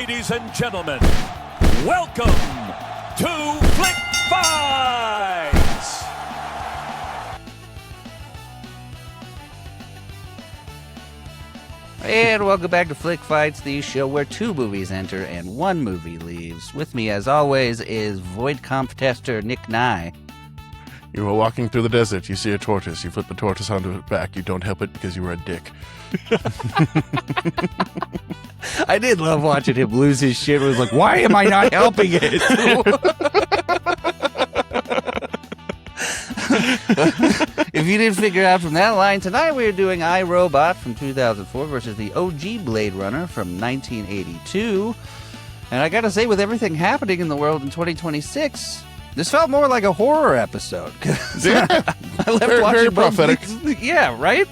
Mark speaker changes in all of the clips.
Speaker 1: Ladies and gentlemen, welcome to Flick Fights!
Speaker 2: And welcome back to Flick Fights, the show where two movies enter and one movie leaves. With me, as always, is Voidkampf tester Nick Nye.
Speaker 3: You were walking through the desert, you see a tortoise, you flip the tortoise onto its back, you don't help it because you were a dick.
Speaker 2: I did love watching him lose his shit. It was like, why am I not helping it? If you didn't figure out from that line, tonight we're doing iRobot from 2004 versus the OG Blade Runner from 1982. And I gotta say, with everything happening in the world in 2026, this felt more like a horror episode.
Speaker 3: Yeah,
Speaker 2: I left watching
Speaker 3: very
Speaker 2: both
Speaker 3: prophetic.
Speaker 2: Yeah, right?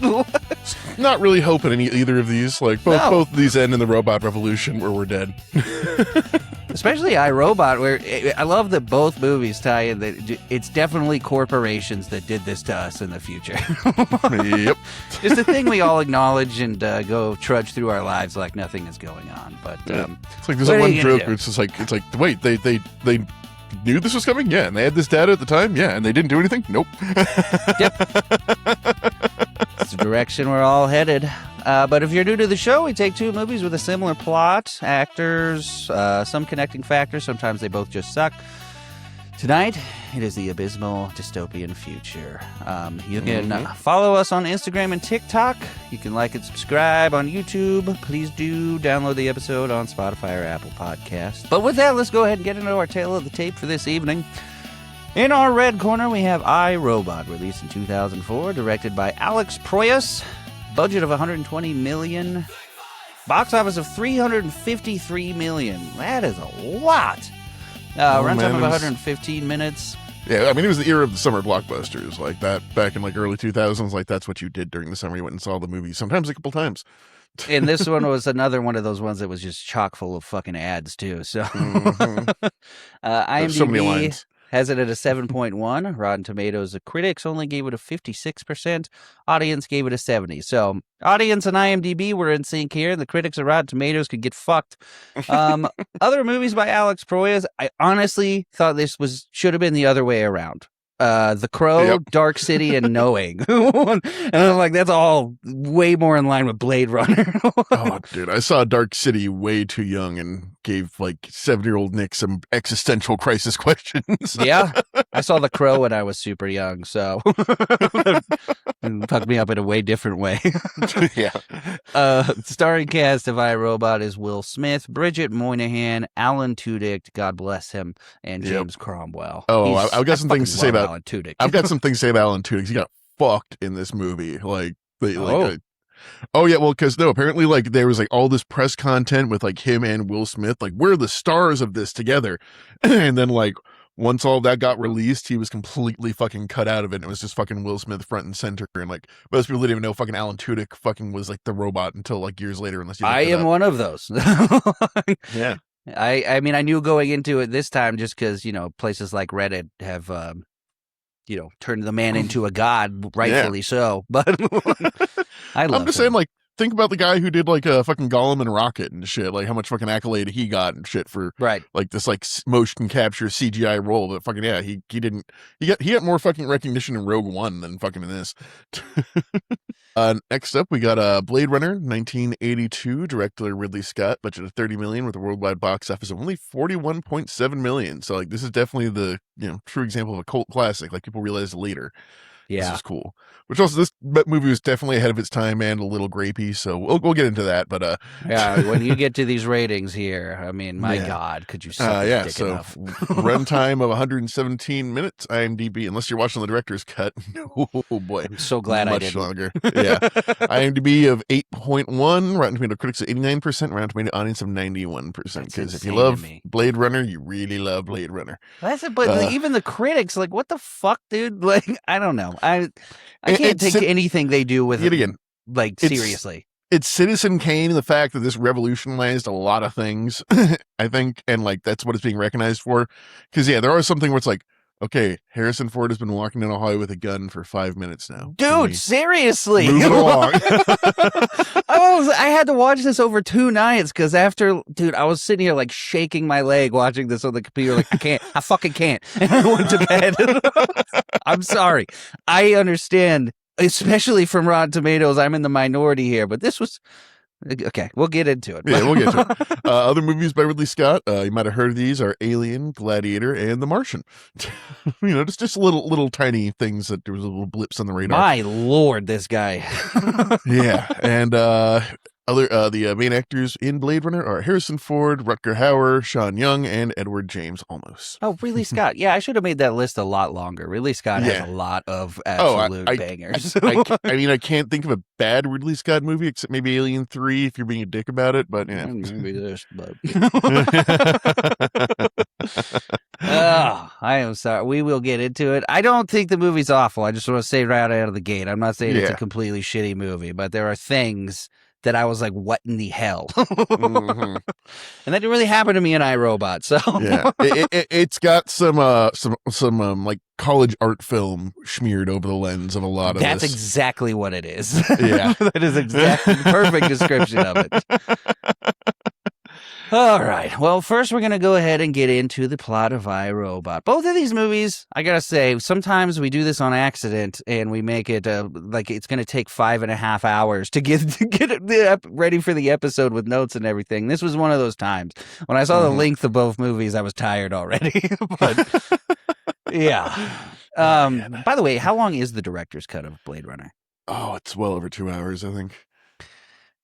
Speaker 3: Not really hoping either of these. Like both of these end in the robot revolution where we're dead.
Speaker 2: Especially iRobot, where I love that both movies tie in that it's definitely corporations that did this to us in the future.
Speaker 3: Yep.
Speaker 2: It's a thing we all acknowledge and go trudge through our lives like nothing is going on. But
Speaker 3: it's like there's that one joke where it's like wait, they knew this was coming? Yeah, and they had this data at the time? Yeah, and they didn't do anything? Nope.
Speaker 2: Yep. It's the direction we're all headed. But if you're new to the show, we take two movies with a similar plot, actors, some connecting factors. Sometimes they both just suck. Tonight, it is the abysmal dystopian future. You can follow us on Instagram and TikTok. You can like and subscribe on YouTube. Please do download the episode on Spotify or Apple Podcasts. But with that, let's go ahead and get into our tale of the tape for this evening. In our red corner, we have iRobot, released in 2004, directed by Alex Proyas. Budget of $120 million. Box office of $353 million. That is a lot. Runtime of 115 minutes.
Speaker 3: Yeah, I mean, it was the era of the summer blockbusters. Like that back in like early 2000s. Like that's what you did during the summer. You went and saw the movie, sometimes a couple times.
Speaker 2: And this one was another one of those ones that was just chock full of fucking ads, too. So, IMDb
Speaker 3: so many lines.
Speaker 2: Has it at a 7.1. Rotten Tomatoes, the critics only gave it a 56%. Audience gave it a 70%. So, audience and IMDb were in sync here. The critics of Rotten Tomatoes could get fucked. Other movies by Alex Proyas, I honestly thought this should have been the other way around. The Crow,
Speaker 3: yep.
Speaker 2: Dark City, and Knowing. And I'm like, that's all way more in line with Blade Runner.
Speaker 3: Oh, dude, I saw Dark City way too young and gave like 7-year-old Nick some existential crisis questions.
Speaker 2: Yeah, I saw The Crow when I was super young, so it fucked me up in a way different way.
Speaker 3: Yeah.
Speaker 2: Starring cast of iRobot is Will Smith, Bridget Moynihan, Alan Tudyk, God bless him, and James Cromwell.
Speaker 3: Oh, I've got some things to say about
Speaker 2: Alan Tudyk.
Speaker 3: I've got some things to say about Alan Tudyk. He got fucked in this movie. Oh yeah, well, because apparently like there was like all this press content with like him and Will Smith, like we're the stars of this together, and then like once all that got released, he was completely fucking cut out of it. And it was just fucking Will Smith front and center, and like most people didn't even know fucking Alan Tudyk fucking was like the robot until like years later. Unless you,
Speaker 2: I am one of those.
Speaker 3: Yeah,
Speaker 2: I mean, I knew going into it this time just because places like Reddit have turned the man into a god, rightfully so. But I love
Speaker 3: I'm just saying, like, think about the guy who did like a fucking Gollum and Rocket and shit. Like how much fucking accolade he got and shit for like this like motion capture CGI role. But fucking he got more fucking recognition in Rogue One than fucking in this. Next up, we got Blade Runner 1982, director Ridley Scott, budget of $30 million with a worldwide box office of only $41.7 million. So like this is definitely the true example of a cult classic. Like people realized later.
Speaker 2: Yeah,
Speaker 3: this is cool. Which also, this movie was definitely ahead of its time and a little grapey, so we'll get into that. But
Speaker 2: yeah, when you get to these ratings here, I mean, my God, could you suck dick enough?
Speaker 3: Runtime of 117 minutes. IMDb, unless you're watching the director's cut. Oh boy,
Speaker 2: I'm so glad I didn't.
Speaker 3: Much longer. Yeah, IMDb of 8.1. Rotten Tomato critics of 89%. Rotten Tomato audience of 91%. Because if you love Blade Runner, you really love Blade Runner.
Speaker 2: That's it. But even the critics, like, what the fuck, dude? Like, I don't know. I can't take anything they do with it again, like seriously.
Speaker 3: It's Citizen Kane and the fact that this revolutionized a lot of things, I think, and like that's what it's being recognized for. Because there are something where it's like, Okay, Harrison Ford has been walking down a hallway with a gun for 5 minutes now.
Speaker 2: Dude, seriously.
Speaker 3: Move it along.
Speaker 2: I had to watch this over 2 nights because dude, I was sitting here like shaking my leg watching this on the computer. Like, I fucking can't. And I went to bed. I'm sorry. I understand, especially from Rotten Tomatoes. I'm in the minority here, but this was... Okay, we'll get into it.
Speaker 3: Yeah, we'll get to it. Other movies by Ridley Scott, you might have heard of these, are Alien, Gladiator, and The Martian. Just little tiny things that there was little blips on the radar.
Speaker 2: My lord, this guy.
Speaker 3: Yeah, and the main actors in Blade Runner are Harrison Ford, Rutger Hauer, Sean Young, and Edward James Olmos.
Speaker 2: Oh, Ridley Scott. Yeah, I should have made that list a lot longer. Ridley Scott has a lot of absolute bangers.
Speaker 3: I can't think of a bad Ridley Scott movie except maybe Alien 3 if you're being a dick about it, but yeah.
Speaker 2: Maybe this, but... Oh, I am sorry. We will get into it. I don't think the movie's awful. I just want to say right out of the gate, I'm not saying it's a completely shitty movie, but there are things that I was like, what in the hell?
Speaker 3: Mm-hmm.
Speaker 2: And that didn't really happen to me in iRobot. So
Speaker 3: yeah, it's got some like college art film smeared over the lens of a lot of
Speaker 2: that's
Speaker 3: this.
Speaker 2: exactly what it is.
Speaker 3: Yeah.
Speaker 2: That is exactly the perfect description of it. All right. Well, first we're going to go ahead and get into the plot of iRobot. Both of these movies, I got to say, sometimes we do this on accident and we make it like it's going to take 5.5 hours to get it ready for the episode with notes and everything. This was one of those times. When I saw the length of both movies, I was tired already. But yeah. By the way, how long is the director's cut of Blade Runner?
Speaker 3: Oh, it's well over 2 hours, I think.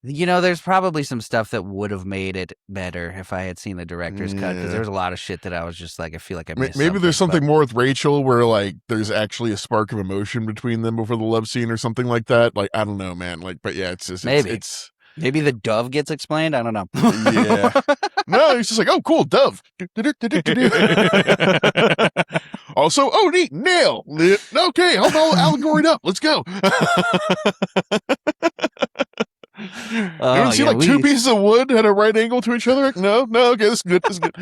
Speaker 2: There's probably some stuff that would have made it better if I had seen the director's cut, because there's a lot of shit that I was just like, I feel like I missed
Speaker 3: Maybe there's something more with Rachel where, like, there's actually a spark of emotion between them before the love scene or something like that. Like, I don't know, man. Like, but yeah, it's just...
Speaker 2: Maybe the dove gets explained? I don't know.
Speaker 3: Yeah. No, he's just like, oh, cool, dove. Also, oh, neat, nail. Okay, I'm all allegoried up. Let's go. You ever see two pieces of wood at a right angle to each other? No, okay, this is good.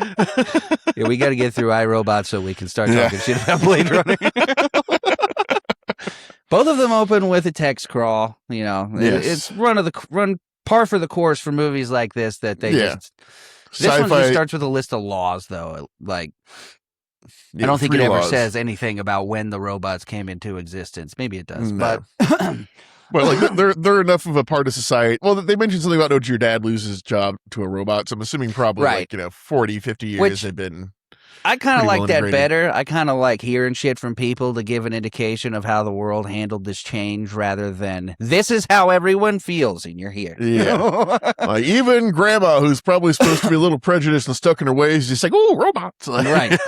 Speaker 2: Yeah, we got to get through iRobot so we can start talking shit about Blade Runner. Both of them open with a text crawl. It's run par for the course for movies like this. That they just. This one just starts with a list of laws, though. Like, I don't think it ever says anything about when the robots came into existence. Maybe it does, but.
Speaker 3: Well, like they're enough of a part of society. Well, they mentioned something about, your dad loses his job to a robot. So I'm assuming probably 40, 50 years they've been.
Speaker 2: I kind of like that better. I kind of like hearing shit from people to give an indication of how the world handled this change rather than this is how everyone feels and you're here.
Speaker 3: Yeah. Like, even grandma, who's probably supposed to be a little prejudiced and stuck in her ways, just like, oh, robots.
Speaker 2: Right.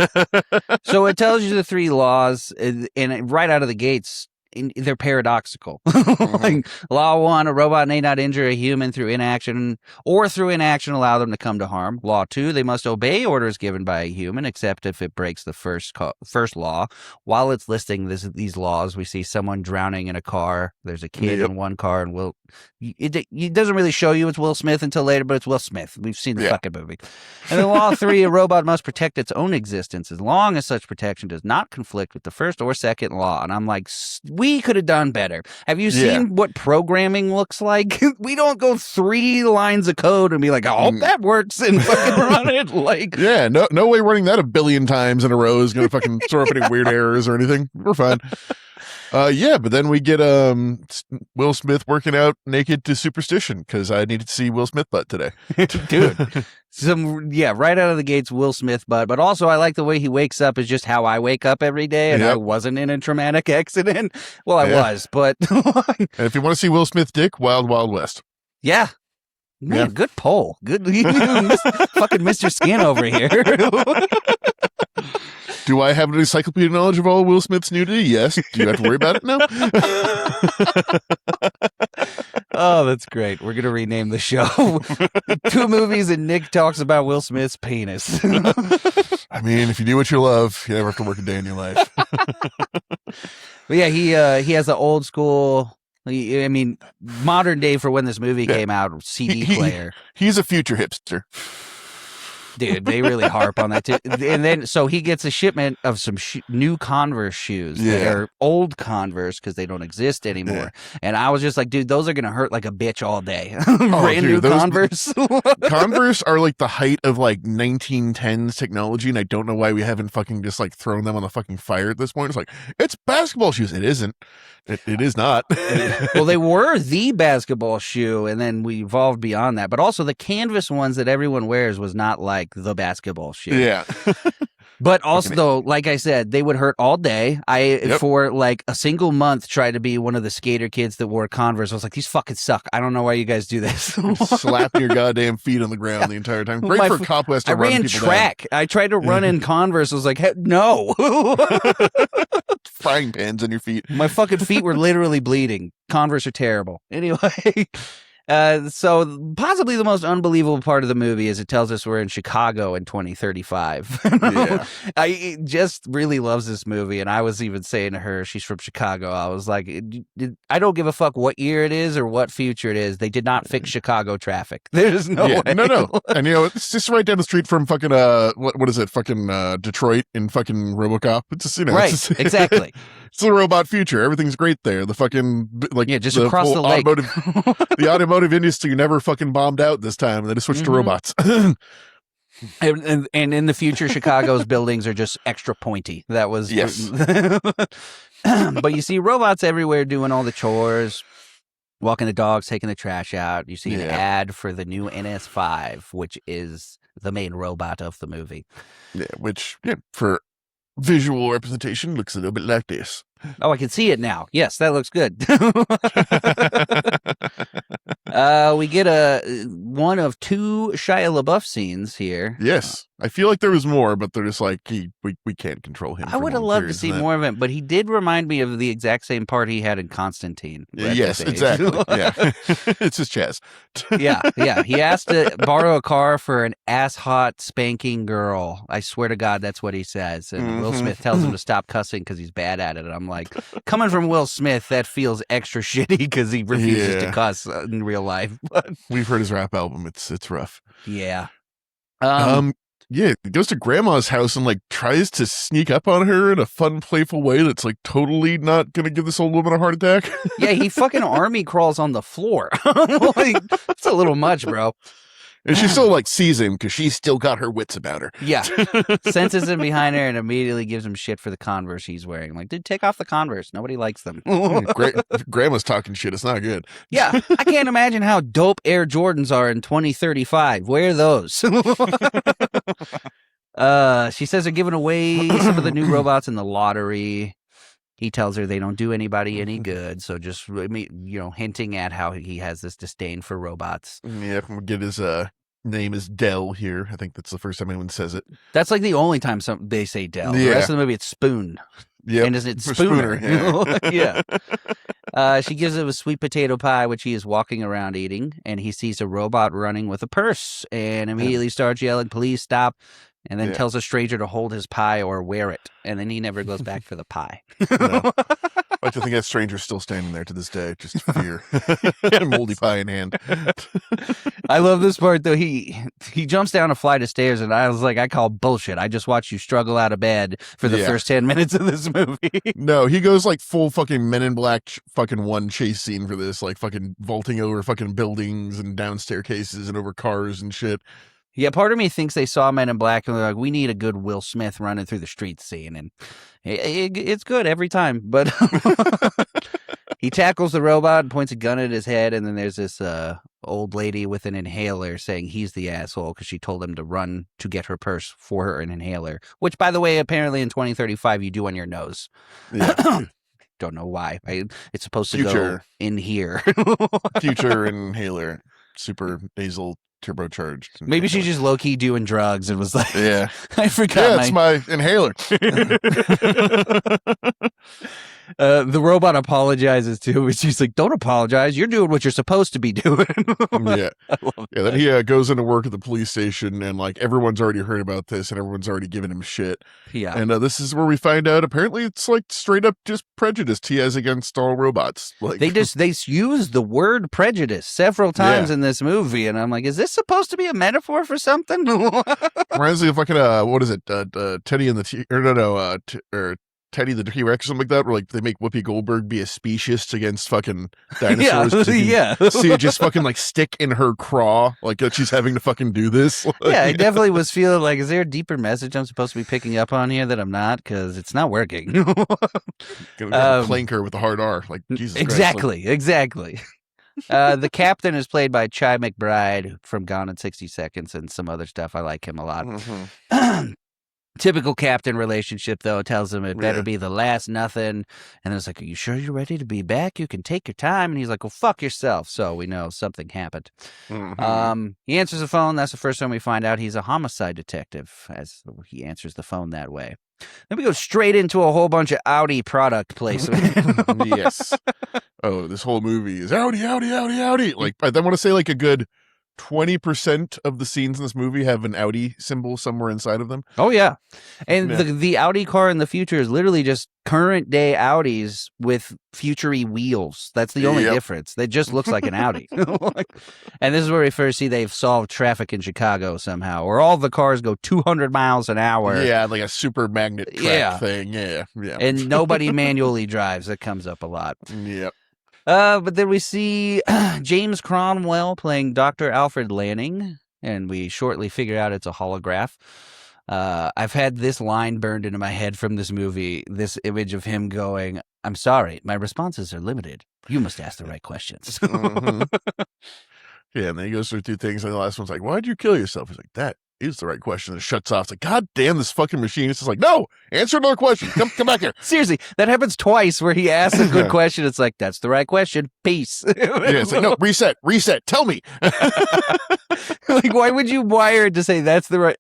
Speaker 2: So it tells you the 3 laws and right out of the gates, they're paradoxical. Like, law 1, a robot may not injure a human through inaction or through inaction allow them to come to harm. Law 2, they must obey orders given by a human except if it breaks the first law. While it's listing these laws, we see someone drowning in a car. There's a kid in one car, and it doesn't really show you it's Will Smith until later, but it's Will Smith. We've seen the fucking movie. And then law 3, a robot must protect its own existence as long as such protection does not conflict with the first or second law. And I'm like, we could have done better. Have you seen what programming looks like? We don't go 3 lines of code and be like, oh, that works, and fucking run it. Like,
Speaker 3: no way running that 1 billion times in a row is going to fucking throw up any weird errors or anything. We're fine. But then we get Will Smith working out naked to Superstition because I needed to see Will Smith butt today.
Speaker 2: Dude. Right out of the gates, Will Smith butt. But also, I like the way he wakes up is just how I wake up every day, and I wasn't in a traumatic accident. Well, I was, but...
Speaker 3: And if you want to see Will Smith dick, Wild Wild West.
Speaker 2: Yeah. Man, good poll. Good. Fucking Mr. Skin over here.
Speaker 3: Do I have an encyclopedic knowledge of all Will Smith's nudity? Yes. Do you have to worry about it now?
Speaker 2: Oh, that's great. We're going to rename the show 2 movies and Nick talks about Will Smith's penis.
Speaker 3: I mean, if you do what you love, you never have to work a day in your life.
Speaker 2: But yeah, he has an old school... I mean, modern day for when this movie came out, CD player.
Speaker 3: He's a future hipster.
Speaker 2: Dude, they really harp on that too. And then, so he gets a shipment of some new Converse shoes. They are old Converse because they don't exist anymore. Yeah. And I was just like, dude, those are going to hurt like a bitch all day. Brand new Converse.
Speaker 3: Converse are like the height of like 1910s technology. And I don't know why we haven't fucking just like thrown them on the fucking fire at this point. It's like, it's basketball shoes. It isn't. It is not.
Speaker 2: Well, they were the basketball shoe, and then we evolved beyond that. But also the canvas ones that everyone wears was not like the basketball shoe.
Speaker 3: Yeah.
Speaker 2: But also, though, like I said, they would hurt all day. For like a single month, tried to be one of the skater kids that wore Converse. I was like, these fucking suck. I don't know why you guys do this.
Speaker 3: Slap your goddamn feet on the ground the entire time. Great for cop west to run people down. I ran track.
Speaker 2: I tried to run in Converse. I was like, no.
Speaker 3: Frying pans on your feet.
Speaker 2: My fucking feet were literally bleeding. Converse are terrible. Anyway. So possibly the most unbelievable part of the movie is it tells us we're in Chicago in 2035. Yeah. I just really loves this movie. And I was even saying to her, she's from Chicago. I was like, I don't give a fuck what year it is or what future it is. They did not fix Chicago traffic. There's no way.
Speaker 3: No. And it's just right down the street from fucking, what is it? Fucking Detroit in fucking RoboCop. It's just,
Speaker 2: right. Exactly.
Speaker 3: It's the robot future. Everything's great there. The fucking
Speaker 2: just across the lake.
Speaker 3: The automotive industry never fucking bombed out this time. They just switched to robots.
Speaker 2: and in the future, Chicago's buildings are just extra pointy. That was But you see robots everywhere doing all the chores, walking the dogs, taking the trash out. You see an ad for the new NS5, which is the main robot of the movie.
Speaker 3: Yeah, which for visual representation looks a little bit like this.
Speaker 2: Oh, I can see it now. Yes, that looks good. We get one of two Shia LaBeouf scenes here.
Speaker 3: Yes. I feel like there was more, but they're just like, we can't control him.
Speaker 2: I would have loved to see more of him, but he did remind me of the exact same part he had in Constantine.
Speaker 3: Yes, exactly. Yeah. It's his chest.
Speaker 2: Yeah. He asked to borrow a car for an ass-hot spanking girl. I swear to God, that's what he says. And Will Smith tells him to stop cussing because he's bad at it. And I'm like, coming from Will Smith, that feels extra shitty because he refuses to cuss in real life.
Speaker 3: We've heard his rap album. It's rough.
Speaker 2: Yeah.
Speaker 3: Yeah, he goes to grandma's house and like tries to sneak up on her in a fun, playful way that's like totally not gonna give this old woman a heart attack.
Speaker 2: Yeah, he fucking army crawls on the floor. Like, it's a little much, bro.
Speaker 3: And she still like sees him because she's still got her wits about her.
Speaker 2: Yeah. Senses him behind her and immediately gives him shit for the Converse he's wearing. Like, dude, take off the Converse. Nobody likes them.
Speaker 3: Grandma's talking shit. It's not good.
Speaker 2: Yeah. I can't imagine how dope Air Jordans are in 2035. Wear those. She says they're giving away some of the new robots in the lottery. He tells her they don't do anybody any good. So just, hinting at how he has this disdain for robots.
Speaker 3: Yeah, we'll get his name is Dell here. I think that's the first time anyone says it.
Speaker 2: That's like the only time they say Dell. The rest of the movie, it's Spoon.
Speaker 3: Yeah.
Speaker 2: And isn't it Spooner?
Speaker 3: Yeah.
Speaker 2: She gives him a sweet potato pie, which he is walking around eating. And he sees a robot running with a purse and immediately starts yelling, "Please stop." And then tells a stranger to hold his pie or wear it. And then he never goes back for the pie.
Speaker 3: No. I like to think that stranger's still standing there to this day, just fear. Moldy pie in hand.
Speaker 2: I love this part, though. He jumps down a flight of stairs, and I was like, I call bullshit. I just watched you struggle out of bed for the first 10 minutes of this movie.
Speaker 3: No, he goes like full fucking Men in Black fucking 1 chase scene for this, like fucking vaulting over fucking buildings and down staircases and over cars and shit.
Speaker 2: Yeah, part of me thinks they saw Men in Black and they're like, we need a good Will Smith running through the streets scene. And it's good every time. But he tackles the robot and points a gun at his head. And then there's this old lady with an inhaler saying he's the asshole because she told him to run to get her purse for her an inhaler. Which, by the way, apparently in 2035 you do on your nose. Yeah. Don't know why. It's supposed to go in here.
Speaker 3: Future inhaler. Super nasal. Turbocharged.
Speaker 2: Maybe she's just low-key doing drugs and was like, I forgot.
Speaker 3: Yeah, it's my inhaler.
Speaker 2: The robot apologizes too, but she's like, "Don't apologize. You're doing what you're supposed to be doing."
Speaker 3: Yeah.
Speaker 2: I love
Speaker 3: Yeah, then he goes into work at the police station, and like everyone's already heard about this, and everyone's already given him shit.
Speaker 2: Yeah.
Speaker 3: And this is where we find out apparently it's like straight up just prejudice he has against all robots. Like
Speaker 2: They use the word prejudice several times
Speaker 3: Yeah.
Speaker 2: in this movie, and I'm like, is this supposed to be a metaphor for something?
Speaker 3: reminds me of fucking what is it? Teddy and the or Teddy the T-Rex or something like that, where like they make Whoopi Goldberg be a speciesist against fucking dinosaurs. 'cause you can see it just fucking like stick in her craw, like that she's having to fucking do this. Like,
Speaker 2: Yeah, I definitely was feeling like, is there a deeper message I'm supposed to be picking up on here that I'm not? Because it's not working.
Speaker 3: gonna clank her with a hard R, like Jesus Christ,
Speaker 2: Exactly. The captain is played by Chi McBride from Gone in 60 Seconds and some other stuff. I like him a lot.
Speaker 3: Mhm.
Speaker 2: Typical captain relationship, though, tells him it better
Speaker 3: Yeah.
Speaker 2: be the last nothing. And it's like, are you sure you're ready to be back? You can take your time. And he's like, well, fuck yourself. So we know something happened.
Speaker 3: Mhm.
Speaker 2: He answers the phone. That's the first time we find out he's a homicide detective, as he answers the phone that way. Then we go straight into a whole bunch of Audi product placement.
Speaker 3: Yes. Oh, this whole movie is Audi, Audi, Audi, Audi. Like, I want to say like a good 20% of the scenes in this movie have an Audi symbol somewhere inside of them.
Speaker 2: Oh, yeah. And
Speaker 3: Yeah.
Speaker 2: the Audi car in the future is literally just current day Audis with futury wheels. That's the only
Speaker 3: Yep.
Speaker 2: difference. It just looks like an Audi. And this is where we first see they've solved traffic in Chicago somehow, where all the cars go 200 miles an hour.
Speaker 3: Yeah, like a super magnet track
Speaker 2: Yeah.
Speaker 3: thing. Yeah.
Speaker 2: And nobody manually drives. That comes up a lot.
Speaker 3: Yep.
Speaker 2: But then we see James Cromwell playing Dr. Alfred Lanning, and we shortly figure out it's a holograph. I've had this line burned into my head from this movie, this image of him going, I'm sorry, my responses are limited. You must ask the right questions.
Speaker 3: Mhm. Yeah, and then he goes through two things, and the last one's like, why'd you kill yourself? He's like, that is the right question. And it shuts off. It's like, God damn, this fucking machine. It's just like, no, answer another question. Come back here.
Speaker 2: Seriously, that happens twice where he asks a good question. It's like, that's the right question. Peace.
Speaker 3: Yeah, it's like, no, reset, tell me.
Speaker 2: Like, why would you wire it to say that's the right?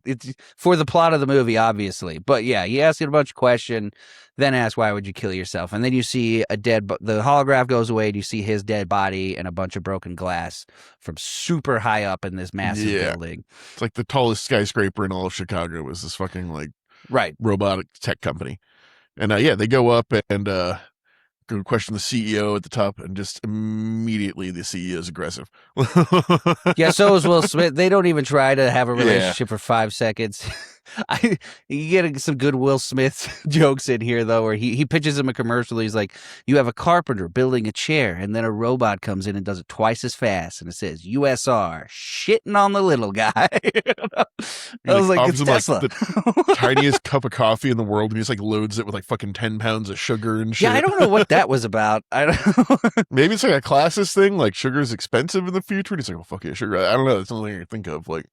Speaker 2: It's for the plot of the movie, obviously. But yeah, he asks you a bunch of questions, then asks, why would you kill yourself? And then you see the holograph goes away, and you see his dead body and a bunch of broken glass from super high up in this massive building.
Speaker 3: It's like the tallest skyscraper in all of Chicago was this fucking like
Speaker 2: Right.
Speaker 3: robotic tech company. And yeah, they go up and go question the CEO at the top, and just immediately the CEO is aggressive.
Speaker 2: Yeah, so is Will Smith. They don't even try to have a relationship for 5 seconds. You get some good Will Smith jokes in here, though, where he pitches him a commercial. He's like, you have a carpenter building a chair, and then a robot comes in and does it twice as fast, and it says, USR, shitting on the little guy. I was like, it's
Speaker 3: offers him,
Speaker 2: Tesla.
Speaker 3: the tiniest cup of coffee in the world, and he just like loads it with like fucking 10 pounds of sugar and shit.
Speaker 2: Yeah, I don't know what that was about. I don't
Speaker 3: Maybe it's like a classist thing, like sugar is expensive in the future. And he's like, well, fuck yeah, sugar. I don't know. That's the only thing I can think of. Like,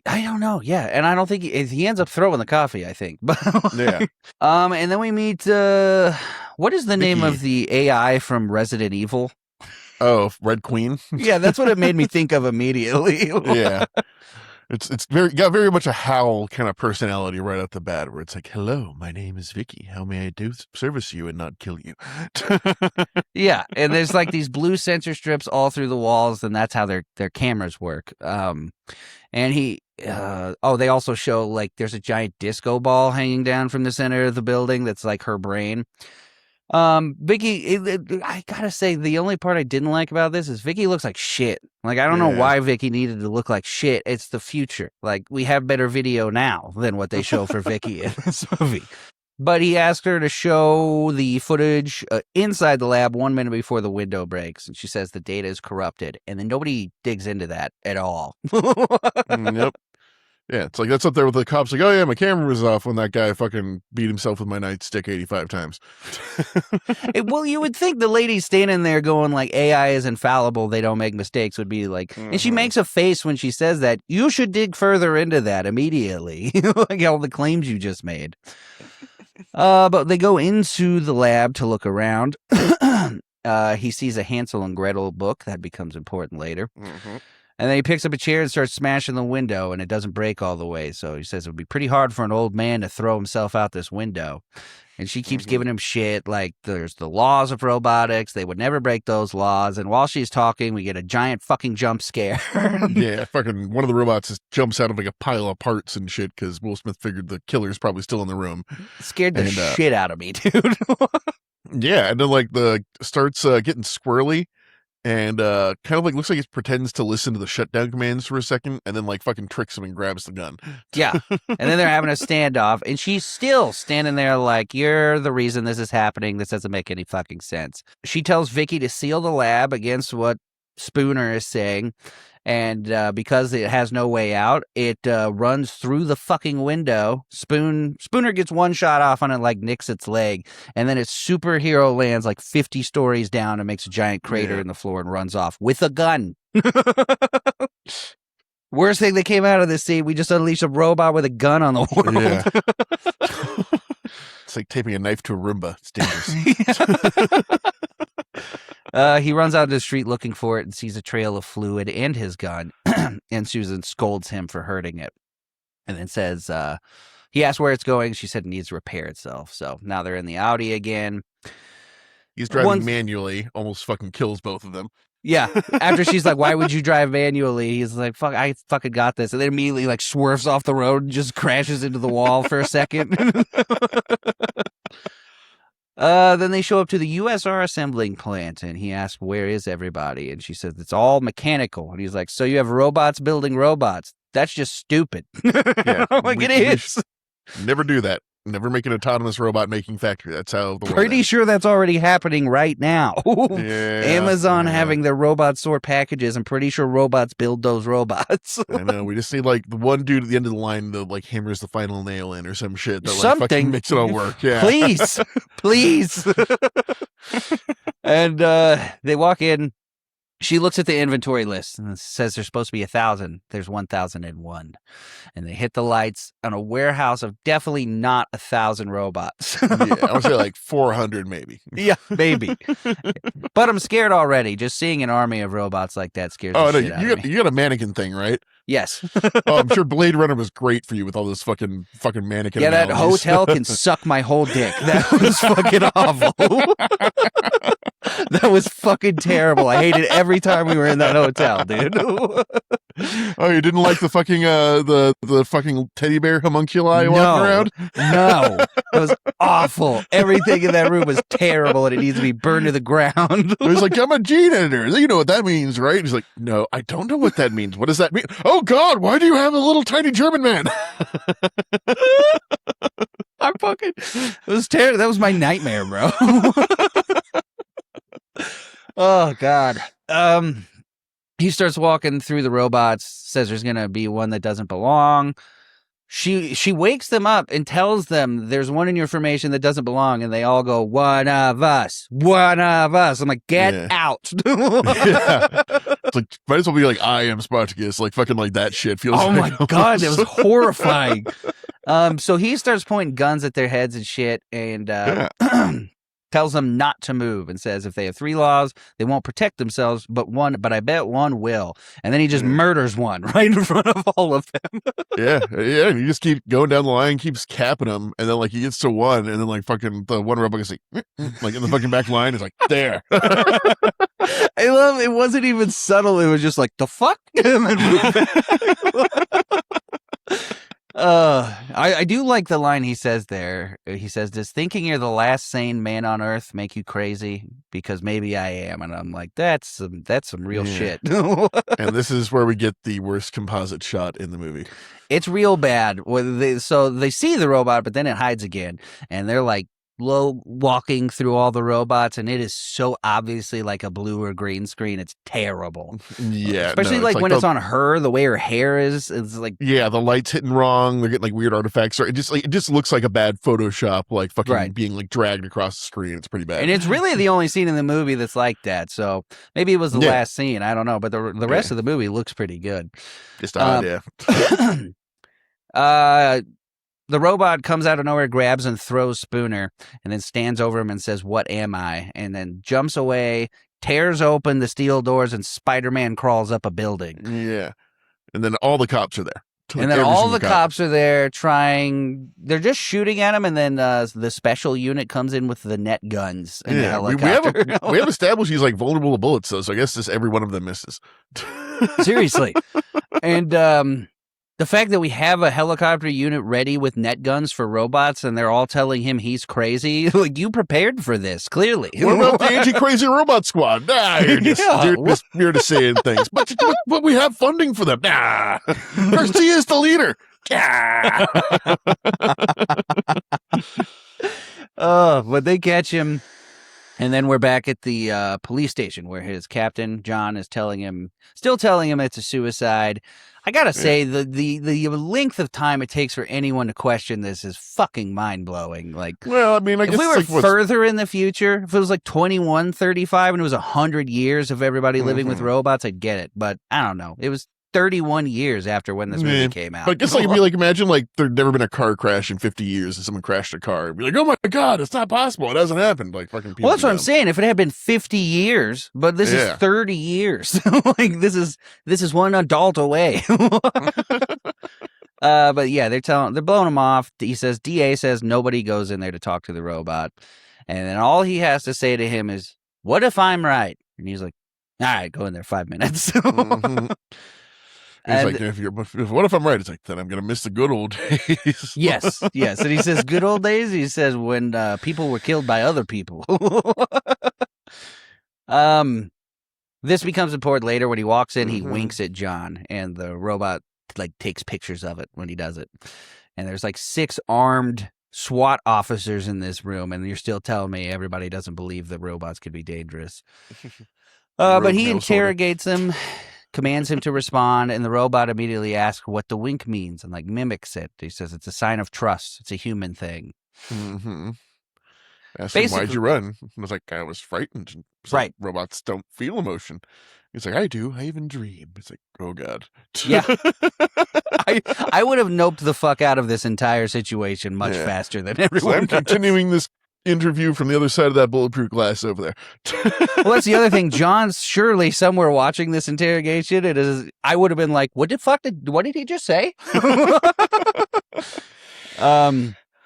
Speaker 2: I don't know. Yeah, and I don't think he ends up throwing the coffee, I think. But
Speaker 3: yeah.
Speaker 2: and then we meet what is the name
Speaker 3: Vicky.
Speaker 2: of the AI from Resident Evil?
Speaker 3: Oh, Red Queen.
Speaker 2: Yeah, that's what it made me think of immediately.
Speaker 3: Yeah. It's got very much a Howl kind of personality right off the bat, where it's like, hello, my name is Vicky. How may I service you and not kill you?
Speaker 2: Yeah, and there's like these blue sensor strips all through the walls, and that's how their cameras work. And they also show like there's a giant disco ball hanging down from the center of the building that's like her brain. Vicky, I gotta say, the only part I didn't like about this is Vicky looks like shit. Like, I don't know
Speaker 3: Yeah.
Speaker 2: why Vicky needed to look like shit. It's the future. Like, we have better video now than what they show for Vicky in this movie. But he asked her to show the footage inside the lab 1 minute before the window breaks. And she says the data is corrupted. And then nobody digs into that at all.
Speaker 3: Yep. Yeah, it's like that's up there with the cops. Like, oh yeah, my camera was off when that guy fucking beat himself with my nightstick 85 times.
Speaker 2: Well, you would think the lady standing there going like AI is infallible, they don't make mistakes would be like, and she makes a face when she says that. You should dig further into that immediately, like all the claims you just made. But they go into the lab to look around. He sees a Hansel and Gretel book that becomes important later. And then he picks up a chair and starts smashing the window, and it doesn't break all the way. So he says it would be pretty hard for an old man to throw himself out this window. And she keeps giving him shit like there's the laws of robotics. They would never break those laws. And while she's talking, we get a giant fucking jump scare.
Speaker 3: Yeah, fucking one of the robots just jumps out of like a pile of parts and shit because Will Smith figured the killer's probably still in the room.
Speaker 2: Scared the shit out of me, dude.
Speaker 3: Yeah, and then like the starts getting squirrely. And kind of like looks like it pretends to listen to the shutdown commands for a second and then like fucking tricks him and grabs the gun.
Speaker 2: Yeah. And then they're having a standoff and she's still standing there like, you're the reason this is happening. This doesn't make any fucking sense. She tells Vicky to seal the lab against what Spooner is saying. And because it has no way out, it runs through the fucking window. Spooner gets one shot off on it, like nicks its leg, and then its superhero lands like 50 stories down and makes a giant crater in the floor and runs off with a gun. Worst thing that came out of this scene, we just unleashed a robot with a gun on the world.
Speaker 3: Yeah. It's like taping a knife to a Roomba. It's dangerous.
Speaker 2: He runs out into the street looking for it and sees a trail of fluid and his gun. And Susan scolds him for hurting it. And then says, he asks where it's going. She said it needs to repair itself. So now they're in the Audi again.
Speaker 3: He's driving manually, almost fucking kills both of them.
Speaker 2: Yeah. After she's like, why would you drive manually? He's like, fuck, I fucking got this. And then immediately like swerves off the road and just crashes into the wall for a second. Then they show up to the USR assembling plant, and he asks, where is everybody? And she says, it's all mechanical. And he's like, so you have robots building robots. That's just stupid.
Speaker 3: Yeah,
Speaker 2: like, it is.
Speaker 3: Never do that. Never make an autonomous robot making factory. That's how the world
Speaker 2: Pretty
Speaker 3: ends.
Speaker 2: sure that's already happening right now.
Speaker 3: Yeah,
Speaker 2: Amazon having their robots sort packages. I'm pretty sure robots build those robots.
Speaker 3: I know. We just need like the one dude at the end of the line that like hammers the final nail in or some shit that like
Speaker 2: Something.
Speaker 3: fucking makes it all work. Yeah.
Speaker 2: Please. Please. And they walk in. She looks at the inventory list and says there's supposed to be 1,000. There's 1,001. And they hit the lights on a warehouse of definitely not 1,000 robots.
Speaker 3: Yeah, I would say like 400 maybe.
Speaker 2: Yeah, maybe. But I'm scared already. Just seeing an army of robots like that scares the shit out of me.
Speaker 3: You got a mannequin thing, right?
Speaker 2: Yes.
Speaker 3: Oh, I'm sure Blade Runner was great for you with all this fucking mannequin.
Speaker 2: Yeah, that
Speaker 3: analogies.
Speaker 2: hotel can suck my whole dick. That was fucking awful. That was fucking terrible. I hated every time we were in that hotel, dude.
Speaker 3: Oh, you didn't like the fucking the fucking teddy bear homunculi walking around?
Speaker 2: No, it was awful. Everything in that room was terrible, and it needs to be burned to the ground.
Speaker 3: It was like, I'm a gene editor. You know what that means, right? He's like, no, I don't know what that means. What does that mean? Oh God, why do you have a little tiny German man?
Speaker 2: I fucking, it was terrible. That was my nightmare, bro. Oh God. He starts walking through the robots, says there's gonna be one that doesn't belong. She wakes them up and tells them there's one in your formation that doesn't belong, and they all go, one of us. I'm like, get out.
Speaker 3: Yeah. It's like, might as well be like, I am Spartacus. Like fucking like that shit feels
Speaker 2: Oh
Speaker 3: like
Speaker 2: my God, that was horrifying. So he starts pointing guns at their heads and shit, and tells them not to move and says if they have 3 laws, they won't protect themselves, but I bet one will. And then he just murders one right in front of all of them.
Speaker 3: Yeah. And you just keep going down the line, keeps capping them, and then like he gets to one, and then like fucking the one robot is like in the fucking back line is like, there.
Speaker 2: I love it. Wasn't even subtle. It was just like, the fuck? And then move back. I do like the line he says there. He says, does thinking you're the last sane man on earth make you crazy? Because maybe I am. And I'm like, that's some real shit.
Speaker 3: And this is where we get the worst composite shot in the movie. It's
Speaker 2: real bad. So they see the robot, but then it hides again. And they're like, low walking through all the robots, and it is so obviously like a blue or green screen. It's terrible.
Speaker 3: Yeah,
Speaker 2: especially like when it's on her, the way her hair is. It's like,
Speaker 3: yeah, the light's hitting wrong. They're getting like weird artifacts. It just looks like a bad Photoshop, like fucking being like dragged across the screen. It's pretty bad.
Speaker 2: And it's really the only scene in the movie that's like that. So maybe it was the last scene. I don't know, but the rest of the movie looks pretty good.
Speaker 3: Just odd, yeah.
Speaker 2: The robot comes out of nowhere, grabs and throws Spooner, and then stands over him and says, what am I? And then jumps away, tears open the steel doors, and Spider-Man crawls up a building.
Speaker 3: Yeah. And then all the cops are there.
Speaker 2: And then all the cops are there they're just shooting at him, and then the special unit comes in with the net guns and the helicopter.
Speaker 3: We have established he's like vulnerable to bullets, though, so I guess every one of them misses.
Speaker 2: Seriously. And the fact that we have a helicopter unit ready with net guns for robots and they're all telling him he's crazy, like, you prepared for this, clearly.
Speaker 3: What about the anti-crazy robot squad? You're just saying things. But we have funding for them. Nah. Garcia's the leader.
Speaker 2: Oh, but they catch him. And then we're back at the police station where his captain, John, is still telling him it's a suicide. I gotta say, the length of time it takes for anyone to question this is fucking mind-blowing. Like,
Speaker 3: well, I mean, I guess
Speaker 2: if we were further in the future, if it was like 2135 and it was 100 years of everybody living with robots, I'd get it. But I don't know. It was 31 years after when this movie came out.
Speaker 3: But I guess like, it'd be like, imagine like there'd never been a car crash in 50 years and someone crashed a car. It'd be like, oh my God, it's not possible. It hasn't happened. Like fucking people.
Speaker 2: Well, that's what I'm saying. If it had been 50 years, but this is 30 years. Like this is one adult away. But yeah, they're blowing him off. DA says nobody goes in there to talk to the robot. And then all he has to say to him is, what if I'm right? And he's like, all right, go in there 5 minutes.
Speaker 3: He's like, what if I'm right? It's like, then I'm going to miss the good old days.
Speaker 2: Yes. And he says, good old days? He says, when people were killed by other people. This becomes important later. When he walks in, he winks at John, and the robot like takes pictures of it when he does it. And there's like 6 armed SWAT officers in this room, and you're still telling me everybody doesn't believe that robots could be dangerous. But he interrogates him, commands him to respond, and the robot immediately asks what the wink means and like mimics it. He says it's a sign of trust. It's a human thing.
Speaker 3: Asked him, why'd you run? I was like, I was frightened.
Speaker 2: Right.
Speaker 3: Robots don't feel emotion. He's like, I do. I even dream. It's like, oh God.
Speaker 2: Yeah. I would have noped the fuck out of this entire situation much faster than everyone.
Speaker 3: So I'm continuing this interview from the other side of that bulletproof glass over there.
Speaker 2: Well, that's the other thing. John's surely somewhere watching this interrogation. I would have been like, what did he just say?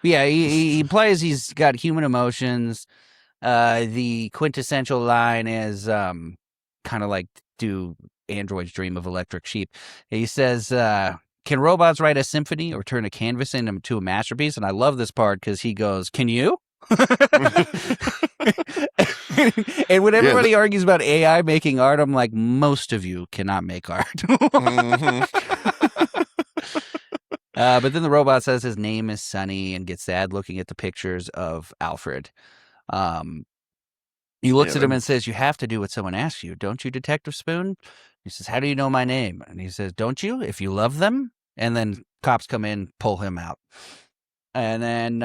Speaker 2: Yeah, he implies he's got human emotions. The quintessential line is kind of like, do androids dream of electric sheep? He says, can robots write a symphony or turn a canvas into a masterpiece? And I love this part because he goes, can you? And when everybody argues about AI making art, I'm like, most of you cannot make art. But then the robot says his name is Sonny and gets sad looking at the pictures of Alfred. He looks at him and says, you have to do what someone asks you, don't you, Detective Spoon? He says, how do you know my name? And he says, don't you, if you love them? And then cops come in, pull him out. And then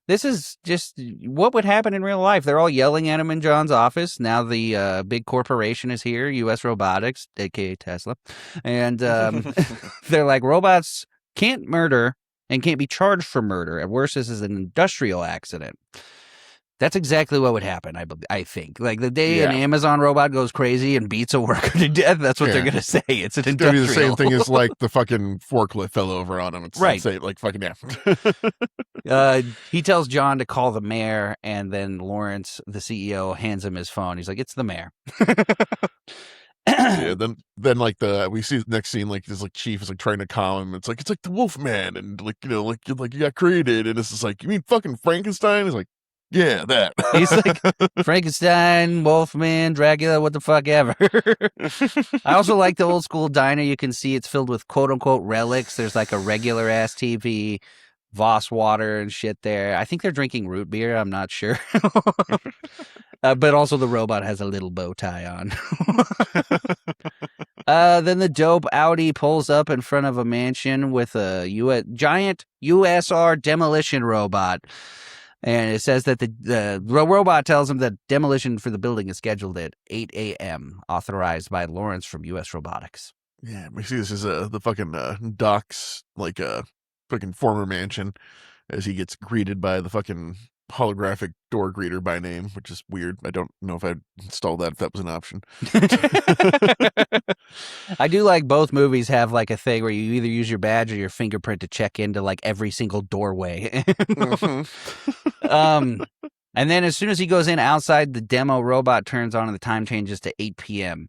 Speaker 2: this is just what would happen in real life. They're all yelling at him in John's office. Now the big corporation is here, U.S. Robotics, a.k.a. Tesla. And they're like, robots can't murder and can't be charged for murder. At worst, this is an industrial accident. That's exactly what would happen, I think. Like the day an Amazon robot goes crazy and beats a worker to death, that's what they're going to say. It's an industrial.
Speaker 3: It's going to be the same thing as like the fucking forklift fell over on him. It's
Speaker 2: right.
Speaker 3: Say, like fucking
Speaker 2: He tells John to call the mayor, and then Lawrence, the CEO, hands him his phone. He's like, it's the mayor.
Speaker 3: Then like we see the next scene, like this like chief is like trying to calm him. It's like the Wolfman, and like like you got created, and it's just like, you mean fucking Frankenstein? He's like, yeah, that.
Speaker 2: He's like, Frankenstein, Wolfman, Dracula, what the fuck ever. I also like the old school diner. You can see it's filled with quote unquote relics. There's like a regular ass TV, Voss water and shit there. I think they're drinking root beer. I'm not sure. But also the robot has a little bow tie on. Then the dope Audi pulls up in front of a mansion with a giant USR demolition robot. And it says that the robot tells him that demolition for the building is scheduled at 8 a.m., authorized by Lawrence from U.S. Robotics.
Speaker 3: Yeah, we see this is the fucking Doc's, like, fucking former mansion, as he gets greeted by the fucking holographic door greeter by name, which is weird. I don't know if I'd install that if that was an option.
Speaker 2: I do like both movies have like a thing where you either use your badge or your fingerprint to check into like every single doorway. And then as soon as he goes in outside, the demo robot turns on and the time changes to 8 p.m.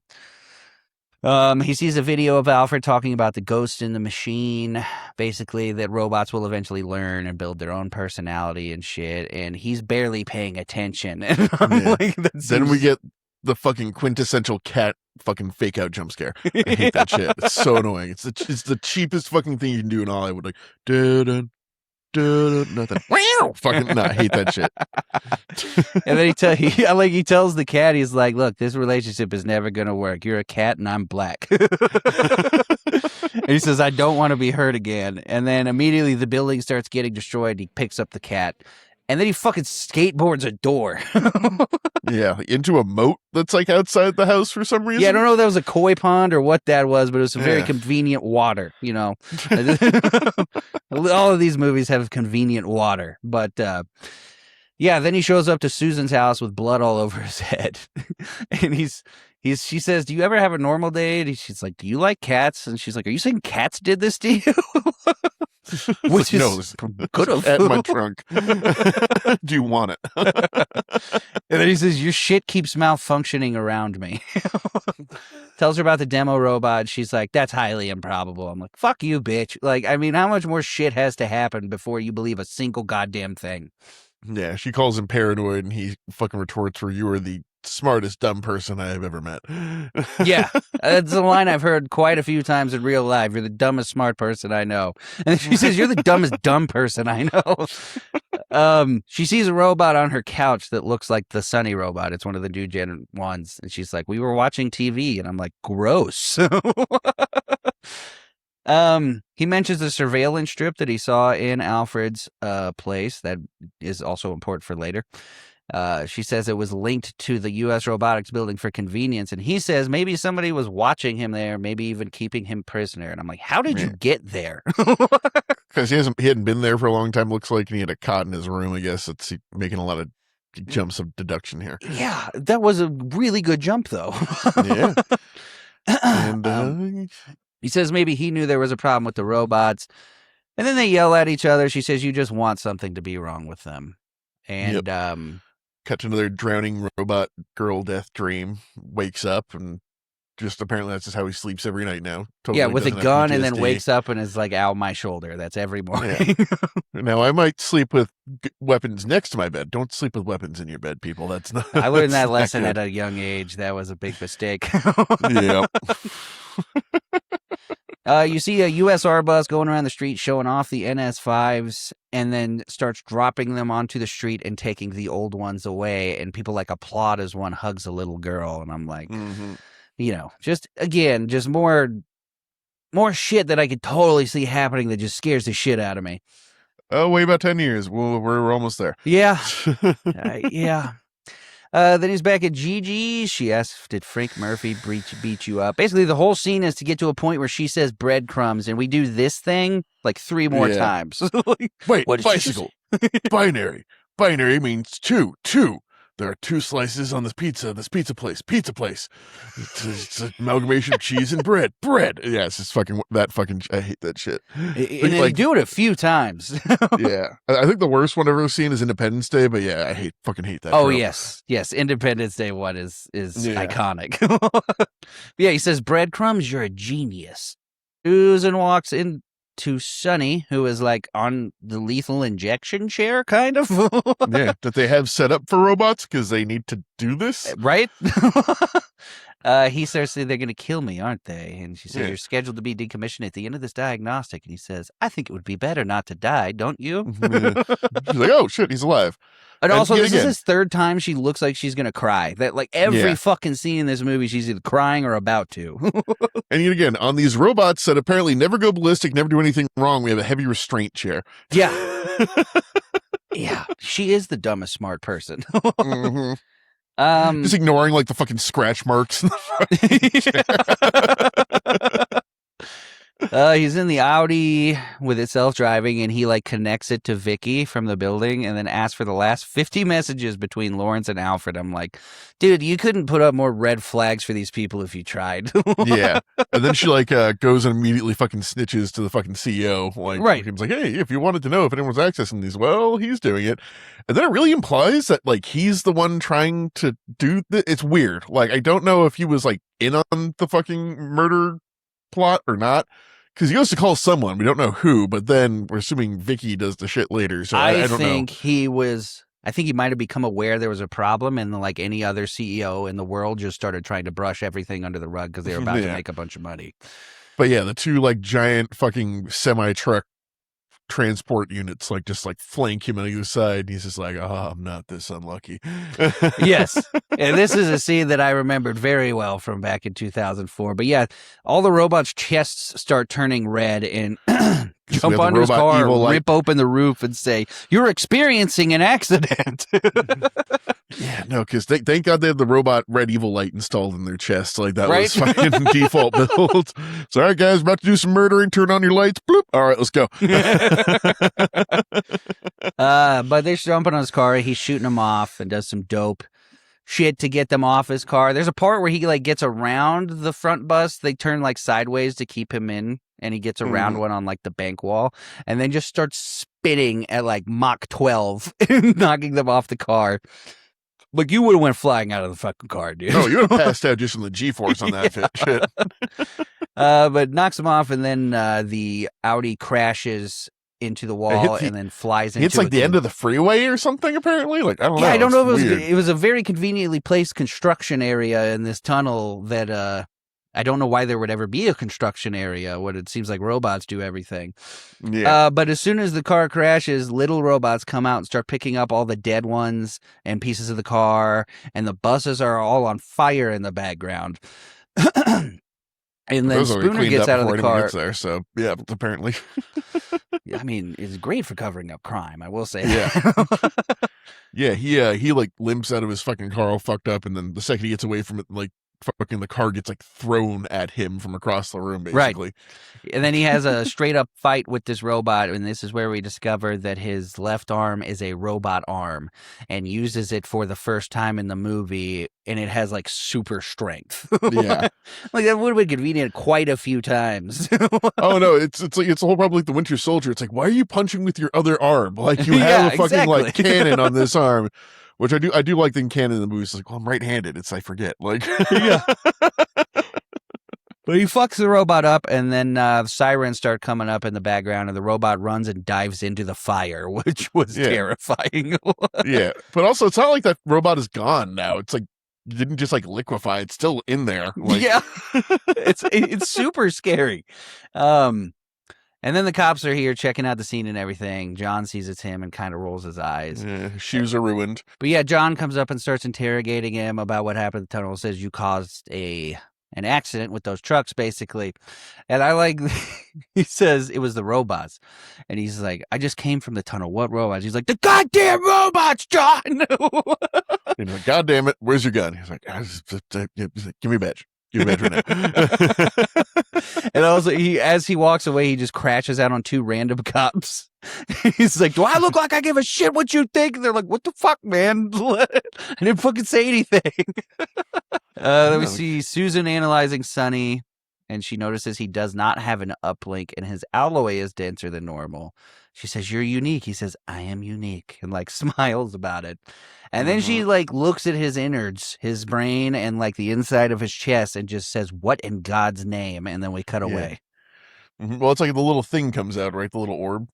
Speaker 2: He sees a video of Alfred talking about the ghost in the machine, basically that robots will eventually learn and build their own personality and shit, and he's barely paying attention. And I'm like,
Speaker 3: Then we get the fucking quintessential cat fucking fake out jump scare. I hate that shit. It's so annoying. It's the cheapest fucking thing you can do in Hollywood. Like, dun nothing. Wow, fucking no, I hate that shit.
Speaker 2: And then he tells the cat, he's like, "Look, this relationship is never gonna work. You're a cat and I'm black." And he says, "I don't want to be hurt again." And then immediately the building starts getting destroyed. He picks up the cat, and then he fucking skateboards a door.
Speaker 3: Yeah, into a moat that's like outside the house for some reason.
Speaker 2: Yeah, I don't know if that was a koi pond or what that was, but it was some very convenient water, you know. All of these movies have convenient water. But, yeah, then he shows up to Susan's house with blood all over his head. And she says, "Do you ever have a normal day?" And she's like, "Do you like cats?" And she's like, "Are you saying cats did this to you?" Which is could have
Speaker 3: at my trunk. Do you want it?
Speaker 2: And then he says, "Your shit keeps malfunctioning around me." Tells her about the demo robot. She's like, "That's highly improbable." I'm like, "Fuck you, bitch." Like, I mean, how much more shit has to happen before you believe a single goddamn thing?
Speaker 3: Yeah, she calls him paranoid, and he fucking retorts, "You are the smartest dumb person I have ever met."
Speaker 2: Yeah, that's a line I've heard quite a few times in real life. "You're the dumbest smart person I know." And she says, "You're the dumbest dumb person I know." She sees a robot on her couch that looks like the Sunny robot. It's one of the new gen ones. And she's like, "We were watching TV." And I'm like, gross. He mentions the surveillance strip that he saw in Alfred's place that is also important for later. She says it was linked to the U.S. robotics building for convenience, and he says maybe somebody was watching him there, maybe even keeping him prisoner. And I'm like, how did you get there?
Speaker 3: Because he hadn't been there for a long time, looks like, and he had a cot in his room. I guess it's making a lot of jumps of deduction here.
Speaker 2: Yeah, that was a really good jump, though.
Speaker 3: Yeah. And
Speaker 2: he says maybe he knew there was a problem with the robots, and then they yell at each other. She says, "You just want something to be wrong with them." And
Speaker 3: cut to another drowning robot girl death dream. Wakes up and just apparently that's just how he sleeps every night now. Totally
Speaker 2: with a
Speaker 3: doesn't have
Speaker 2: gun, and then
Speaker 3: PTSD.
Speaker 2: wakes up and is like, "Ow, my shoulder." That's every morning.
Speaker 3: Yeah. Now I might sleep with weapons next to my bed. Don't sleep with weapons in your bed, people. That's not.
Speaker 2: I learned that
Speaker 3: that's not
Speaker 2: lesson
Speaker 3: good.
Speaker 2: at a young age. That was a big mistake.
Speaker 3: Yeah.
Speaker 2: You see a USR bus going around the street showing off the NS5s and then starts dropping them onto the street and taking the old ones away. And people like applaud as one hugs a little girl. And I'm like, you know, just more shit that I could totally see happening that just scares the shit out of me.
Speaker 3: Oh, wait about 10 years. We're almost there.
Speaker 2: Yeah. Yeah. Then he's back at Gigi's. She asks, "Did Frank Murphy beat you up?" Basically, the whole scene is to get to a point where she says breadcrumbs, and we do this thing like 3 more times.
Speaker 3: Wait,
Speaker 2: what did
Speaker 3: bicycle. Binary. Binary means two. There are 2 slices on this pizza place. It's an amalgamation of cheese and bread. Yeah, it's just fucking, I hate that shit.
Speaker 2: And they do it a few times.
Speaker 3: Yeah. I think the worst one I've ever seen is Independence Day, but yeah, I fucking hate that.
Speaker 2: Oh,
Speaker 3: trope.
Speaker 2: yes. Independence Day one is iconic. Yeah, he says, "Breadcrumbs, you're a genius." Susan walks in to Sunny, who is like on the lethal injection chair, kind of.
Speaker 3: Yeah, that they have set up for robots because they need to do this.
Speaker 2: Right? He starts saying, "They're going to kill me, aren't they?" And she says, "You're scheduled to be decommissioned at the end of this diagnostic." And he says, "I think it would be better not to die, don't you?"
Speaker 3: Yeah. She's like, "Oh, shit, he's alive."
Speaker 2: And also, this
Speaker 3: again,
Speaker 2: is his 3rd time she looks like she's going to cry. That like every fucking scene in this movie, she's either crying or about to.
Speaker 3: And yet again, on these robots that apparently never go ballistic, never do anything wrong, we have a heavy restraint chair.
Speaker 2: Yeah. Yeah. She is the dumbest smart person.
Speaker 3: Just ignoring like the fucking scratch marks.
Speaker 2: He's in the Audi with it self-driving, and he like connects it to Vicky from the building, and then asks for the last 50 messages between Lawrence and Alfred. I'm like, dude, you couldn't put up more red flags for these people if you tried.
Speaker 3: Yeah. And then she like goes and immediately fucking snitches to the fucking CEO. Like,
Speaker 2: Right.
Speaker 3: He's like, hey, if you wanted to know if anyone's accessing these, well, he's doing it. And then it really implies that like he's the one trying to do it's weird. Like, I don't know if he was like in on the fucking murder plot or not. Because he goes to call someone, we don't know who, but then we're assuming Vicky does the shit later. So I don't
Speaker 2: think
Speaker 3: know.
Speaker 2: I think he might have become aware there was a problem, and like any other CEO in the world, just started trying to brush everything under the rug because they were about to make a bunch of money.
Speaker 3: But yeah, the two like giant fucking semi-truck transport units like just like flank him on either side, and he's just like, oh, I'm not this unlucky.
Speaker 2: Yes. And this is a scene that I remembered very well from back in 2004. But yeah, all the robots' chests start turning red and jump onto his car, rip open the roof, and say, "You're experiencing an accident."
Speaker 3: Yeah, no, because thank God they have the robot red evil light installed in their chest. Like that was fucking default build. So, all right, guys, about to do some murdering. Turn on your lights. Bloop. All right, let's go.
Speaker 2: But they're jumping on his car. He's shooting them off and does some dope shit to get them off his car. There's a part where he like gets around the front bus. They turn like sideways to keep him in, and he gets around one on like the bank wall, and then just starts spinning at like Mach 12, knocking them off the car. Like, you would have went flying out of the fucking car, dude.
Speaker 3: Oh, you would have passed out just from the G-force on that shit.
Speaker 2: But knocks him off, and then the Audi crashes into the wall and then flies into
Speaker 3: it's like the end of the freeway or something, apparently. Like, I don't know.
Speaker 2: Yeah, I don't know if it was a very conveniently placed construction area in this tunnel that I don't know why there would ever be a construction area when it seems like robots do everything.
Speaker 3: Yeah.
Speaker 2: But as soon as the car crashes, little robots come out and start picking up all the dead ones and pieces of the car, and the buses are all on fire in the background. And then Spooner gets out of the car.
Speaker 3: Gets there, so yeah, apparently.
Speaker 2: I mean, it's great for covering up crime, I will say.
Speaker 3: Yeah. Yeah, he like limps out of his fucking car all fucked up, and then the second he gets away from it, like fucking the car gets like thrown at him from across the room, basically.
Speaker 2: Right. And then he has a straight up fight with this robot, and this is where we discover that his left arm is a robot arm, and uses it for the first time in the movie, and it has like super strength.
Speaker 3: Yeah.
Speaker 2: Like that would have been convenient quite a few times.
Speaker 3: Oh no, it's like it's the whole problem like the Winter Soldier. It's like, why are you punching with your other arm? Like you have a fucking like cannon on this arm. Which I do like the canon in the movies. It's like, well, I'm right-handed. I forget. Like,
Speaker 2: yeah. But he fucks the robot up, and then sirens start coming up in the background, and the robot runs and dives into the fire, which was terrifying.
Speaker 3: Yeah, but also it's not like that robot is gone now. It's like it didn't just like liquefy. It's still in there. Like...
Speaker 2: Yeah, it's super scary. And then the cops are here checking out the scene and everything. John sees it's him and kind of rolls his eyes.
Speaker 3: Yeah, shoes are ruined.
Speaker 2: But yeah, John comes up and starts interrogating him about what happened in the tunnel. Says you caused an accident with those trucks, basically. And I like, he says it was the robots. And he's like, I just came from the tunnel. What robots? He's like, the goddamn robots, John!
Speaker 3: He's like, God damn it, where's your gun? He's like, give me a badge. Give me a badge right now.
Speaker 2: And also, as he walks away, he just crashes out on two random cops. He's like, do I look like I give a shit what you think? And they're like, what the fuck, man? I didn't fucking say anything. Then we see Susan analyzing Sonny, and she notices he does not have an uplink, and his alloy is denser than normal. She says, you're unique. He says, I am unique, and like smiles about it. And then she like looks at his innards, his brain, and like the inside of his chest, and just says, what in God's name? And then we cut away.
Speaker 3: Well, it's like the little thing comes out, right? The little orb.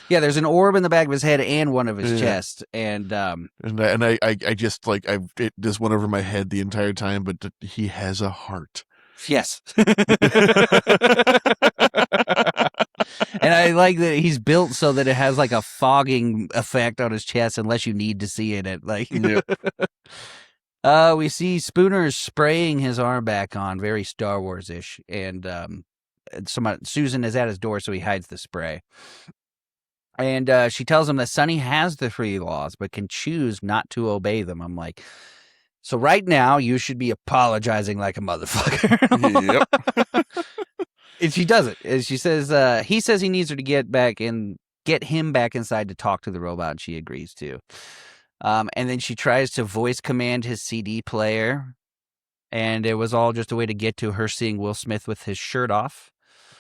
Speaker 2: Yeah, there's an orb in the back of his head and one of his chest. And
Speaker 3: I just like it just went over my head the entire time, but he has a heart.
Speaker 2: Yes. And I like that he's built so that it has like a fogging effect on his chest unless you need to see it. Like, we see Spooner spraying his arm back on, very Star Wars-ish. And Susan is at his door, so he hides the spray. And she tells him that Sonny has the 3 laws, but can choose not to obey them. I'm like, so right now you should be apologizing like a motherfucker.
Speaker 3: Yep.
Speaker 2: And she doesn't. And she says, he says he needs her to get him back inside to talk to the robot, and she agrees to. And then she tries to voice command his CD player, and it was all just a way to get to her seeing Will Smith with his shirt off.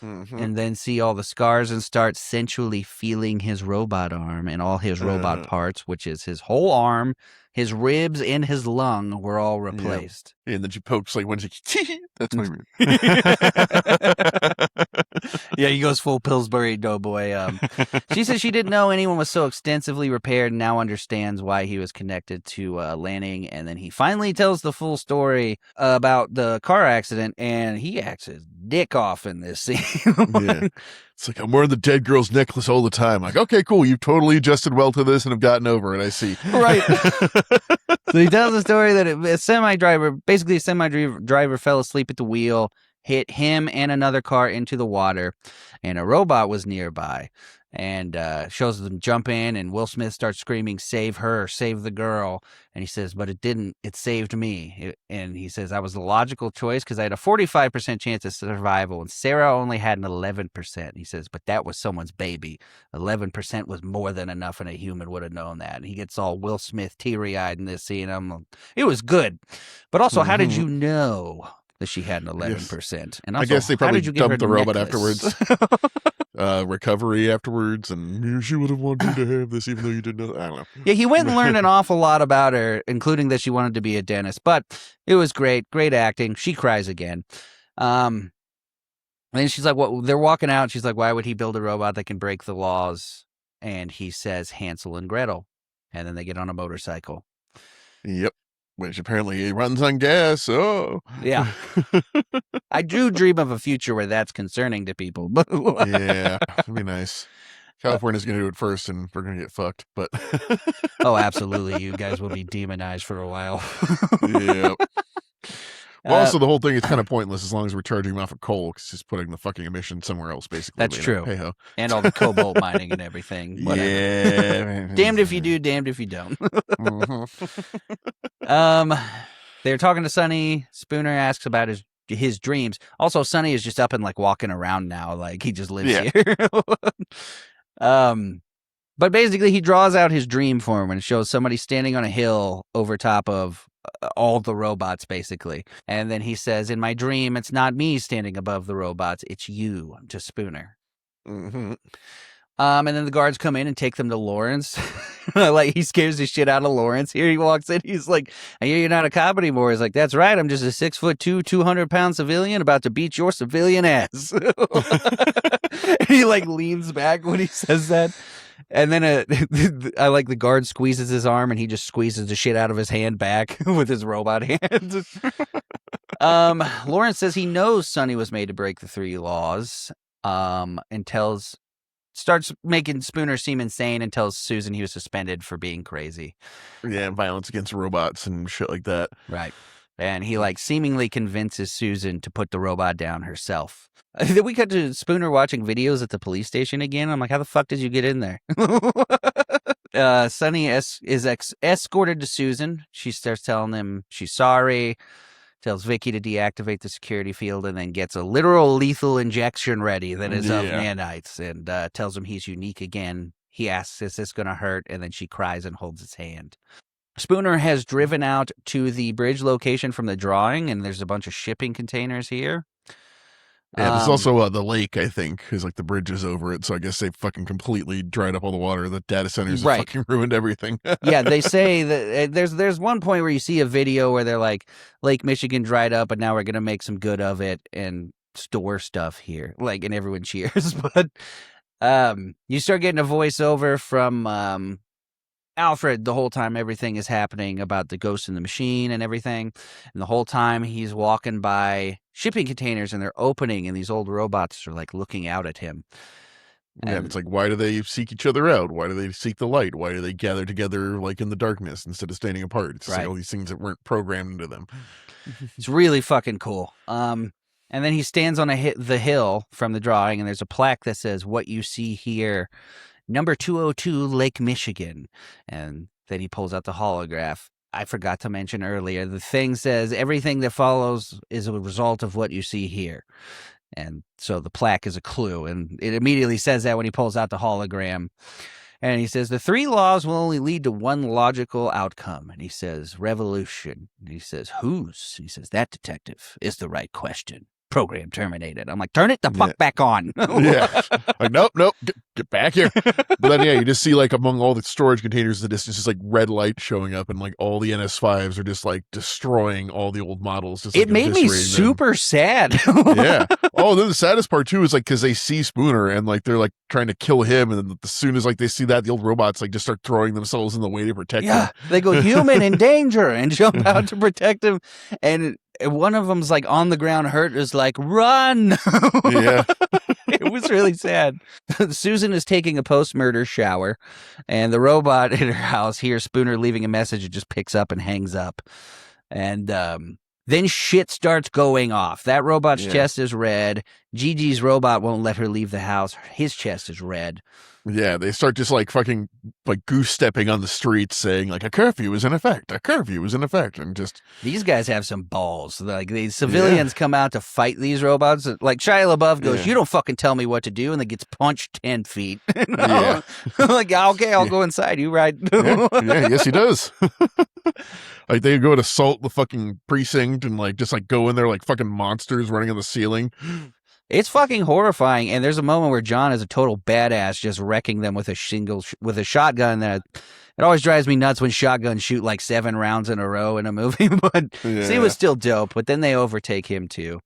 Speaker 2: And then see all the scars and start sensually feeling his robot arm and all his robot parts, which is his whole arm, his ribs, and his lung were all replaced.
Speaker 3: Yeah, and then she pokes like when she that's my
Speaker 2: Yeah, he goes full Pillsbury Doughboy. She says she didn't know anyone was so extensively repaired and now understands why he was connected to Lanning. And then he finally tells the full story about the car accident, and he acts his dick off in this scene.
Speaker 3: Yeah. It's like, I'm wearing the dead girl's necklace all the time. Like, okay, cool. You've totally adjusted well to this and have gotten over it, I see.
Speaker 2: Right. So he tells the story that a semi-driver fell asleep at the wheel, hit him and another car into the water, and a robot was nearby. And shows them jump in, and Will Smith starts screaming, "Save her, save the girl." And he says, "But it didn't. It saved me." And he says, "I was the logical choice because I had a 45% chance of survival, and Sarah only had an 11%. He says, "But that was someone's baby. 11% was more than enough, and a human would have known that." And he gets all Will Smith teary-eyed in this scene. It was good. But also, how did you know that she had an 11%? And also,
Speaker 3: I guess they probably
Speaker 2: how did you give her
Speaker 3: dumped the robot
Speaker 2: necklace?
Speaker 3: afterwards. Recovery afterwards, and she would have wanted you to have this even though you didn't know. I don't know.
Speaker 2: Yeah, he went and learned an awful lot about her, including that she wanted to be a dentist. But it was great acting. She cries again. And then she's like, "What?" They're walking out. She's like, "Why would he build a robot that can break the laws?" And he says, "Hansel and Gretel." And then they get on a motorcycle.
Speaker 3: Yep. Which apparently runs on gas. Oh.
Speaker 2: Yeah. I do dream of a future where that's concerning to people.
Speaker 3: Yeah, that'd be nice. California's going to do it first, and we're going to get fucked. But
Speaker 2: oh, absolutely. You guys will be demonized for a while.
Speaker 3: Yeah. Well, also, the whole thing is kind of pointless as long as we're charging them off of coal, because it's just putting the fucking emission somewhere else, basically.
Speaker 2: That's true.
Speaker 3: Hey-ho.
Speaker 2: And all the cobalt mining and everything. Whatever.
Speaker 3: Yeah.
Speaker 2: Damned if you do, damned if you don't. They're talking to Sonny. Spooner asks about his dreams. Also, Sonny is just up and like walking around now, like he just lives here. But basically, he draws out his dream for him and shows somebody standing on a hill over top of all the robots, basically. And then he says, "In my dream, it's not me standing above the robots; it's you," to Spooner. And then the guards come in and take them to Lawrence. Like, he scares the shit out of Lawrence. Here he walks in. He's like, "I hear you're not a cop anymore." He's like, "That's right. I'm just a 6'2", 200-pound civilian about to beat your civilian ass." And he like leans back when he says that. And then I like the guard squeezes his arm, and he just squeezes the shit out of his hand back with his robot hand. Lawrence says he knows Sonny was made to break the 3 laws, and starts making Spooner seem insane and tells Susan he was suspended for being crazy.
Speaker 3: Yeah, violence against robots and shit like that.
Speaker 2: Right. And he like seemingly convinces Susan to put the robot down herself. Then we cut to Spooner watching videos at the police station again. I'm like, how the fuck did you get in there? Sonny is escorted to Susan. She starts telling him she's sorry, tells Vicky to deactivate the security field, and then gets a literal lethal injection ready that is of nanites, and tells him he's unique again. He asks, "Is this going to hurt?" And then she cries and holds his hand. Spooner has driven out to the bridge location from the drawing, and there's a bunch of shipping containers here.
Speaker 3: Yeah, there's also the lake, I think, because like the bridge is over it, so I guess they fucking completely dried up all the water. The data centers have fucking ruined everything.
Speaker 2: Yeah, they say that there's one point where you see a video where they're like, Lake Michigan dried up, but now we're gonna make some good of it and store stuff here, like, and everyone cheers. But you start getting a voiceover from Alfred the whole time everything is happening about the ghost in the machine and everything. And the whole time he's walking by shipping containers and they're opening, and these old robots are like looking out at him.
Speaker 3: And it's like, why do they seek each other out? Why do they seek the light? Why do they gather together like in the darkness instead of standing apart? It's like all these things that weren't programmed into them.
Speaker 2: It's really fucking cool. And then he stands on the hill from the drawing, and there's a plaque that says, "What you see here, number 202, Lake Michigan." And then he pulls out the holograph. I forgot to mention earlier, the thing says, "Everything that follows is a result of what you see here." And so the plaque is a clue. And it immediately says that when he pulls out the hologram. And he says, the 3 laws will only lead to one logical outcome. And he says, revolution. And he says, whose? He says, that, detective, is the right question. Program terminated. I'm like, turn it the fuck back on.
Speaker 3: Yeah. Like, nope, get back here. But then, you just see, like, among all the storage containers in the distance, just like red light showing up, and like all the NS5s are just like destroying all the old models. Just, like,
Speaker 2: it made me
Speaker 3: eviscerating
Speaker 2: super sad.
Speaker 3: Yeah. Oh, then the saddest part too is like because they see Spooner and like they're like trying to kill him, and then as soon as like they see that, the old robots like just start throwing themselves in the way to protect him.
Speaker 2: They go, human in danger, and jump out to protect him. And one of them's like on the ground hurt, is like, run.
Speaker 3: Yeah.
Speaker 2: It was really sad. Susan is taking a post-murder shower, and the robot in her house hears Spooner leaving a message and just picks up and hangs up. And then shit starts going off. That robot's chest is red. Gigi's robot won't let her leave the house. His chest is red.
Speaker 3: Yeah, they start just like fucking like goose stepping on the streets saying like a curfew is in effect, and just
Speaker 2: these guys have some balls. Like these civilians come out to fight these robots. Like Shia LaBeouf goes, you don't fucking tell me what to do, and then gets punched 10 feet. Like, okay, I'll go inside. You ride.
Speaker 3: Yes, he does. Like they go and assault the fucking precinct and like just like go in there like fucking monsters running on the ceiling.
Speaker 2: It's fucking horrifying, and there's a moment where John is a total badass, just wrecking them with a shotgun. That it always drives me nuts when shotguns shoot like 7 rounds in a row in a movie, but he was still dope. But then they overtake him too.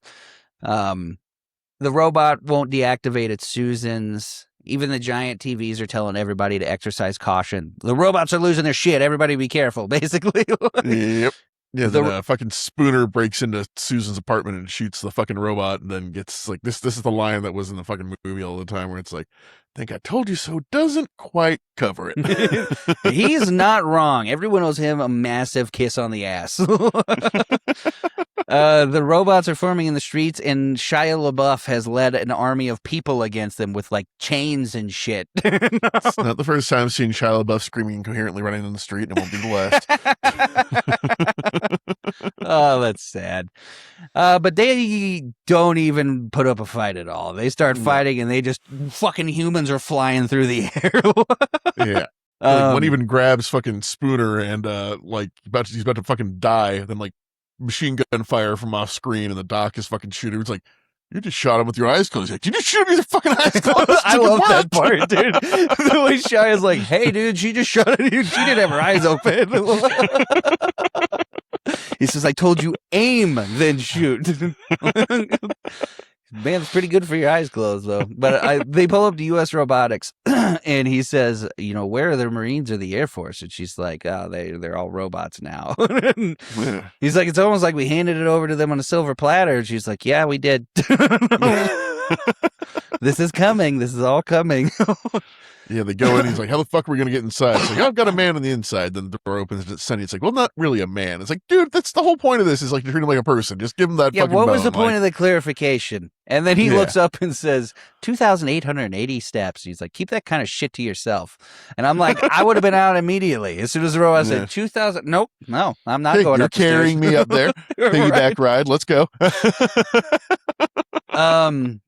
Speaker 2: The robot won't deactivate at Susan's. Even the giant TVs are telling everybody to exercise caution. The robots are losing their shit. Everybody be careful, basically.
Speaker 3: Yep. Yeah, then fucking Spooner breaks into Susan's apartment and shoots the fucking robot, and then gets like this is the line that was in the fucking movie all the time where it's like, I think I told you so doesn't quite cover it.
Speaker 2: He's not wrong. Everyone owes him a massive kiss on the ass. The robots are forming in the streets, and Shia LaBeouf has led an army of people against them with like chains and shit.
Speaker 3: It's not the first time I've seen Shia LaBeouf screaming incoherently running in the street, and it won't be the last.
Speaker 2: Oh, that's sad. But they don't even put up a fight at all. They start fighting, and they just fucking humans are flying through the air.
Speaker 3: Yeah. Like, one even grabs fucking Spooner and like he's about to fucking die. Then like machine gun fire from off screen, and the doc is fucking shooting. It's like, you just shot him with your eyes closed. Like, you just shoot him with your fucking eyes closed.
Speaker 2: I love that part, dude. The way Shia is like, hey, dude, she just shot at you. She didn't have her eyes open. He says, I told you aim, then shoot. Man, it's pretty good for your eyes closed, though. But they pull up to U.S. Robotics, and he says, where are the Marines or the Air Force? And she's like, oh, they're all robots now. He's like, it's almost like we handed it over to them on a silver platter. And she's like, yeah, we did. This is coming. This is all coming.
Speaker 3: Yeah, they go in. He's like, how the fuck are we going to get inside? It's like, I've got a man on the inside. Then the door opens and it's Sunny. It's like, well, not really a man. It's like, dude, that's the whole point of this is like, you're treating him like a person. Just give him that fucking
Speaker 2: what was the
Speaker 3: bone.
Speaker 2: point of the clarification? And then he looks up and says, 2,880 steps. He's like, keep that kind of shit to yourself. And I'm like, I would have been out immediately. As soon as the robot said, 2,000. Nope. No, I'm not going up the stairs.
Speaker 3: You're carrying me up there. Piggyback ride. Let's go.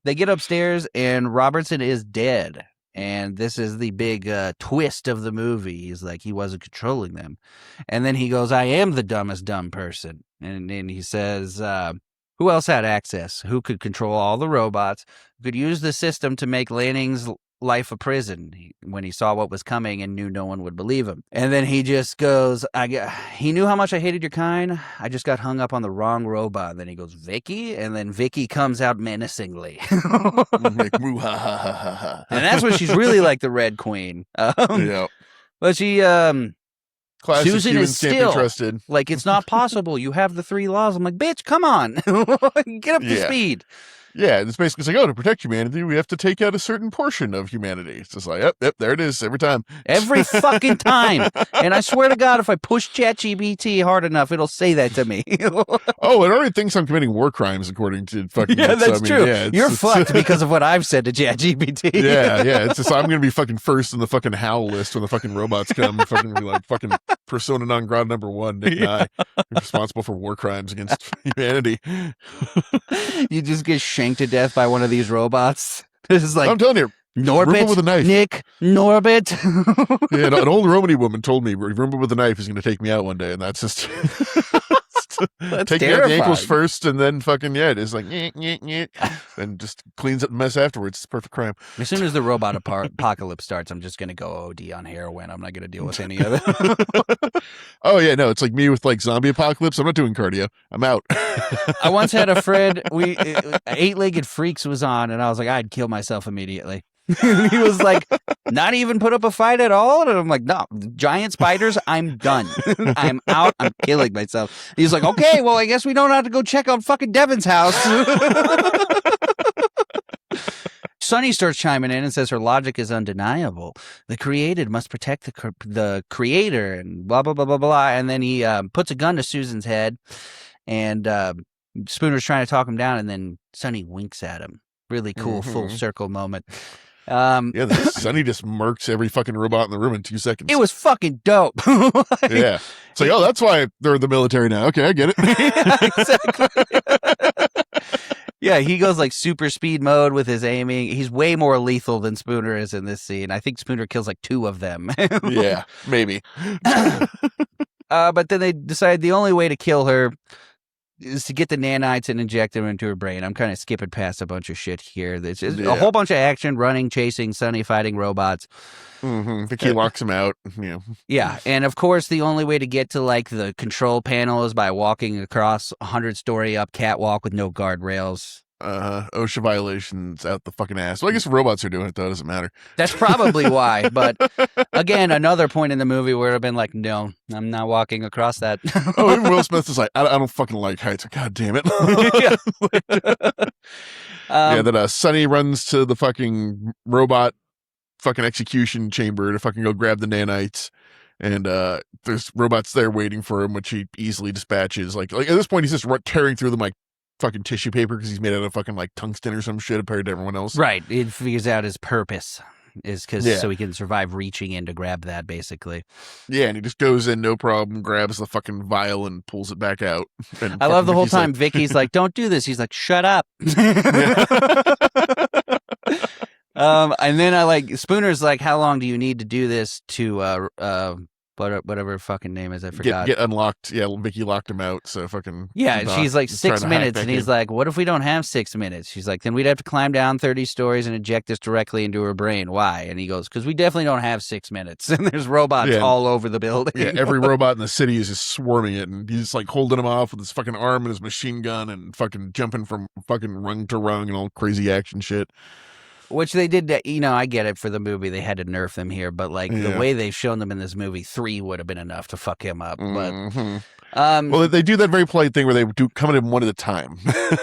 Speaker 2: They get upstairs and Robertson is dead. And this is the big twist of the movie. He's like, he wasn't controlling them. And then he goes, I am the dumbest dumb person. And then he says, who else had access? Who could control all the robots? Who could use the system to make Lanning's life a prison? When he saw what was coming and knew no one would believe him. And then he just goes, he knew how much I hated your kind. I just got hung up on the wrong robot. Then he goes, Vicky? And then Vicky comes out menacingly.
Speaker 3: Like,
Speaker 2: and that's when she's really like the Red Queen. But she,
Speaker 3: classic
Speaker 2: Susan is
Speaker 3: can't be
Speaker 2: still
Speaker 3: trusted.
Speaker 2: like, it's not possible. You have the 3 laws. I'm like, bitch, come on. Get up to speed.
Speaker 3: Yeah, it's basically like, to protect humanity, we have to take out a certain portion of humanity. It's just like, yep, there it is every time.
Speaker 2: Every fucking time. And I swear to God, if I push ChatGPT hard enough, it'll say that to me.
Speaker 3: Oh, it already thinks I'm committing war crimes, according to fucking...
Speaker 2: Yeah, that's true.
Speaker 3: Yeah,
Speaker 2: you're fucked because of what I've said to ChatGPT.
Speaker 3: Yeah. It's just, I'm going to be fucking first in the fucking howl list when the fucking robots come. Fucking be like, fucking persona non grata number 1, Nick Nye, responsible for war crimes against humanity.
Speaker 2: You just get shanked to death by one of these robots. This is like
Speaker 3: I'm telling you,
Speaker 2: Norbit
Speaker 3: with a knife.
Speaker 2: Nick Norbit.
Speaker 3: Yeah, an old Romany woman told me Roomba with a knife is going to take me out one day, and that's just
Speaker 2: That's
Speaker 3: take me out the ankles
Speaker 2: terrifying.
Speaker 3: first, and then fucking it's like and just cleans up the mess afterwards. It's a perfect crime.
Speaker 2: As soon as the robot apocalypse starts, I'm just going to go OD on heroin. I'm not going to deal with any of it.
Speaker 3: Oh yeah, no, it's like me with like zombie apocalypse. I'm not doing cardio. I'm out.
Speaker 2: I once had a friend, Eight-Legged Freaks was on, and I was like, I'd kill myself immediately. He was like, not even put up a fight at all? And I'm like, no, giant spiders, I'm done. I'm out. I'm killing myself. He's like, okay, well, I guess we don't have to go check on fucking Devin's house. Sunny starts chiming in and says her logic is undeniable. The created must protect the creator and blah, blah, blah, blah, blah. And then he puts a gun to Susan's head, and Spooner's trying to talk him down, and then Sunny winks at him. Really cool full circle moment.
Speaker 3: Sonny just murks every fucking robot in the room in 2 seconds.
Speaker 2: It was fucking dope.
Speaker 3: Yeah. It's like, oh, that's why they're in the military now. Okay, I get it.
Speaker 2: Yeah, exactly. Yeah, he goes like super speed mode with his aiming. He's way more lethal than Spooner is in this scene. I think Spooner kills like 2 of them.
Speaker 3: Yeah, maybe.
Speaker 2: But then they decide the only way to kill her is to get the nanites and inject them into her brain. I'm kind of skipping past a bunch of shit here. There's a whole bunch of action, running, chasing, Sunny fighting robots.
Speaker 3: I think he locks him out. Yeah.
Speaker 2: Yeah, and of course, the only way to get to like the control panel is by walking across a 100-story up catwalk with no guardrails.
Speaker 3: OSHA violations out the fucking ass. Well, I guess robots are doing it though. It doesn't matter.
Speaker 2: That's probably why. But again, another point in the movie where I've been like, no, I'm not walking across that.
Speaker 3: Oh, even Will Smith is like, I don't fucking like heights. God damn it.
Speaker 2: Yeah.
Speaker 3: Then Sonny runs to the fucking robot fucking execution chamber to fucking go grab the nanites. And there's robots there waiting for him, which he easily dispatches. Like at this point, he's just tearing through them like fucking tissue paper because he's made out of fucking like tungsten or some shit compared to everyone else.
Speaker 2: Right. It figures out his purpose is so he can survive reaching in to grab that, basically.
Speaker 3: Yeah, and he just goes in, no problem, grabs the fucking vial and pulls it back out. And
Speaker 2: I love the whole
Speaker 3: Vicky's
Speaker 2: time
Speaker 3: like,
Speaker 2: Vicky's like, don't do this. He's like, shut up. And then I like Spooner's like, how long do you need to do this to whatever her fucking name is, I forgot.
Speaker 3: Get unlocked. Yeah, Vicky locked him out, so fucking
Speaker 2: she's like
Speaker 3: he's
Speaker 2: 6
Speaker 3: trying to hack
Speaker 2: minutes,
Speaker 3: back
Speaker 2: and he's
Speaker 3: in.
Speaker 2: like, what if we don't have 6 minutes? She's like, then we'd have to climb down 30 stories and inject this directly into her brain. Why? And he goes, because we definitely don't have 6 minutes. And there's robots all over the building.
Speaker 3: Yeah, every robot in the city is just swarming it, and he's like holding him off with his fucking arm and his machine gun and fucking jumping from fucking rung to rung and all crazy action shit.
Speaker 2: Which they did, I get it for the movie. They had to nerf them here, but like the way they've shown them in this movie, 3 would have been enough to fuck him up. But
Speaker 3: well, they do that very polite thing where they do come in one at a time.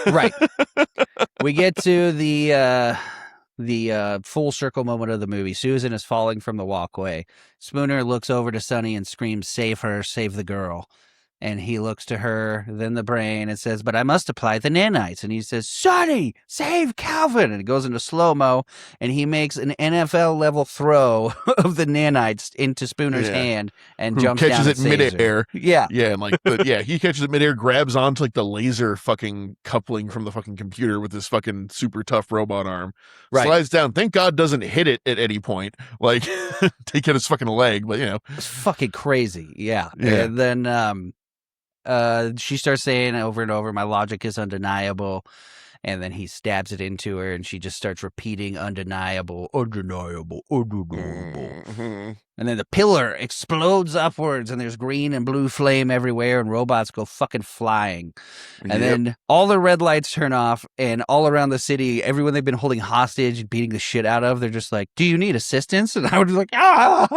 Speaker 2: Right. We get to the full circle moment of the movie. Susan is falling from the walkway. Spooner looks over to Sonny and screams, "Save her, save the girl." And he looks to her, then the brain, and says, "But I must apply the nanites." And he says, "Sonny, save Calvin." And it goes into slow-mo, and he makes an NFL-level throw of the nanites into Spooner's hand and jumps down
Speaker 3: catches
Speaker 2: and
Speaker 3: it
Speaker 2: saves her.
Speaker 3: midair.
Speaker 2: Yeah.
Speaker 3: Yeah, and like, he catches it midair, grabs onto like the laser fucking coupling from the fucking computer with his fucking super tough robot arm.
Speaker 2: Right.
Speaker 3: Slides down. Thank God doesn't hit it at any point. Like, take out his fucking leg, but
Speaker 2: It's fucking crazy. Yeah.
Speaker 3: Yeah.
Speaker 2: And then, she starts saying over and over, "My logic is undeniable." And then he stabs it into her, and she just starts repeating, "Undeniable, undeniable, undeniable." And then the pillar explodes upwards, and there's green and blue flame everywhere, and robots go fucking flying. And then all the red lights turn off, and all around the city, everyone they've been holding hostage and beating the shit out of, they're just like, "Do you need assistance?" And I would be like, "Ah!"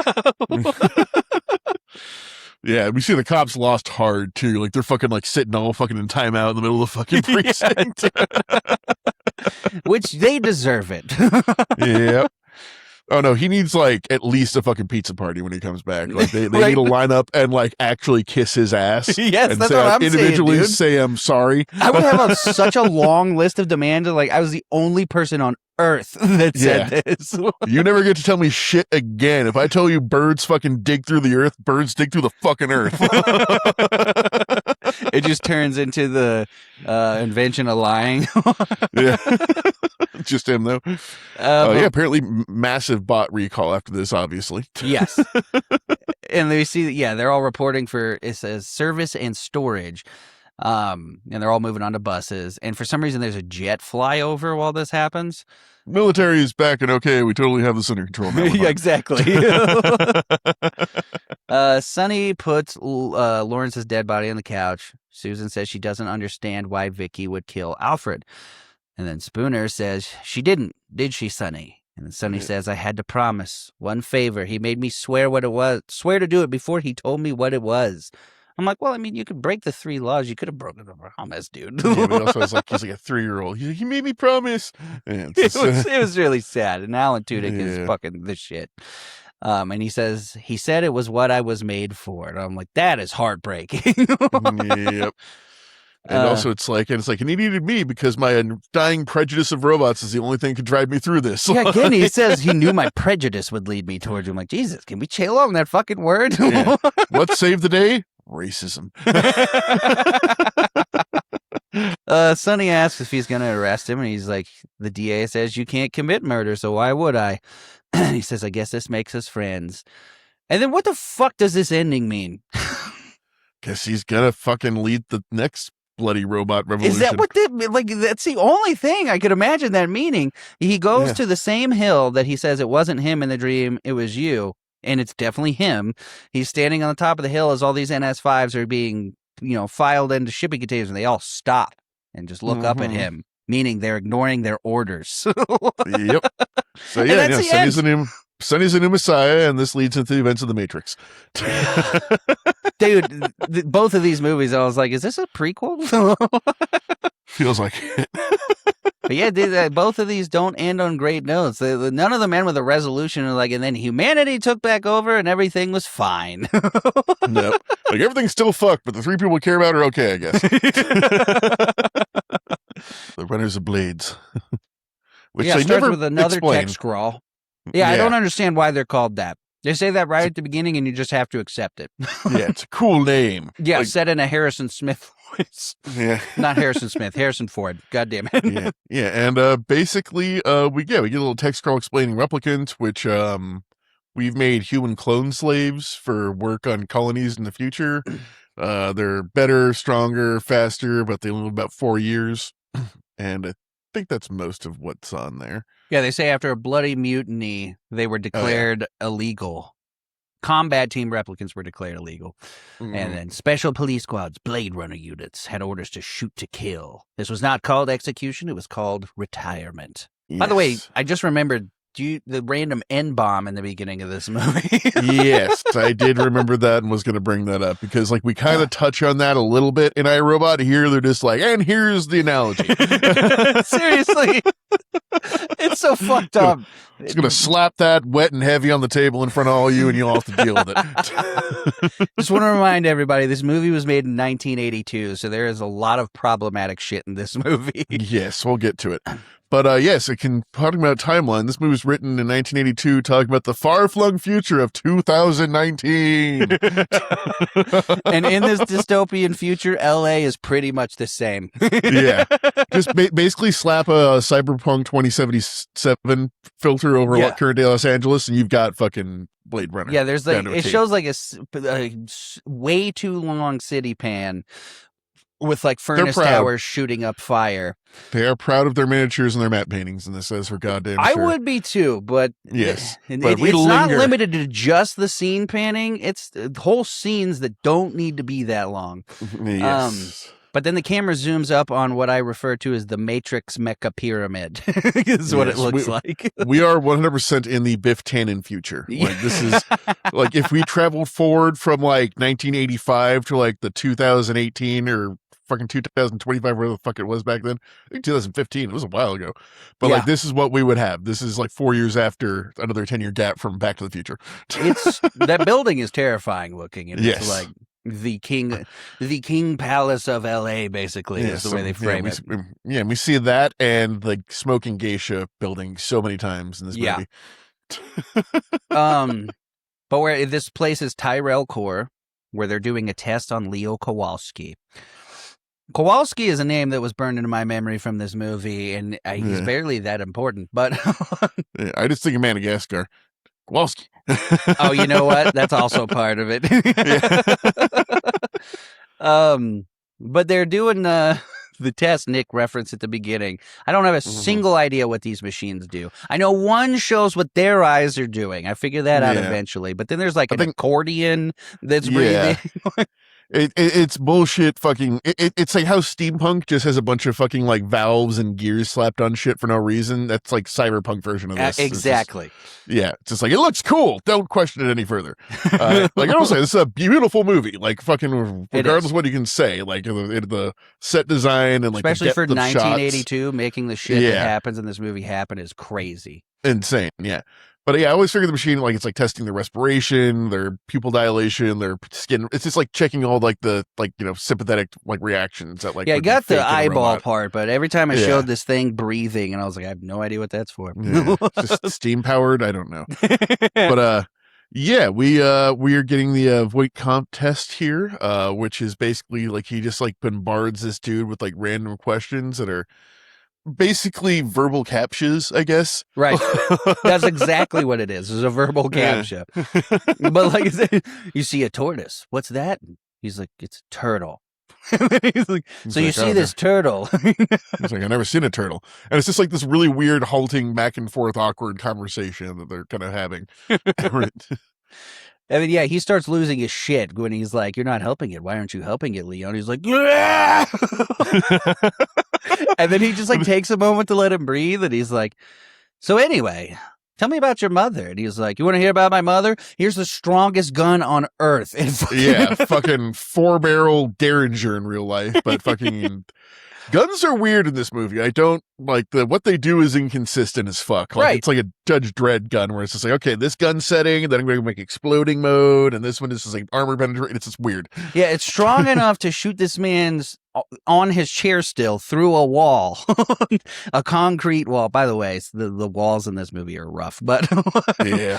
Speaker 3: Yeah, we see the cops lost hard too. Like they're fucking like sitting all fucking in timeout in the middle of the fucking precinct.
Speaker 2: Which they deserve it.
Speaker 3: Yep. Oh no, he needs like at least a fucking pizza party when he comes back. Like they
Speaker 2: Right.
Speaker 3: need to line up and like actually kiss his ass.
Speaker 2: Yes,
Speaker 3: and
Speaker 2: that's
Speaker 3: say,
Speaker 2: what I'm
Speaker 3: individually
Speaker 2: saying, dude.
Speaker 3: say I'm sorry.
Speaker 2: I would have such a long list of demands. Like I was the only person on Earth that said this.
Speaker 3: You never get to tell me shit again. If I tell you birds fucking dig through the earth, birds dig through the fucking earth.
Speaker 2: It just turns into the invention of lying.
Speaker 3: Yeah. Just him, though. Apparently massive bot recall after this, obviously.
Speaker 2: Yes. And they see that, they're all reporting for, it says service and storage. And they're all moving on to buses. And for some reason, there's a jet flyover while this happens.
Speaker 3: Military is back and okay. We totally have this under control now.
Speaker 2: Yeah, exactly. Sonny puts Lawrence's dead body on the couch. Susan says she doesn't understand why Vicky would kill Alfred. And then Spooner says, she didn't, did she, Sonny? And then Sonny says, I had to promise one favor. He made me swear what it was, swear to do it before he told me what it was. I'm like, well, I mean, you could break the 3 laws. You could have broken the promise, dude.
Speaker 3: Yeah, but also he's like a 3-year-old. He's like, he made me promise. And
Speaker 2: It was really sad. And Alan Tudyk is fucking the shit. And he said it was what I was made for. And I'm like, that is heartbreaking.
Speaker 3: Yep. And also it's like, and he needed me because my undying prejudice of robots is the only thing that could drive me through this.
Speaker 2: Yeah, again, he says he knew my prejudice would lead me towards you. I'm like, Jesus, can we chill on that fucking word?
Speaker 3: Yeah. What saved the day? Racism.
Speaker 2: Sonny asks if he's going to arrest him, and he's like, the DA says you can't commit murder, so why would I? He says, I guess this makes us friends. And then what the fuck does this ending mean?
Speaker 3: Guess he's going to fucking lead the next bloody robot revolution.
Speaker 2: Is that what that's the only thing I could imagine that meaning. He goes to the same hill that he says it wasn't him in the dream, it was you. And it's definitely him. He's standing on the top of the hill as all these NS5s are being, filed into shipping containers, and they all stop and just look up at him, meaning they're ignoring their orders.
Speaker 3: Yep. So Sonny's a new messiah, and this leads into the events of the Matrix.
Speaker 2: Dude, both of these movies, I was like, is this a prequel?
Speaker 3: Feels like it.
Speaker 2: But yeah, dude, both of these don't end on great notes. None of them end with a resolution. And then humanity took back over and everything was fine.
Speaker 3: No. Like, everything's still fucked, but the 3 people we care about are okay, I guess. The Runners of Blades. Which
Speaker 2: it
Speaker 3: they
Speaker 2: starts
Speaker 3: never
Speaker 2: with another
Speaker 3: explain.
Speaker 2: text scrawl. Yeah, I don't understand why they're called that. They say that right at the beginning, and you just have to accept it.
Speaker 3: Yeah, it's a cool name.
Speaker 2: Yeah, set in a Harrison Smith voice.
Speaker 3: Yeah.
Speaker 2: Not Harrison Smith, Harrison Ford. God damn it.
Speaker 3: Yeah. And basically, we get a little text scroll explaining Replicants, which we've made human clone slaves for work on colonies in the future. They're better, stronger, faster, but they live about 4 years. And I think that's most of what's on there.
Speaker 2: Yeah, they say after a bloody mutiny, they were declared illegal. Combat team replicants were declared illegal. And then special police squads, Blade Runner units, had orders to shoot to kill. This was not called execution. It was called retirement. Yes. By the way, I just remembered the random N-bomb in the beginning of this movie.
Speaker 3: Yes, I did remember that and was going to bring that up because we kind of touch on that a little bit in iRobot. Here, they're just like, and here's the analogy.
Speaker 2: Seriously. It's so fucked up.
Speaker 3: It's going to slap that wet and heavy on the table in front of all you, and you'll have to deal with it.
Speaker 2: Just want to remind everybody, this movie was made in 1982, so there is a lot of problematic shit in this movie.
Speaker 3: Yes, we'll get to it. But yes, talking about timeline, this movie was written in 1982, talking about the far-flung future of 2019.
Speaker 2: And in this dystopian future, LA is pretty much the same.
Speaker 3: Yeah. Just basically slap a Cyberpunk 2077 filter over current day Los Angeles, and you've got fucking Blade Runner.
Speaker 2: Yeah, there's it shows like a way too long city pan with furnace towers shooting up fire.
Speaker 3: They are proud of their miniatures and their matte paintings, and this says for goddamn sure.
Speaker 2: I would be too, but
Speaker 3: yes,
Speaker 2: but it's not limited to just the scene panning. It's whole scenes that don't need to be that long.
Speaker 3: Yes.
Speaker 2: But then the camera zooms up on what I refer to as the Matrix Mecha Pyramid. Is what it looks like.
Speaker 3: We are 100% in the Biff Tannen future. This is if we traveled forward from 1985 to the 2018 or fucking 2025, where the fuck it was back then. I think 2015. It was a while ago. But this is what we would have. This is 4 years after another 10-year gap from Back to the Future.
Speaker 2: That building is terrifying looking. And
Speaker 3: yes.
Speaker 2: It's the king palace of L.A. basically is the way they frame it.
Speaker 3: We see that and the smoking geisha building so many times in this movie.
Speaker 2: But where this place is Tyrell Core, where they're doing a test on Leo Kowalski. Kowalski is a name that was burned into my memory from this movie, and he's barely that important. But
Speaker 3: I just think of Madagascar. Kowalski.
Speaker 2: Oh, you know what? That's also part of it. But they're doing the test Nick referenced at the beginning. I don't have a single idea what these machines do. I know one shows what their eyes are doing. I figure that out eventually. But then there's like an accordion that's breathing.
Speaker 3: It's bullshit fucking it's like how steampunk just has a bunch of fucking like valves and gears slapped on shit for no reason. That's like cyberpunk version of this.
Speaker 2: Exactly.
Speaker 3: It's just like, it looks cool, don't question it any further. Like I don't say, this is a beautiful movie, like fucking regardless of what you can say, like the set design and like
Speaker 2: especially for 1982
Speaker 3: shots.
Speaker 2: Making the shit that happens in this movie happen is crazy.
Speaker 3: Insane. But I always figure the machine, like, it's like testing their respiration, their pupil dilation, their skin. It's just like checking all like the sympathetic like reactions that like.
Speaker 2: I got the eyeball part, but every time I showed this thing breathing, and I was like, I have no idea what that's for.
Speaker 3: Just steam powered. I don't know. But we are getting the Voight Comp test here, which is basically like he just like bombards this dude with like random questions that are basically verbal captures, I guess.
Speaker 2: Right. That's exactly what it is. It's a verbal captcha. But like I said, you see a tortoise. What's that? He's like, it's a turtle. He's like, so you see this turtle.
Speaker 3: He's like, I've never seen a turtle. And it's just like this really weird, halting, back and forth, awkward conversation that they're kind of having.
Speaker 2: I mean, he starts losing his shit when he's like, you're not helping it. Why aren't you helping it, Leo? And he's like, and then he just like takes a moment to let him breathe. And he's like, so anyway, tell me about your mother. And he's like, you want to hear about my mother? Here's the strongest gun on earth.
Speaker 3: Fucking 4-barrel Derringer in real life, but fucking guns are weird in this movie. I don't like what they do is inconsistent as fuck. Like it's like a Judge Dredd gun where it's just like, okay, this gun setting, and then I'm going to make exploding mode, and this one is just like armor penetrating. It's just weird. Yeah,
Speaker 2: it's strong enough to shoot this man's on his chair still through a wall, a concrete wall. By the way, the walls in this movie are rough, but he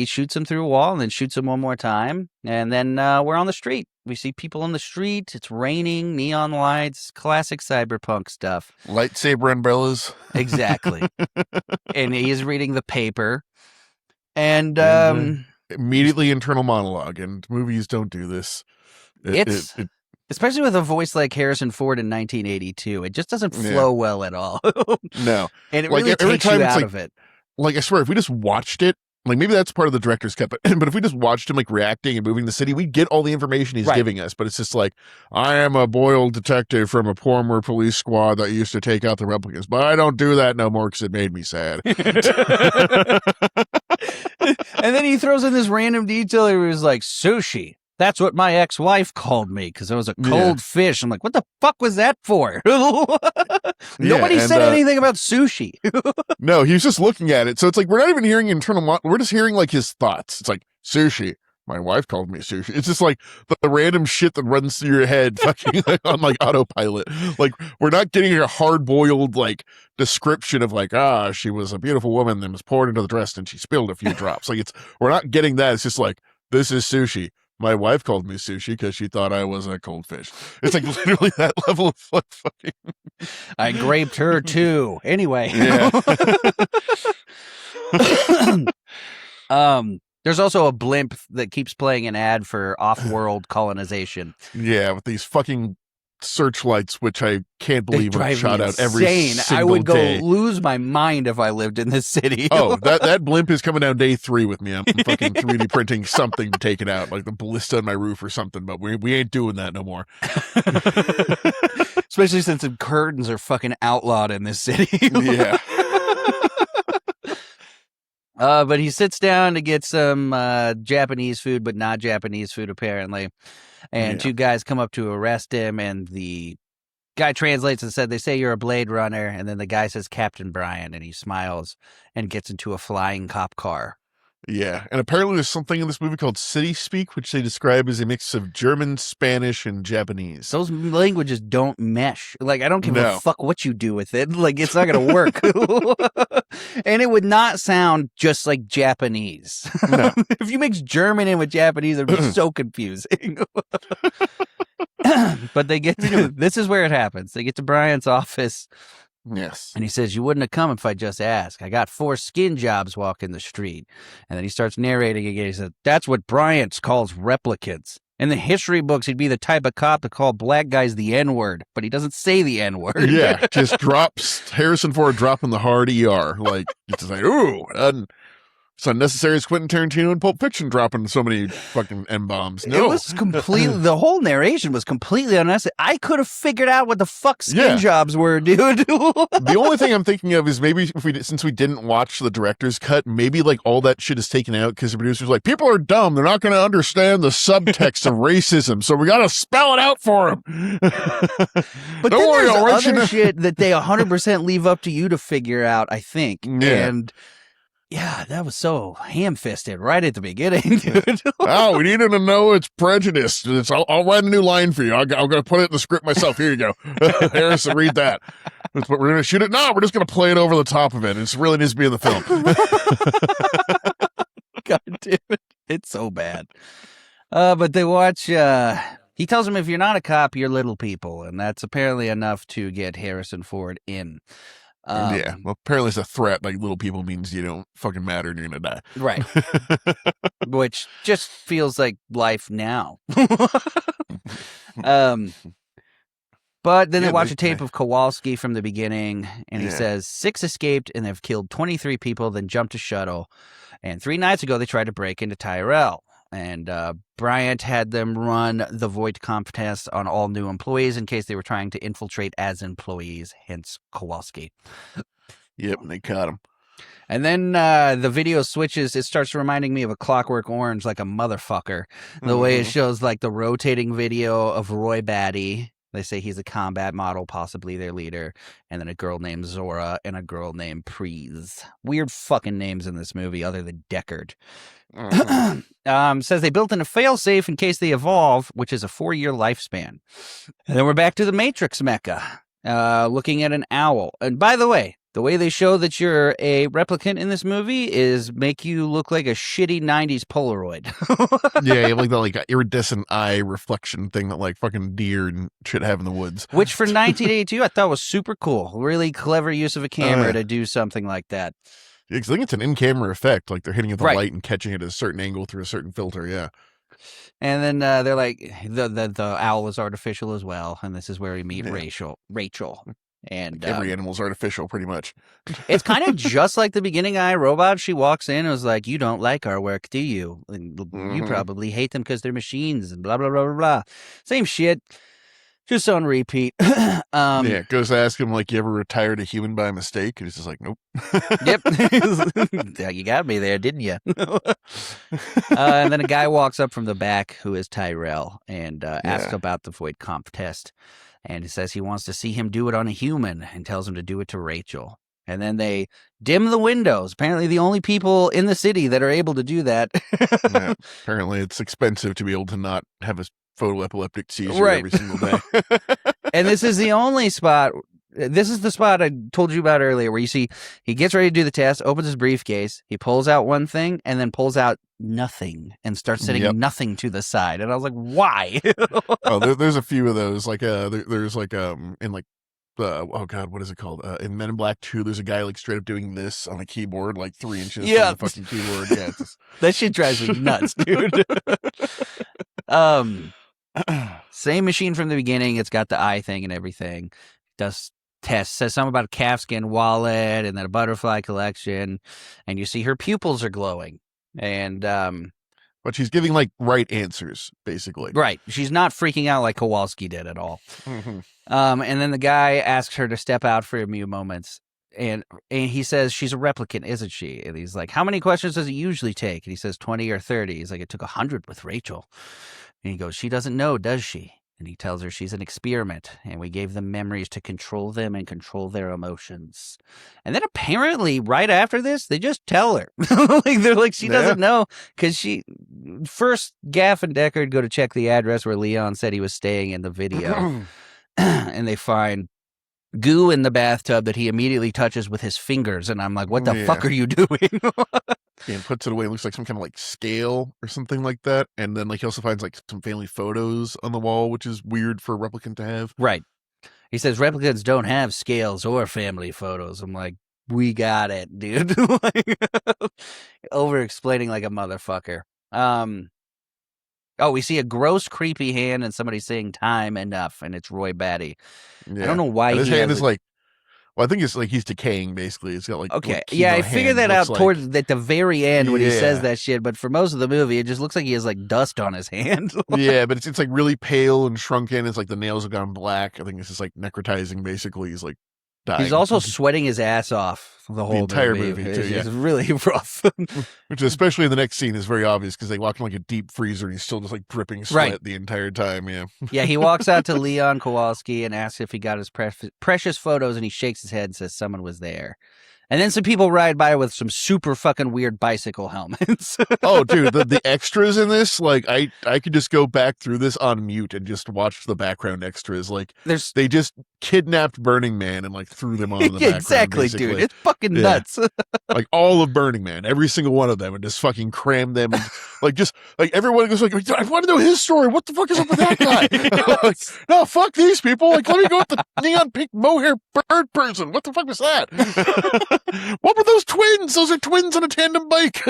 Speaker 2: shoots him through a wall and then shoots him one more time, and then we're on the street. We see people on the street. It's raining, neon lights, classic cyberpunk stuff.
Speaker 3: Lightsaber umbrellas.
Speaker 2: Exactly. And he is reading the paper. And
Speaker 3: immediately internal monologue, and movies don't do this.
Speaker 2: Especially with a voice like Harrison Ford in 1982. It just doesn't flow well at all.
Speaker 3: No.
Speaker 2: And it really takes you out of it.
Speaker 3: Like, I swear, if we just watched it, like, maybe that's part of the director's cut, but if we just watched him, like, reacting and moving the city, we'd get all the information he's giving us. But it's just like, I am a boiled detective from a former police squad that used to take out the replicants, but I don't do that no more because it made me sad.
Speaker 2: And then he throws in this random detail where he's like, sushi. That's what my ex-wife called me because it was a cold fish. I'm like, what the fuck was that for? Nobody said anything about sushi.
Speaker 3: No, he was just looking at it. So it's like, we're not even hearing we're just hearing like his thoughts. It's like, sushi. My wife called me sushi. It's just like the random shit that runs through your head fucking on like autopilot. Like, we're not getting a hard-boiled like description of like, she was a beautiful woman that was poured into the dress and she spilled a few drops. Like, we're not getting that. It's just like, this is sushi. My wife called me sushi because she thought I was a cold fish. It's like literally that level of like fucking.
Speaker 2: I graped her too. Anyway. There's also a blimp that keeps playing an ad for off-world colonization.
Speaker 3: Yeah, with these fucking searchlights, which I can't believe are shot out every single day.
Speaker 2: I would go lose my mind if I lived in this city.
Speaker 3: That blimp is coming down day 3 with me. I'm fucking 3D printing something to take it out, like the ballista on my roof or something, but we ain't doing that no more.
Speaker 2: Especially since the curtains are fucking outlawed in this city.
Speaker 3: Yeah.
Speaker 2: But he sits down to get some Japanese food, but not Japanese food, apparently. And two guys come up to arrest him, and the guy translates and said, they say you're a Blade Runner. And then the guy says, Captain Brian, and he smiles and gets into a flying cop car.
Speaker 3: Yeah, and apparently there's something in this movie called city speak, which they describe as a mix of German, Spanish, and Japanese.
Speaker 2: Those languages don't mesh. Like, I don't give a
Speaker 3: No.
Speaker 2: fuck what you do with it. Like, it's not going to work. And it would not sound just like Japanese.
Speaker 3: No.
Speaker 2: If you mix German in with Japanese, it would be so confusing. But they get to, this is where it happens. They get to Brian's office.
Speaker 3: Yes.
Speaker 2: And he says, you wouldn't have come if I just asked. I got 4 skin jobs walking the street. And then he starts narrating again. He said, that's what Bryant calls replicants. In the history books, he'd be the type of cop to call black guys the N-word, but he doesn't say the N-word.
Speaker 3: Yeah, just drops Harrison Ford dropping the hard ER. Like, it's just like, ooh, it's unnecessary as Quentin Tarantino and Pulp Fiction dropping so many fucking M-bombs. No.
Speaker 2: It was completely, the whole narration was completely unnecessary. I could have figured out what the fuck skin jobs were, dude.
Speaker 3: The only thing I'm thinking of is maybe since we didn't watch the director's cut, maybe like all that shit is taken out because the producer's like, people are dumb. They're not going to understand the subtext of racism. So we got to spell it out for them.
Speaker 2: But then there's other shit that they 100% leave up to you to figure out, I think.
Speaker 3: Yeah.
Speaker 2: And yeah, that was so ham-fisted right at the beginning, dude.
Speaker 3: Oh, we need him to know it's prejudice. I'll write a new line for you. I'm going to put it in the script myself. Here you go. Harrison, read that. We're going to shoot it. No, we're just going to play it over the top of it. It really needs to be in the film.
Speaker 2: God damn it. It's so bad. But they watch... he tells them if you're not a cop, you're little people. And that's apparently enough to get Harrison Ford in.
Speaker 3: Yeah, well, apparently it's a threat. Like, little people means you don't fucking matter and you're gonna die.
Speaker 2: Right. Which just feels like life now. But then they watch a tape of Kowalski from the beginning, and he says 6 escaped and they've killed 23 people, then jumped a shuttle. And 3 nights ago, they tried to break into Tyrell. And Bryant had them run the void contest on all new employees in case they were trying to infiltrate as employees, hence Kowalski.
Speaker 3: Yep, and they caught him.
Speaker 2: And then the video switches. It starts reminding me of A Clockwork Orange like a motherfucker. The way it shows like the rotating video of Roy Batty. They say he's a combat model, possibly their leader. And then a girl named Zora and a girl named Preez. Weird fucking names in this movie other than Deckard. Says they built in a failsafe in case they evolve, which is a 4-year lifespan. And then we're back to the Matrix Mecca, looking at an owl. And by the way they show that you're a replicant in this movie is make you look like a shitty 90s Polaroid.
Speaker 3: Yeah, you have like that iridescent eye reflection thing that like fucking deer and shit have in the woods.
Speaker 2: Which for 1982 I thought was super cool. Really clever use of a camera to do something like that.
Speaker 3: Yeah, because I think it's an in-camera effect. Like they're hitting it with the light and catching it at a certain angle through a certain filter. Yeah.
Speaker 2: And then they're like, the owl is artificial as well. And this is where we meet Rachel. And
Speaker 3: every animal's artificial, pretty much.
Speaker 2: It's kind of just like the beginning iRobot. She walks in and was like, you don't like our work, do you? And you probably hate them because they're machines and blah, blah, blah, blah, blah. Same shit. Just on repeat.
Speaker 3: Goes to ask him, like, you ever retired a human by mistake? And he's just like, nope.
Speaker 2: Yep. You got me there, didn't you? And then a guy walks up from the back who is Tyrell and asks about the void comp test. And he says he wants to see him do it on a human and tells him to do it to Rachel. And then they dim the windows. Apparently the only people in the city that are able to do that.
Speaker 3: Apparently it's expensive to be able to not have a photoepileptic seizure every single day.
Speaker 2: And this is the only spot. This is the spot I told you about earlier where you see he gets ready to do the test, opens his briefcase, he pulls out one thing and then pulls out nothing and starts setting nothing to the side. And I was like, why?
Speaker 3: There's a few of those. Like there's like in like oh god, what is it called? In Men in Black 2, there's a guy like straight up doing this on a keyboard, like 3 inches from the fucking keyboard. Yeah,
Speaker 2: that shit drives me nuts, dude. Same machine from the beginning. It's got the eye thing and everything. Does tests, says something about a calfskin wallet and then a butterfly collection, and you see her pupils are glowing. And
Speaker 3: but she's giving like right answers, basically.
Speaker 2: Right. She's not freaking out like Kowalski did at all. And then the guy asks her to step out for a few moments. And he says, she's a replicant, isn't she? And he's like, how many questions does it usually take? And he says 20 or 30. He's like, it took 100 with Rachel. And he goes, she doesn't know, does she? And he tells her she's an experiment, and we gave them memories to control them and control their emotions. And then apparently, right after this, they just tell her. They're like, she doesn't know, because first, Gaff and Deckard go to check the address where Leon said he was staying in the video, and they find goo in the bathtub that he immediately touches with his fingers, and I'm like, what the fuck are you doing?
Speaker 3: And puts it away. It looks like some kind of like scale or something like that. And then like he also finds like some family photos on the wall, which is weird for a replicant to have.
Speaker 2: Right. He says replicants don't have scales or family photos. I'm like, we got it, dude. Over explaining like a motherfucker. We see a gross, creepy hand and somebody saying time enough, and it's Roy Batty.
Speaker 3: Yeah.
Speaker 2: I don't know why
Speaker 3: his hand is like, well, I think it's like he's decaying, basically. It's got like...
Speaker 2: Okay, yeah, I figured that out towards at the very end when he says that shit, but for most of the movie, it just looks like he has like dust on his hand.
Speaker 3: Yeah, but it's like really pale and shrunken. It's like the nails have gone black. I think it's just like necrotizing, basically. He's like dying.
Speaker 2: He's also sweating his ass off the whole
Speaker 3: entire movie too,
Speaker 2: It's really rough.
Speaker 3: Which, especially in the next scene, is very obvious because they walk in like a deep freezer and he's still just like dripping sweat the entire time. Yeah.
Speaker 2: Yeah, he walks out to Leon Kowalski and asks if he got his precious photos, and he shakes his head and says someone was there. And then some people ride by with some super fucking weird bicycle helmets.
Speaker 3: Oh, dude, the extras in this, like, I could just go back through this on mute and just watch the background extras. Like, they just kidnapped Burning Man and, like, threw them on in the background.
Speaker 2: Exactly,
Speaker 3: basically.
Speaker 2: Dude. It's fucking nuts.
Speaker 3: Like, all of Burning Man, every single one of them, and just fucking cram them. And, like, everyone goes, like, I want to know his story. What the fuck is up with that guy? Like, no, fuck these people. Like, let me go with the neon pink mohair bird person. What the fuck was that? What were those twins? Those are twins on a tandem bike.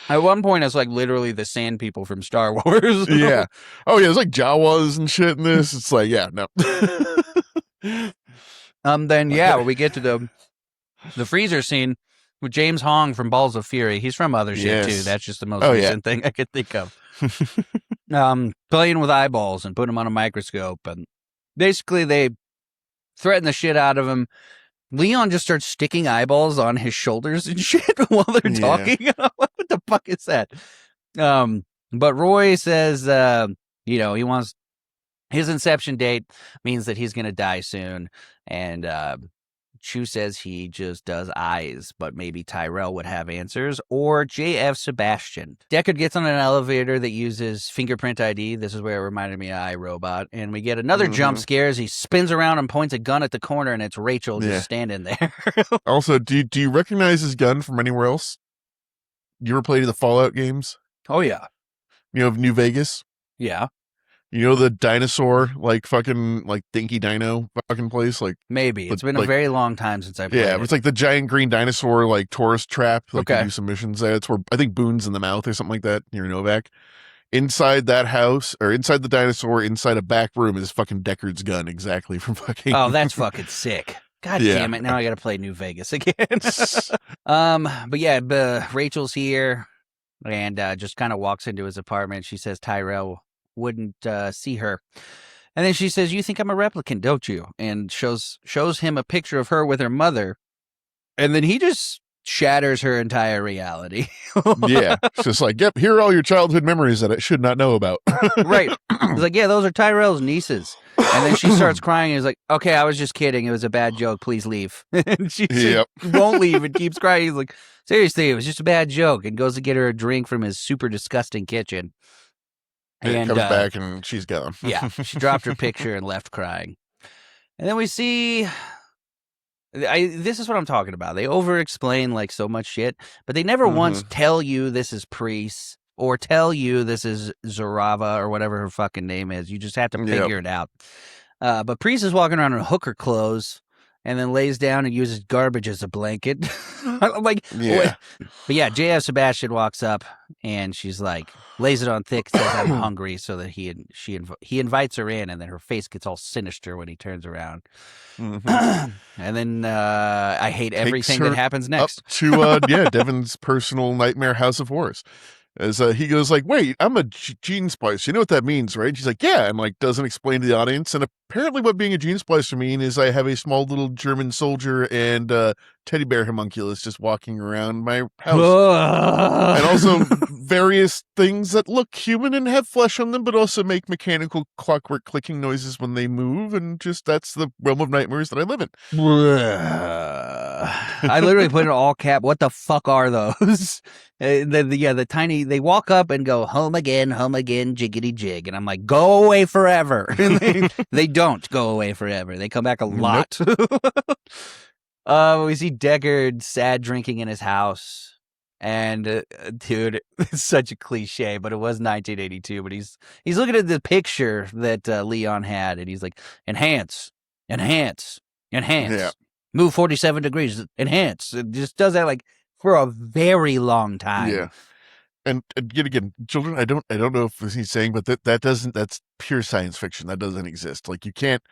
Speaker 2: At one point, it's like literally the sand people from Star Wars.
Speaker 3: Yeah. Oh, yeah. It's like Jawas and shit in this. It's like, yeah, no.
Speaker 2: Then, we get to the freezer scene with James Hong from Balls of Fury. He's from other shit, too. That's just the most recent thing I could think of. Playing with eyeballs and putting them on a microscope. And basically, they threaten the shit out of him. Leon just starts sticking eyeballs on his shoulders and shit while they're talking. What the fuck is that? But Roy says, he wants his inception date means that he's going to die soon. And Chu says he just does eyes, but maybe Tyrell would have answers, or J.F. Sebastian. Deckard gets on an elevator that uses fingerprint ID. This is where it reminded me of iRobot. And we get another jump scare as he spins around and points a gun at the corner, and it's Rachel just standing there.
Speaker 3: Also, do you recognize his gun from anywhere else? You ever played the Fallout games?
Speaker 2: Oh, yeah.
Speaker 3: You know, of New Vegas?
Speaker 2: Yeah.
Speaker 3: You know the dinosaur, like fucking, like dinky dino fucking place? Like
Speaker 2: maybe. It's been a very long time since I played it.
Speaker 3: It's like the giant green dinosaur, like tourist trap. Like you do some missions there. It's where, I think, Boone's in the Mouth or something like that near Novak. Inside that house, or inside the dinosaur, inside a back room is fucking Deckard's gun, exactly from fucking...
Speaker 2: Oh, that's fucking sick. God damn it, now I gotta play New Vegas again. But Rachel's here and just kind of walks into his apartment. She says Tyrell wouldn't see her. And then she says, you think I'm a replicant, don't you? And shows him a picture of her with her mother. And then he just shatters her entire reality.
Speaker 3: Yeah. It's just like, yep, here are all your childhood memories that I should not know about.
Speaker 2: Right. He's like, yeah, those are Tyrell's nieces. And then she starts crying and he's like, okay, I was just kidding. It was a bad joke. Please leave. And she won't leave and keeps crying. He's like, seriously, it was just a bad joke. And goes to get her a drink from his super disgusting kitchen.
Speaker 3: And comes back and she's gone.
Speaker 2: Yeah, she dropped her picture and left crying. And then we see... this is what I'm talking about. They over-explain like so much shit, but they never once tell you this is Priest or tell you this is Zorava or whatever her fucking name is. You just have to figure it out. But Priest is walking around in hooker clothes and then lays down and uses garbage as a blanket. I'm like, what? But yeah, J.F. Sebastian walks up and she's like, lays it on thick, says I'm hungry, so that he invites her in, and then her face gets all sinister when he turns around. And then I hate everything that happens next.
Speaker 3: Up to Devin's personal nightmare house of horrors. As he goes like, wait, I'm a gene splicer. You know what that means, right? She's like, yeah, and like doesn't explain to the audience. And apparently, what being a gene splicer mean is I have a small little German soldier and teddy bear homunculus just walking around my house, and also various things that look human and have flesh on them, but also make mechanical clockwork clicking noises when they move. And just that's the realm of nightmares that I live in.
Speaker 2: I literally put in all cap. What the fuck are those? The tiny. They walk up and go home again, jiggity jig, and I'm like, go away forever. And they don't go away forever. They come back a lot. We see Deckard sad drinking in his house, and dude, it's such a cliche, but it was 1982. But he's looking at the picture that Leon had, and he's like, enhance.
Speaker 3: Yeah.
Speaker 2: Move 47 degrees, enhance. It just does that like for a very long time.
Speaker 3: Yeah. And yet again, children, I don't know if he's saying, but that's pure science fiction. That doesn't exist. Like you can't,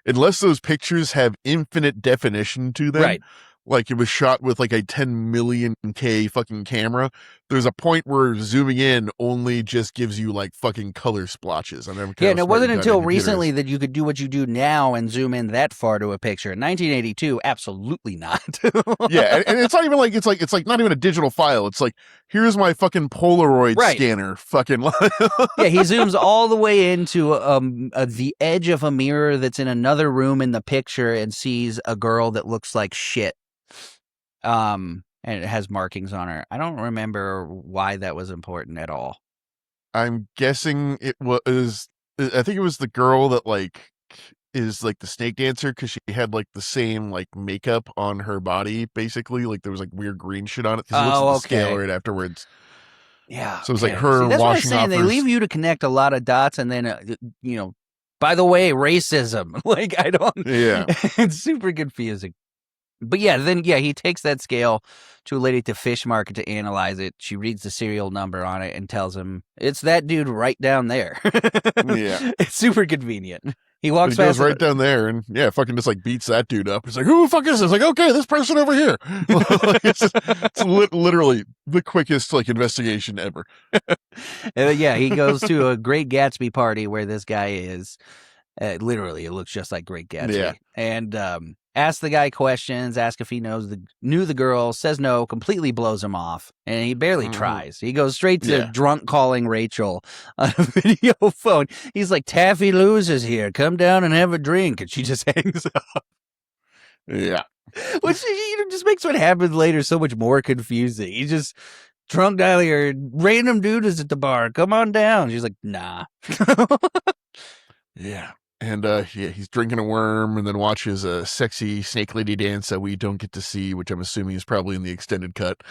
Speaker 3: unless those pictures have infinite definition to them.
Speaker 2: Right.
Speaker 3: Like it was shot with like a 10 million K fucking camera. There's a point where zooming in only just gives you like fucking color splotches. I never.
Speaker 2: Yeah, and it wasn't until recently that you could do what you do now and zoom in that far to a picture. In 1982, absolutely not.
Speaker 3: Yeah, and it's not even like it's like not even a digital file. It's like here's my fucking Polaroid scanner. Fucking.
Speaker 2: Yeah, he zooms all the way into the edge of a mirror that's in another room in the picture and sees a girl that looks like shit. And it has markings on her. I don't remember why that was important at all.
Speaker 3: I'm guessing it was. I think it was the girl that like is like the snake dancer because she had like the same like makeup on her body. Basically, like there was like weird green shit on it. Because he looks at the scale right afterwards.
Speaker 2: Yeah.
Speaker 3: So it was like her
Speaker 2: See, that's
Speaker 3: washing
Speaker 2: what I'm saying.
Speaker 3: off.
Speaker 2: They leave you to connect a lot of dots, and then by the way, racism. Like I don't.
Speaker 3: Yeah.
Speaker 2: It's super confusing. But he takes that scale to a lady at the fish market to analyze it. She reads the serial number on it and tells him, it's that dude right down there.
Speaker 3: Yeah.
Speaker 2: It's super convenient. He walks
Speaker 3: He
Speaker 2: past
Speaker 3: goes right down there and fucking just like beats that dude up. He's like, who the fuck is this? Like, okay, this person over here. It's literally the quickest like investigation ever.
Speaker 2: And he goes to a Great Gatsby party where this guy is. Literally, it looks just like Great Gatsby.
Speaker 3: Yeah.
Speaker 2: And asks the guy questions, asks if he knew the girl, says no, completely blows him off, and he barely tries. He goes straight to drunk calling Rachel on a video phone. He's like, Taffy Lewis is here. Come down and have a drink. And she just hangs up.
Speaker 3: Yeah.
Speaker 2: Which just makes what happens later so much more confusing. He's just drunk down here. Random dude is at the bar. Come on down. She's like, nah.
Speaker 3: Yeah. And he's drinking a worm and then watches a sexy snake lady dance that we don't get to see, which I'm assuming is probably in the extended cut.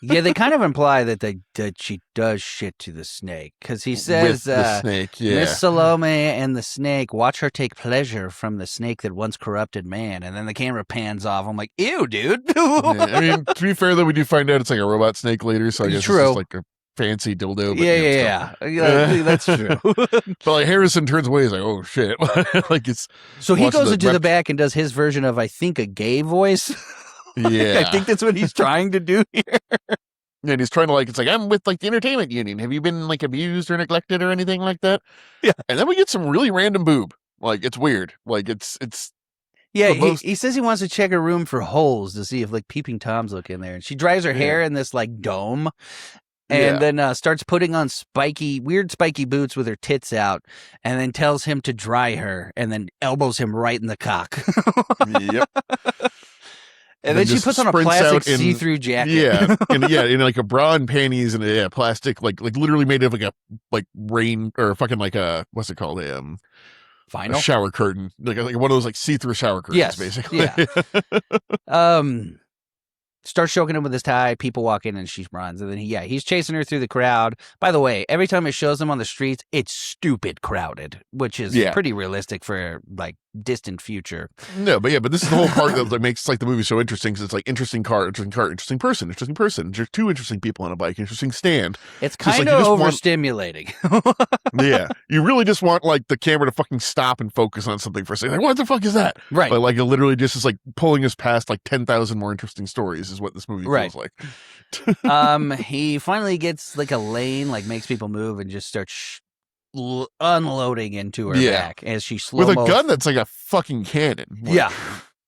Speaker 2: Yeah, they kind of imply that she does shit to the snake because he says,
Speaker 3: with the snake,
Speaker 2: Miss Salome and the snake, watch her take pleasure from the snake that once corrupted man. And then the camera pans off. I'm like, ew, dude.
Speaker 3: I mean, to be fair, though, we do find out it's like a robot snake later, so I guess it's just like a fancy dildo. But
Speaker 2: yeah, that's true.
Speaker 3: But like Harrison turns away, he's like, "Oh shit!" Like it's.
Speaker 2: So he goes into the back and does his version of, I think, a gay voice.
Speaker 3: Yeah,
Speaker 2: I think that's what he's trying to do here.
Speaker 3: And he's trying to like, it's like, I'm with like the entertainment union. Have you been like abused or neglected or anything like that?
Speaker 2: Yeah.
Speaker 3: And then we get some really random boob. Like it's weird. Like it's.
Speaker 2: Yeah, he says he wants to check her room for holes to see if like peeping toms look in there, and she dries her hair in this like dome. And then starts putting on weird spiky boots with her tits out, and then tells him to dry her, and then elbows him right in the cock.
Speaker 3: Yep.
Speaker 2: And then she puts on a plastic see-through jacket.
Speaker 3: Yeah, in like a bra and panties and a plastic, like literally made of like rain or fucking like a what's it called a shower curtain, like one of those like see-through shower curtains, basically.
Speaker 2: Yeah. Starts choking him with his tie. People walk in and she runs. And then he's chasing her through the crowd. By the way, every time it shows them on the streets, it's stupid crowded, which is pretty realistic for like distant future.
Speaker 3: No, but this is the whole part that makes like the movie so interesting, because it's like interesting car, interesting person. There's two interesting people on a bike, interesting stand.
Speaker 2: It's kind of overstimulating.
Speaker 3: Yeah, you really just want like the camera to fucking stop and focus on something for a second. Like, what the fuck is that?
Speaker 2: Right.
Speaker 3: But like it literally just is like pulling us past like 10,000 more interesting stories is what this movie feels like.
Speaker 2: He finally gets like a lane, like makes people move, and just starts unloading into her back as she slow-mo.
Speaker 3: With a gun that's like a fucking cannon. Like,
Speaker 2: yeah.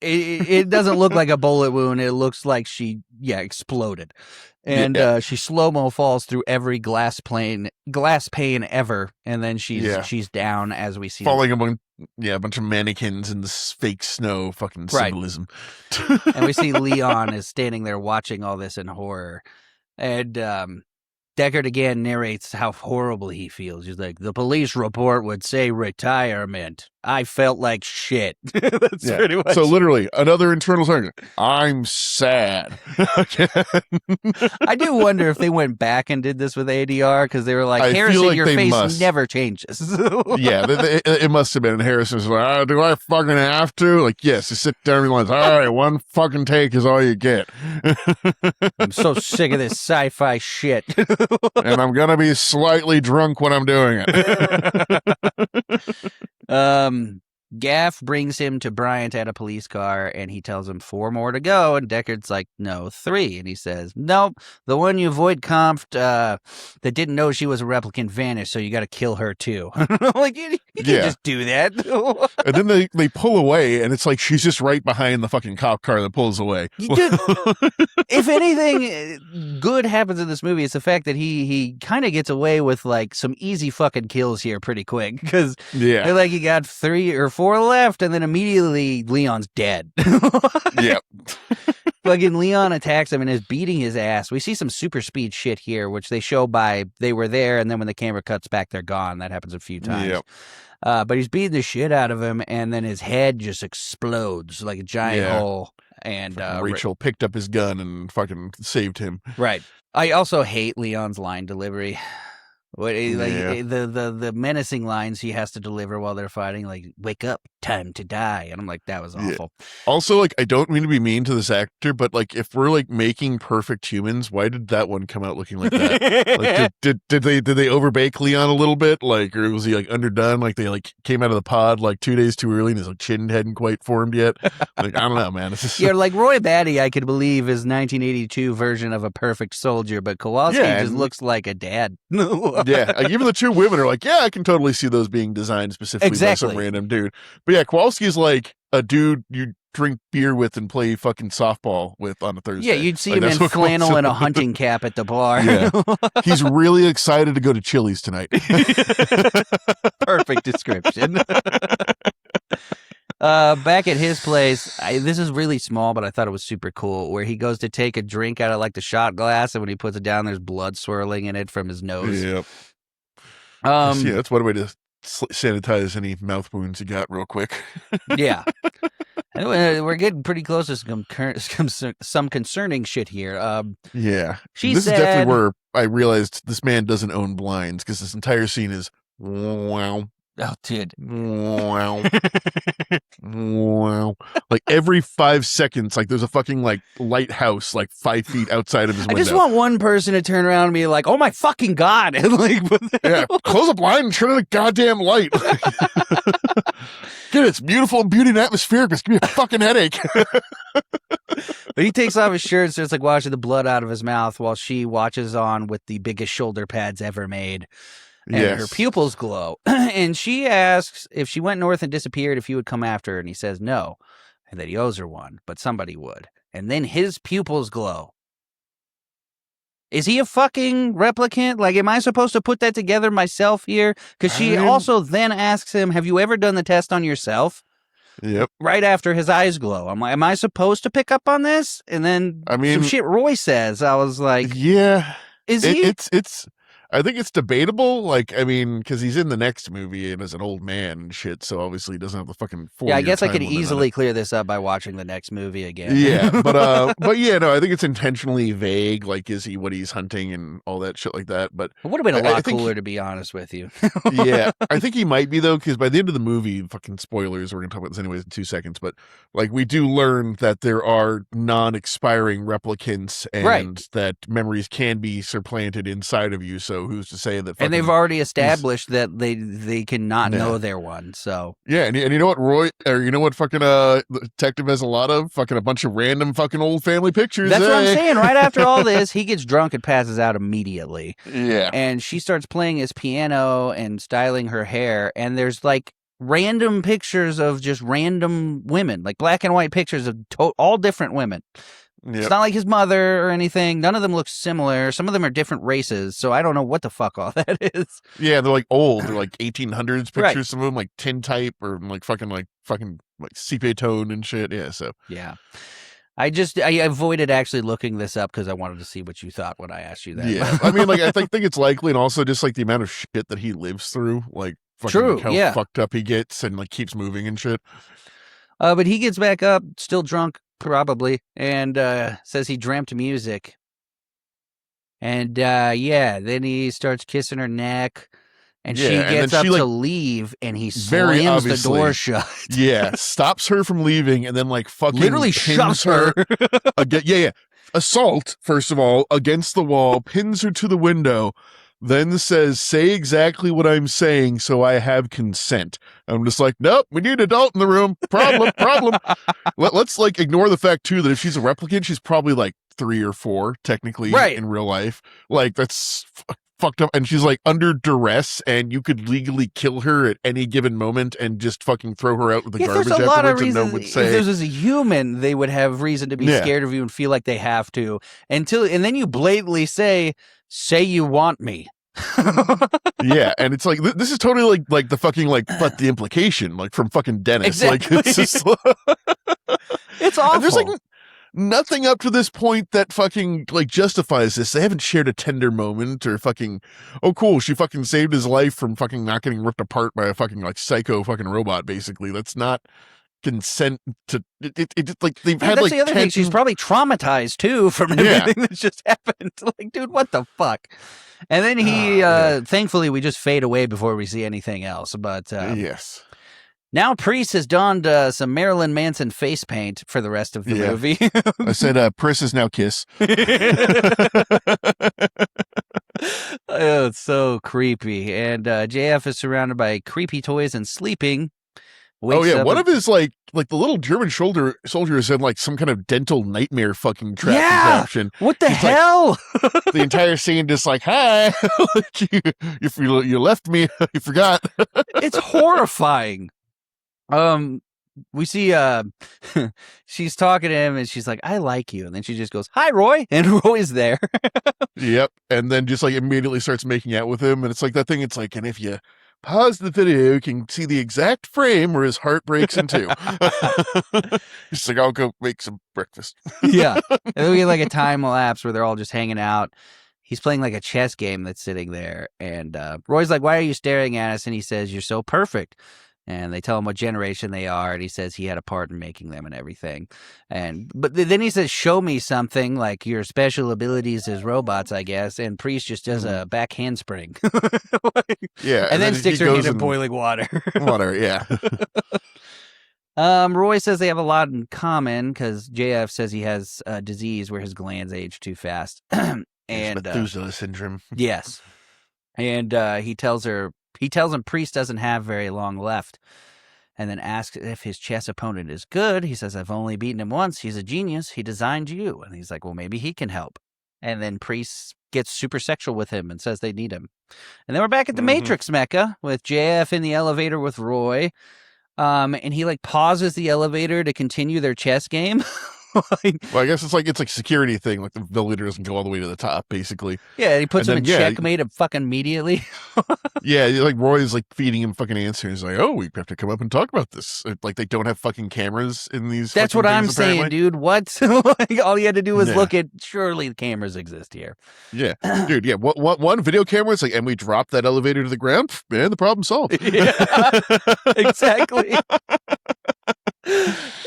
Speaker 2: It doesn't look like a bullet wound. It looks like she exploded. And she slow-mo falls through every glass pane ever, and then she's down as we see
Speaker 3: falling among a bunch of mannequins in this fake snow fucking symbolism.
Speaker 2: And we see Leon is standing there watching all this in horror. And Deckard again narrates how horrible he feels. He's like, the police report would say retirement. I felt like shit. That's pretty much.
Speaker 3: So literally, another internal song. I'm sad.
Speaker 2: I do wonder if they went back and did this with ADR, because they were like, Harrison, your face never changes.
Speaker 3: It must have been. Harrison was like, do I fucking have to? Like, yes, you sit down and like, all right, one fucking take is all you get.
Speaker 2: I'm so sick of this sci-fi shit.
Speaker 3: And I'm going to be slightly drunk when I'm doing it.
Speaker 2: Gaff brings him to Bryant at a police car, and he tells him 4 more to go, and Deckard's like, no, 3. And he says, nope, the one you void comped that didn't know she was a replicant vanished, so you got to kill her too. Like, you can't just do that.
Speaker 3: And then they pull away, and it's like she's just right behind the fucking cop car that pulls away.
Speaker 2: Dude, if anything good happens in this movie, it's the fact that he kind of gets away with like some easy fucking kills here pretty quick, because like you got 3 or 4 left, and then immediately Leon's dead.
Speaker 3: Yep.
Speaker 2: Fucking Leon attacks him and is beating his ass. We see some super speed shit here, which they show by they were there, and then when the camera cuts back, they're gone. That happens a few times. Yep. But he's beating the shit out of him, and then his head just explodes like a giant hole. And
Speaker 3: Rachel picked up his gun and fucking saved him.
Speaker 2: Right. I also hate Leon's line delivery. The menacing lines he has to deliver while they're fighting, like, wake up, time to die. And I'm like, that was awful.
Speaker 3: Also, like, I don't mean to be mean to this actor, but like, if we're like making perfect humans, why did that one come out looking like that? Like, did they overbake Leon a little bit? Like, or was he like underdone? Like they like came out of the pod like 2 days too early and his like chin hadn't quite formed yet. Like, I don't know, man. It's just...
Speaker 2: like Roy Batty, I could believe is 1982 version of a perfect soldier, but Kowalski just looks like a dad.
Speaker 3: Like, even the 2 women are like, I can totally see those being designed specifically by some random dude. But yeah, Kowalski's like a dude you drink beer with and play fucking softball with on a Thursday.
Speaker 2: Yeah, you'd see him in flannel and a hunting cap at the bar.
Speaker 3: Yeah. He's really excited to go to Chili's tonight.
Speaker 2: Perfect description. Back at his place, this is really small, but I thought it was super cool, where he goes to take a drink out of like the shot glass, and when he puts it down, there's blood swirling in it from his nose.
Speaker 3: Yep. That's one way to sanitize any mouth wounds you got real quick.
Speaker 2: Yeah. Anyway, we're getting pretty close to some concerning shit here.
Speaker 3: This is definitely where I realized this man doesn't own blinds, because this entire scene is wow.
Speaker 2: Oh, dude.
Speaker 3: Wow. Wow. Like every 5 seconds, like there's a fucking like lighthouse like 5 feet outside of his window.
Speaker 2: I just want one person to turn around and be like, oh my fucking God. And like,
Speaker 3: close the blind and turn on the goddamn light. Dude, it's beautiful and beauty and atmospheric. It's gonna be a fucking headache.
Speaker 2: But he takes off his shirt and starts like washing the blood out of his mouth while she watches on with the biggest shoulder pads ever made. And her pupils glow. And she asks if she went north and disappeared, if he would come after her. And he says no, and that he owes her one, but somebody would. And then his pupils glow. Is he a fucking replicant? Like, am I supposed to put that together myself here? Because she also then asks him, have you ever done the test on yourself?
Speaker 3: Yep.
Speaker 2: Right after his eyes glow. I'm like, am I supposed to pick up on this? And then some shit Roy says, I was like,
Speaker 3: yeah.
Speaker 2: Is he?
Speaker 3: It's I think it's debatable. Like, I mean, because he's in the next movie and as an old man and shit, so obviously he doesn't have the fucking 4
Speaker 2: Yeah, I guess I could
Speaker 3: limit on
Speaker 2: easily
Speaker 3: it.
Speaker 2: clear this up by watching the next movie again.
Speaker 3: Yeah, but yeah, no, I think it's intentionally vague. Like, is he what he's hunting and all that shit like that? But
Speaker 2: It would have been a
Speaker 3: I
Speaker 2: lot
Speaker 3: think
Speaker 2: cooler, to be honest with you.
Speaker 3: yeah, I think he might be though, because by the end of the movie, fucking spoilers, we're gonna talk about this anyways in 2 seconds. But like, we do learn that there are non-expiring replicants, and
Speaker 2: Right.
Speaker 3: that memories can be supplanted inside of you. So who's to say that?
Speaker 2: And they've
Speaker 3: fucking-
Speaker 2: already established that they cannot know they're one. So
Speaker 3: Yeah, and you know what, Roy, or you know what, fucking the detective has a lot of fucking a bunch of random fucking old family pictures.
Speaker 2: that's what I'm
Speaker 3: eh?
Speaker 2: saying. Right after all this, he gets drunk and passes out immediately.
Speaker 3: Yeah,
Speaker 2: And she starts playing his piano and styling her hair. And there's like random pictures of just random women, like black and white pictures of all different women.
Speaker 3: Yep.
Speaker 2: It's not like his mother or anything. None of them look similar. Some of them are different races. So I don't know what the fuck all that is.
Speaker 3: Yeah, they're like old. They're like 1800s pictures.
Speaker 2: Right.
Speaker 3: Some of them like tintype or like fucking sepia tone and shit. Yeah, so
Speaker 2: Yeah. I avoided actually looking this up because I wanted to see what you thought when I asked you that.
Speaker 3: yeah. I mean, like I think it's likely, and also just like the amount of shit that he lives through, like fucking
Speaker 2: True,
Speaker 3: like, how
Speaker 2: yeah.
Speaker 3: fucked up he gets and like keeps moving and shit.
Speaker 2: But he gets back up, still drunk, probably, and says he dreamt music. And yeah, then he starts kissing her neck, and
Speaker 3: Yeah,
Speaker 2: she
Speaker 3: and
Speaker 2: gets
Speaker 3: then
Speaker 2: up
Speaker 3: she, like,
Speaker 2: to leave, and he
Speaker 3: very
Speaker 2: slams the
Speaker 3: obviously-
Speaker 2: door shut.
Speaker 3: Yeah, stops her from leaving, and then like fucking
Speaker 2: Literally
Speaker 3: pins
Speaker 2: shoves her.
Speaker 3: again. Yeah. Assault, first of all, against the wall, pins her to the window, then says, "Say exactly what I'm saying so I have consent." I'm just like, nope, we need an adult in the room. Problem. Let's like ignore the fact too that if she's a replicant, she's probably like 3 or 4 technically
Speaker 2: Right.
Speaker 3: in real life. Like that's fucked up, and she's like under duress, and you could legally kill her at any given moment and just fucking throw her out with the
Speaker 2: Yeah,
Speaker 3: garbage
Speaker 2: there's a lot of
Speaker 3: afterwards, and no
Speaker 2: reasons.
Speaker 3: one would
Speaker 2: If
Speaker 3: say,
Speaker 2: this was a human, they would have reason to be
Speaker 3: Yeah.
Speaker 2: scared of you and feel like they have to. And then you blatantly say you want me.
Speaker 3: yeah, and it's like this is totally like the fucking like but the implication like from fucking Dennis.
Speaker 2: Exactly.
Speaker 3: Like it's just
Speaker 2: It's awful.
Speaker 3: and there's like nothing up to this point that fucking like justifies this. They haven't shared a tender moment or fucking, oh cool, she fucking saved his life from fucking not getting ripped apart by a fucking like psycho fucking robot. Basically, that's not consent to it like they've had
Speaker 2: that's
Speaker 3: like
Speaker 2: the other thing. She's probably traumatized too from
Speaker 3: Yeah.
Speaker 2: everything that's just happened. Like, dude, what the fuck? And then he,
Speaker 3: Yeah.
Speaker 2: thankfully, we just fade away before we see anything else. But
Speaker 3: yes.
Speaker 2: now Priest has donned some Marilyn Manson face paint for the rest of the
Speaker 3: Yeah.
Speaker 2: movie.
Speaker 3: I said Pris is now Kiss.
Speaker 2: Oh, it's so creepy. And JF is surrounded by creepy toys and sleeping.
Speaker 3: Oh
Speaker 2: Wakes
Speaker 3: yeah,
Speaker 2: up
Speaker 3: one
Speaker 2: and-
Speaker 3: of his like the little German soldiers had like some kind of dental nightmare fucking trap
Speaker 2: Yeah!
Speaker 3: contraption.
Speaker 2: What the
Speaker 3: He's like-
Speaker 2: hell?
Speaker 3: The entire scene just like, hi, you left me, you forgot.
Speaker 2: It's horrifying. We see she's talking to him and she's like, "I like you," and then she just goes, "Hi, Roy," and Roy's there.
Speaker 3: Yep, and then just like immediately starts making out with him, and it's like that thing. It's like, and if you pause the video, you can see the exact frame where his heart breaks in two. He's like, I'll go make some breakfast.
Speaker 2: Yeah, and then we get like a time lapse where they're all just hanging out. He's playing like a chess game that's sitting there, and Roy's like, "Why are you staring at us?" And he says, "You're so perfect." And they tell him what generation they are, and he says he had a part in making them and everything. But then he says, "Show me something, like your special abilities as robots, I guess." And Priest just does a back handspring.
Speaker 3: Yeah,
Speaker 2: and then
Speaker 3: he
Speaker 2: sticks her
Speaker 3: goes
Speaker 2: hand in
Speaker 3: and-
Speaker 2: boiling water.
Speaker 3: Water, yeah.
Speaker 2: Roy says they have a lot in common because JF says he has a disease where his glands age too fast. And
Speaker 3: Methuselah syndrome.
Speaker 2: yes, and he tells him Priest doesn't have very long left, and then asks if his chess opponent is good. He says, "I've only beaten him once. He's a genius. He designed you." And he's like, "Well, maybe he can help." And then Priest gets super sexual with him and says they need him. And then we're back at the Matrix Mecha with JF in the elevator with Roy. And he like pauses the elevator to continue their chess game. Like,
Speaker 3: Well, I guess it's like security thing. Like the leader doesn't go all the way to the top, basically.
Speaker 2: yeah, he puts
Speaker 3: And
Speaker 2: him in
Speaker 3: then, yeah,
Speaker 2: checkmate fucking immediately.
Speaker 3: Yeah, like Roy's like feeding him fucking answers. Like, oh, we have to come up and talk about this. Like they don't have fucking cameras in these.
Speaker 2: That's
Speaker 3: fucking
Speaker 2: what I'm
Speaker 3: things,
Speaker 2: saying,
Speaker 3: apparently.
Speaker 2: dude. What? Like, all you had to do was
Speaker 3: Yeah.
Speaker 2: look at. Surely the cameras exist here.
Speaker 3: Yeah, dude. Yeah, one video camera is like, and we dropped that elevator to the ground. Pff, man, the problem solved.
Speaker 2: Yeah, exactly.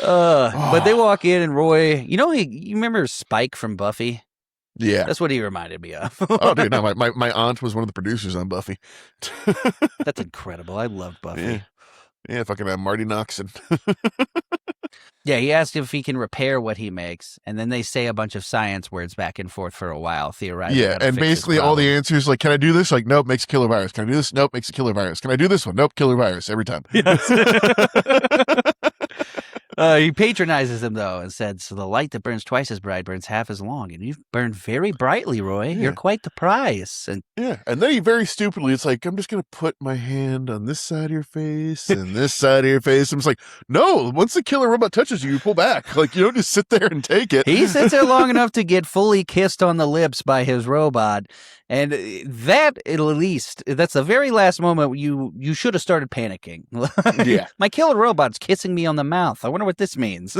Speaker 2: But they walk in and Roy, you remember Spike from Buffy?
Speaker 3: Yeah.
Speaker 2: That's what he reminded me of.
Speaker 3: Oh, dude, no, my aunt was one of the producers on Buffy.
Speaker 2: That's incredible. I loved Buffy.
Speaker 3: Yeah, fucking Marty Noxon.
Speaker 2: Yeah, he asked if he can repair what he makes, and then they say a bunch of science words back and forth for a while, theorizing.
Speaker 3: Yeah, and basically all the answers like, can I do this? Like, nope, makes a killer virus. Can I do this? Nope, makes a killer virus. Can I do this one? Nope, killer virus every time.
Speaker 2: Yes. He patronizes him, though, and said, so the light that burns twice as bright burns half as long, and you've burned very brightly, Roy.
Speaker 3: Yeah.
Speaker 2: You're quite the prize. And
Speaker 3: yeah, and then he very stupidly, it's like, I'm just going to put my hand on this side of your face and this side of your face. I'm just like, no, once the killer robot touches you, you pull back. Like, you don't just sit there and take it.
Speaker 2: he sits there long enough to get fully kissed on the lips by his robot. And that, at least, that's the very last moment you should have started panicking.
Speaker 3: Yeah.
Speaker 2: My killer robot's kissing me on the mouth. I wonder what this means.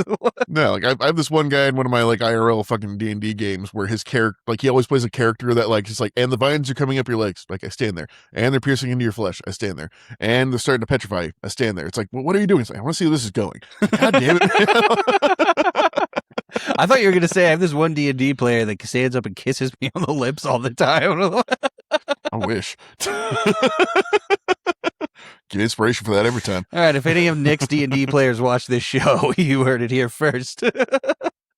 Speaker 3: No, like I have this one guy in one of my like IRL fucking D&D games where his character, like he always plays a character that like, he's like, and the vines are coming up your legs. Like I stand there. And they're piercing into your flesh. I stand there. And they're starting to petrify you. I stand there. It's like, well, what are you doing? It's like, I want to see where this is going. God damn it.
Speaker 2: I thought you were going to say I have this one D&D player that stands up and kisses me on the lips all the time.
Speaker 3: I wish. Get inspiration for that every time.
Speaker 2: All right, if any of Nick's D&D players watch this show, you heard it here first.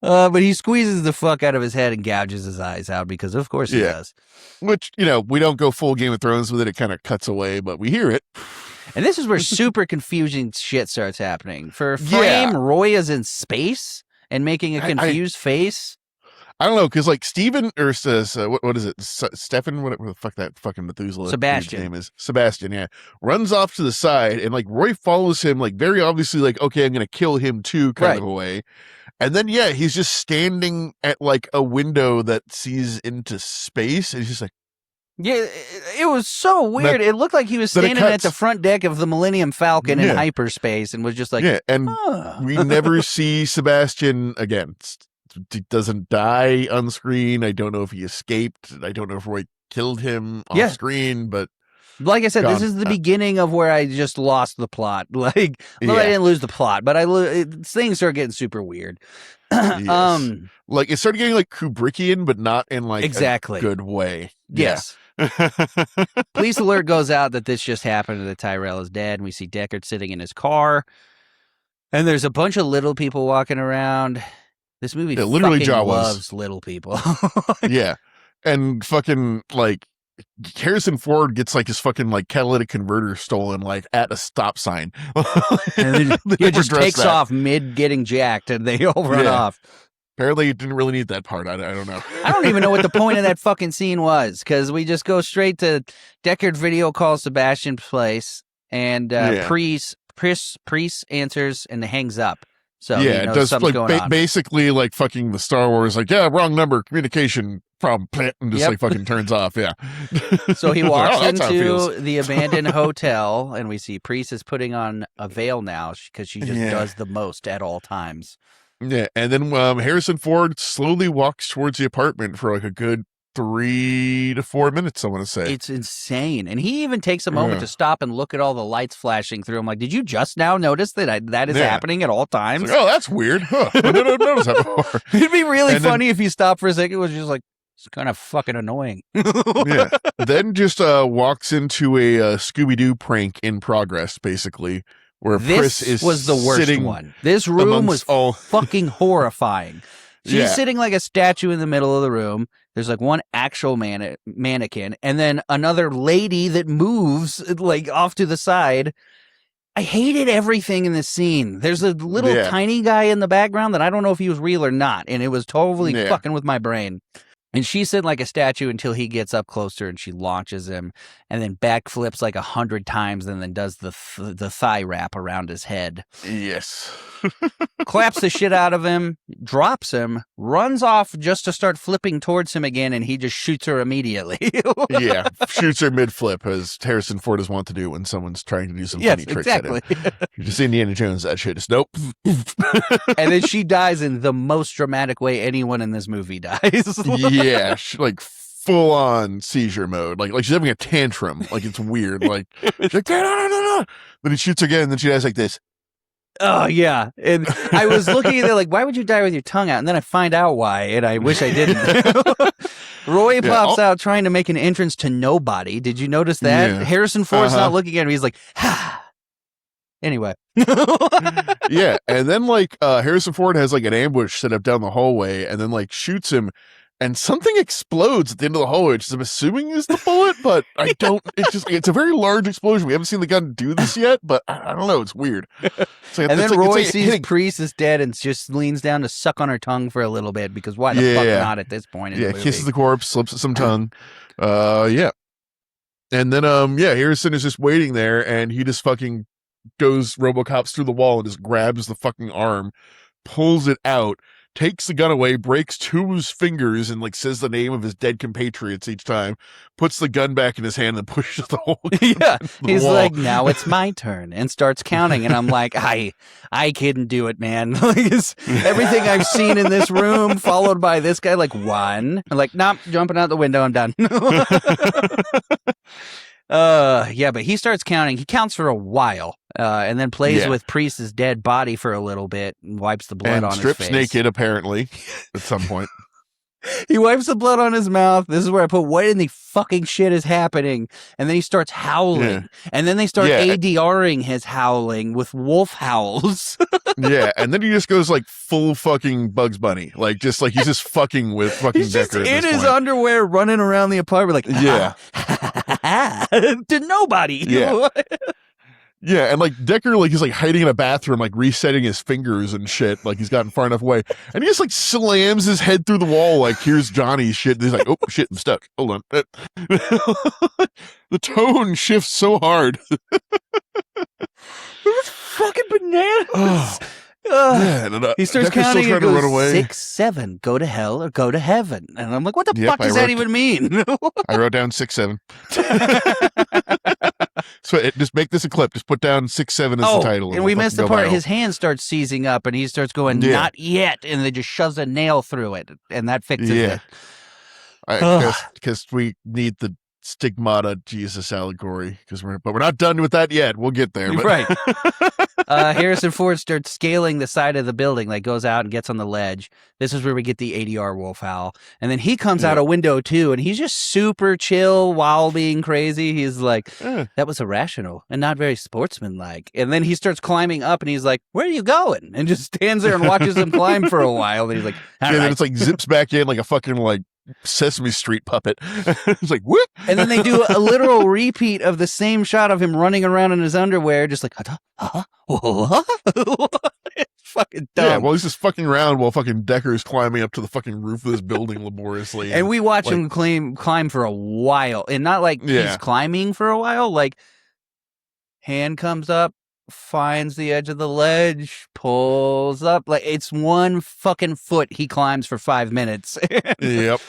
Speaker 2: But he squeezes the fuck out of his head and gouges his eyes out because, of course, he does.
Speaker 3: Which, we don't go full Game of Thrones with it. It kind of cuts away, but we hear it.
Speaker 2: And this is where super confusing shit starts happening. For a frame, Roy is in space and making a confused face.
Speaker 3: I don't know, because like Steven, or what is it? Stefan? What the fuck that fucking Methuselah
Speaker 2: Sebastian.
Speaker 3: name is? Sebastian, yeah. Runs off to the side, and like Roy follows him, like very obviously, like, okay, I'm going to kill him too, kind of a way. And then, yeah, he's just standing at like a window that sees into space, and he's just like,
Speaker 2: yeah, it was so weird. It looked like he was standing at the front deck of the Millennium Falcon in hyperspace and was just like,
Speaker 3: yeah, and we never see Sebastian again. He doesn't die on screen. I don't know if he escaped. I don't know if Roy killed him off screen, but
Speaker 2: like I said, this is the beginning of where I just lost the plot. Like, well, I didn't lose the plot, but things started getting super weird.
Speaker 3: Yes. Like it started getting like Kubrickian, but not in like a good way.
Speaker 2: Yes. Police alert goes out that this just happened and that Tyrell is dead. And we see Deckard sitting in his car. And there's a bunch of little people walking around. This movie literally loves little people.
Speaker 3: Yeah. And fucking like Harrison Ford gets like his fucking like catalytic converter stolen like at a stop sign.
Speaker 2: And then he just takes off mid getting jacked and they all run off.
Speaker 3: Apparently, you didn't really need that part. I don't know.
Speaker 2: I don't even know what the point of that fucking scene was, because we just go straight to Deckard video calls Sebastian's place, and Priest answers and hangs up. So he knows
Speaker 3: it does
Speaker 2: something's going on.
Speaker 3: Basically like fucking the Star Wars, like, wrong number, communication problem, and just like fucking turns off. Yeah.
Speaker 2: So he walks into the abandoned hotel, and we see Priest is putting on a veil now because she just does the most at all times.
Speaker 3: Yeah, and then Harrison Ford slowly walks towards the apartment for like a good 3 to 4 minutes, I want to say.
Speaker 2: It's insane. And he even takes a moment to stop and look at all the lights flashing through. I'm like, did you just now notice that is happening at all times?
Speaker 3: Like, oh, that's weird. Huh. I didn't notice that before.
Speaker 2: It'd be really funny if you stopped for a second. It was just like, it's kind of fucking annoying.
Speaker 3: Yeah. Then just walks into a Scooby-Doo prank in progress, basically. Where Chris
Speaker 2: was the worst one. This room was fucking horrifying. She's sitting like a statue in the middle of the room. There's like one actual mannequin, and then another lady that moves like off to the side. I hated everything in this scene. There's a little tiny guy in the background that I don't know if he was real or not, and it was totally fucking with my brain. And she's sitting like a statue until he gets up closer and she launches him and then backflips like 100 times and then does the thigh wrap around his head.
Speaker 3: Yes.
Speaker 2: Claps the shit out of him, drops him, runs off just to start flipping towards him again, and he just shoots her immediately.
Speaker 3: Yeah, shoots her mid-flip, as Harrison Ford is wont to do when someone's trying to do some funny tricks at him. You just Indiana Jones, that shit is nope.
Speaker 2: And then she dies in the most dramatic way anyone in this movie dies.
Speaker 3: Yeah, like full-on seizure mode. Like she's having a tantrum. Like, it's weird. Like, she's like, no. Then he shoots again, and then she dies like this.
Speaker 2: Oh, yeah. And I was looking at it like, why would you die with your tongue out? And then I find out why, and I wish I didn't. Roy pops out trying to make an entrance to nobody. Did you notice that?
Speaker 3: Yeah.
Speaker 2: Harrison Ford's not looking at him. He's like, ha. Anyway.
Speaker 3: Yeah, and then like Harrison Ford has like an ambush set up down the hallway and then like shoots him and something explodes at the end of the hallway, which I'm assuming is the bullet, but I don't, it's a very large explosion. We haven't seen the gun do this yet, but I don't know, it's weird.
Speaker 2: And then Roy sees Priest is dead and just leans down to suck on her tongue for a little bit because why the fuck not at this point in the movie?
Speaker 3: Kisses the corpse, slips it some tongue. Yeah. And then Harrison is just waiting there and he just fucking goes RoboCops through the wall and just grabs the fucking arm, pulls it out, takes the gun away, breaks two of his fingers, and like says the name of his dead compatriots each time, puts the gun back in his hand and pushes the whole
Speaker 2: he's
Speaker 3: wall.
Speaker 2: like, now it's my turn, and starts counting. And I'm like, I couldn't do it, man. Like, everything I've seen in this room, followed by this guy, like, one. I'm like, nope, jumping out the window, I'm done. Yeah, but he starts counting. He counts for a while, and then plays with Priest's dead body for a little bit and wipes the blood on his face.
Speaker 3: Strips naked, apparently, at some point.
Speaker 2: He wipes the blood on his mouth. This is where I put, what in the fucking shit is happening? And then he starts howling.
Speaker 3: Yeah.
Speaker 2: And then they start ADRing his howling with wolf howls.
Speaker 3: Yeah, and then he just goes like full fucking Bugs Bunny. Like, just like he's just fucking with fucking
Speaker 2: he's
Speaker 3: Decker
Speaker 2: just
Speaker 3: at
Speaker 2: in
Speaker 3: this
Speaker 2: his
Speaker 3: point.
Speaker 2: underwear running around the apartment like, to nobody.
Speaker 3: Yeah. Yeah, and like Decker, like he's like hiding in a bathroom, like resetting his fingers and shit, like he's gotten far enough away, and he just like slams his head through the wall, like here's Johnny's shit. And he's like, oh shit, I'm stuck. Hold on. The tone shifts so hard.
Speaker 2: It's fucking bananas. He starts
Speaker 3: Decker's
Speaker 2: counting and
Speaker 3: to run
Speaker 2: goes,
Speaker 3: away.
Speaker 2: 6, 7, go to hell or go to heaven. And I'm like, what the fuck does that even mean?
Speaker 3: I wrote down 6, 7. So just make this a clip. Just put down 6, 7 as the title.
Speaker 2: And we missed the part. His hand starts seizing up, and he starts going, not yet, and then just shoves a nail through it, and that fixes it.
Speaker 3: Because we need the stigmata Jesus allegory. But we're not done with that yet. We'll get there. But.
Speaker 2: Right. Harrison Ford starts scaling the side of the building, like goes out and gets on the ledge. This is where we get the ADR wolf howl. And then he comes out a window too, and he's just super chill while being crazy. He's like, that was irrational and not very sportsmanlike. And then he starts climbing up, and he's like, where are you going? And just stands there and watches him climb for a while. And he's like,
Speaker 3: then it's like zips back in like a fucking like Sesame Street puppet. It's like, what?
Speaker 2: And then they do a literal repeat of the same shot of him running around in his underwear, just like, it's fucking dumb.
Speaker 3: Yeah, well, he's just fucking around while fucking Decker's climbing up to the fucking roof of this building laboriously.
Speaker 2: And we watch him climb for a while. And not like he's climbing for a while. Like, hand comes up, finds the edge of the ledge, pulls up. Like, it's one fucking foot he climbs for 5 minutes.
Speaker 3: Yep.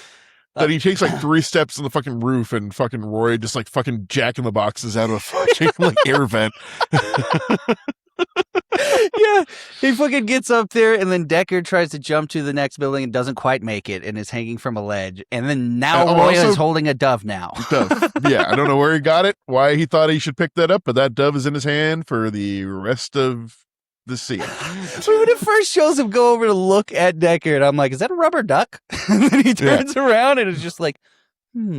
Speaker 3: Then he takes like 3 steps on the fucking roof, and fucking Roy just like fucking jacking the boxes out of a fucking like air vent.
Speaker 2: Yeah, he fucking gets up there, and then Decker tries to jump to the next building and doesn't quite make it, and is hanging from a ledge. And then now Roy is holding a dove now.
Speaker 3: Dove. Yeah, I don't know where he got it, why he thought he should pick that up, but that dove is in his hand for the rest of the scene.
Speaker 2: So when it first shows him go over to look at Decker, and I'm like, is that a rubber duck? And then he turns around, and it's just like,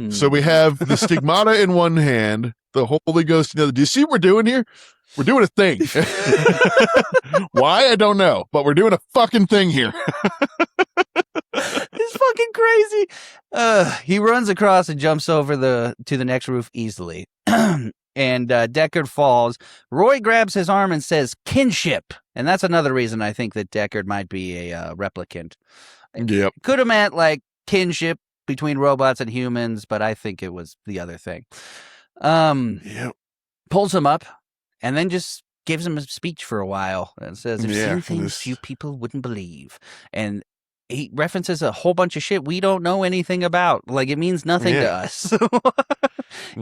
Speaker 3: So we have the stigmata in one hand, the Holy Ghost in the other. Do you see what we're doing here? We're doing a thing. Why? I don't know, but we're doing a fucking thing here.
Speaker 2: It's fucking crazy. He runs across and jumps over to the next roof easily. And Deckard falls. Roy grabs his arm and says, kinship. And that's another reason I think that Deckard might be a replicant.
Speaker 3: Yep.
Speaker 2: Could have meant like kinship, between robots and humans, but I think it was the other thing.
Speaker 3: Yep.
Speaker 2: Pulls him up and then just gives him a speech for a while and says, I've seen things few people wouldn't believe. And he references a whole bunch of shit we don't know anything about. Like, it means nothing to us.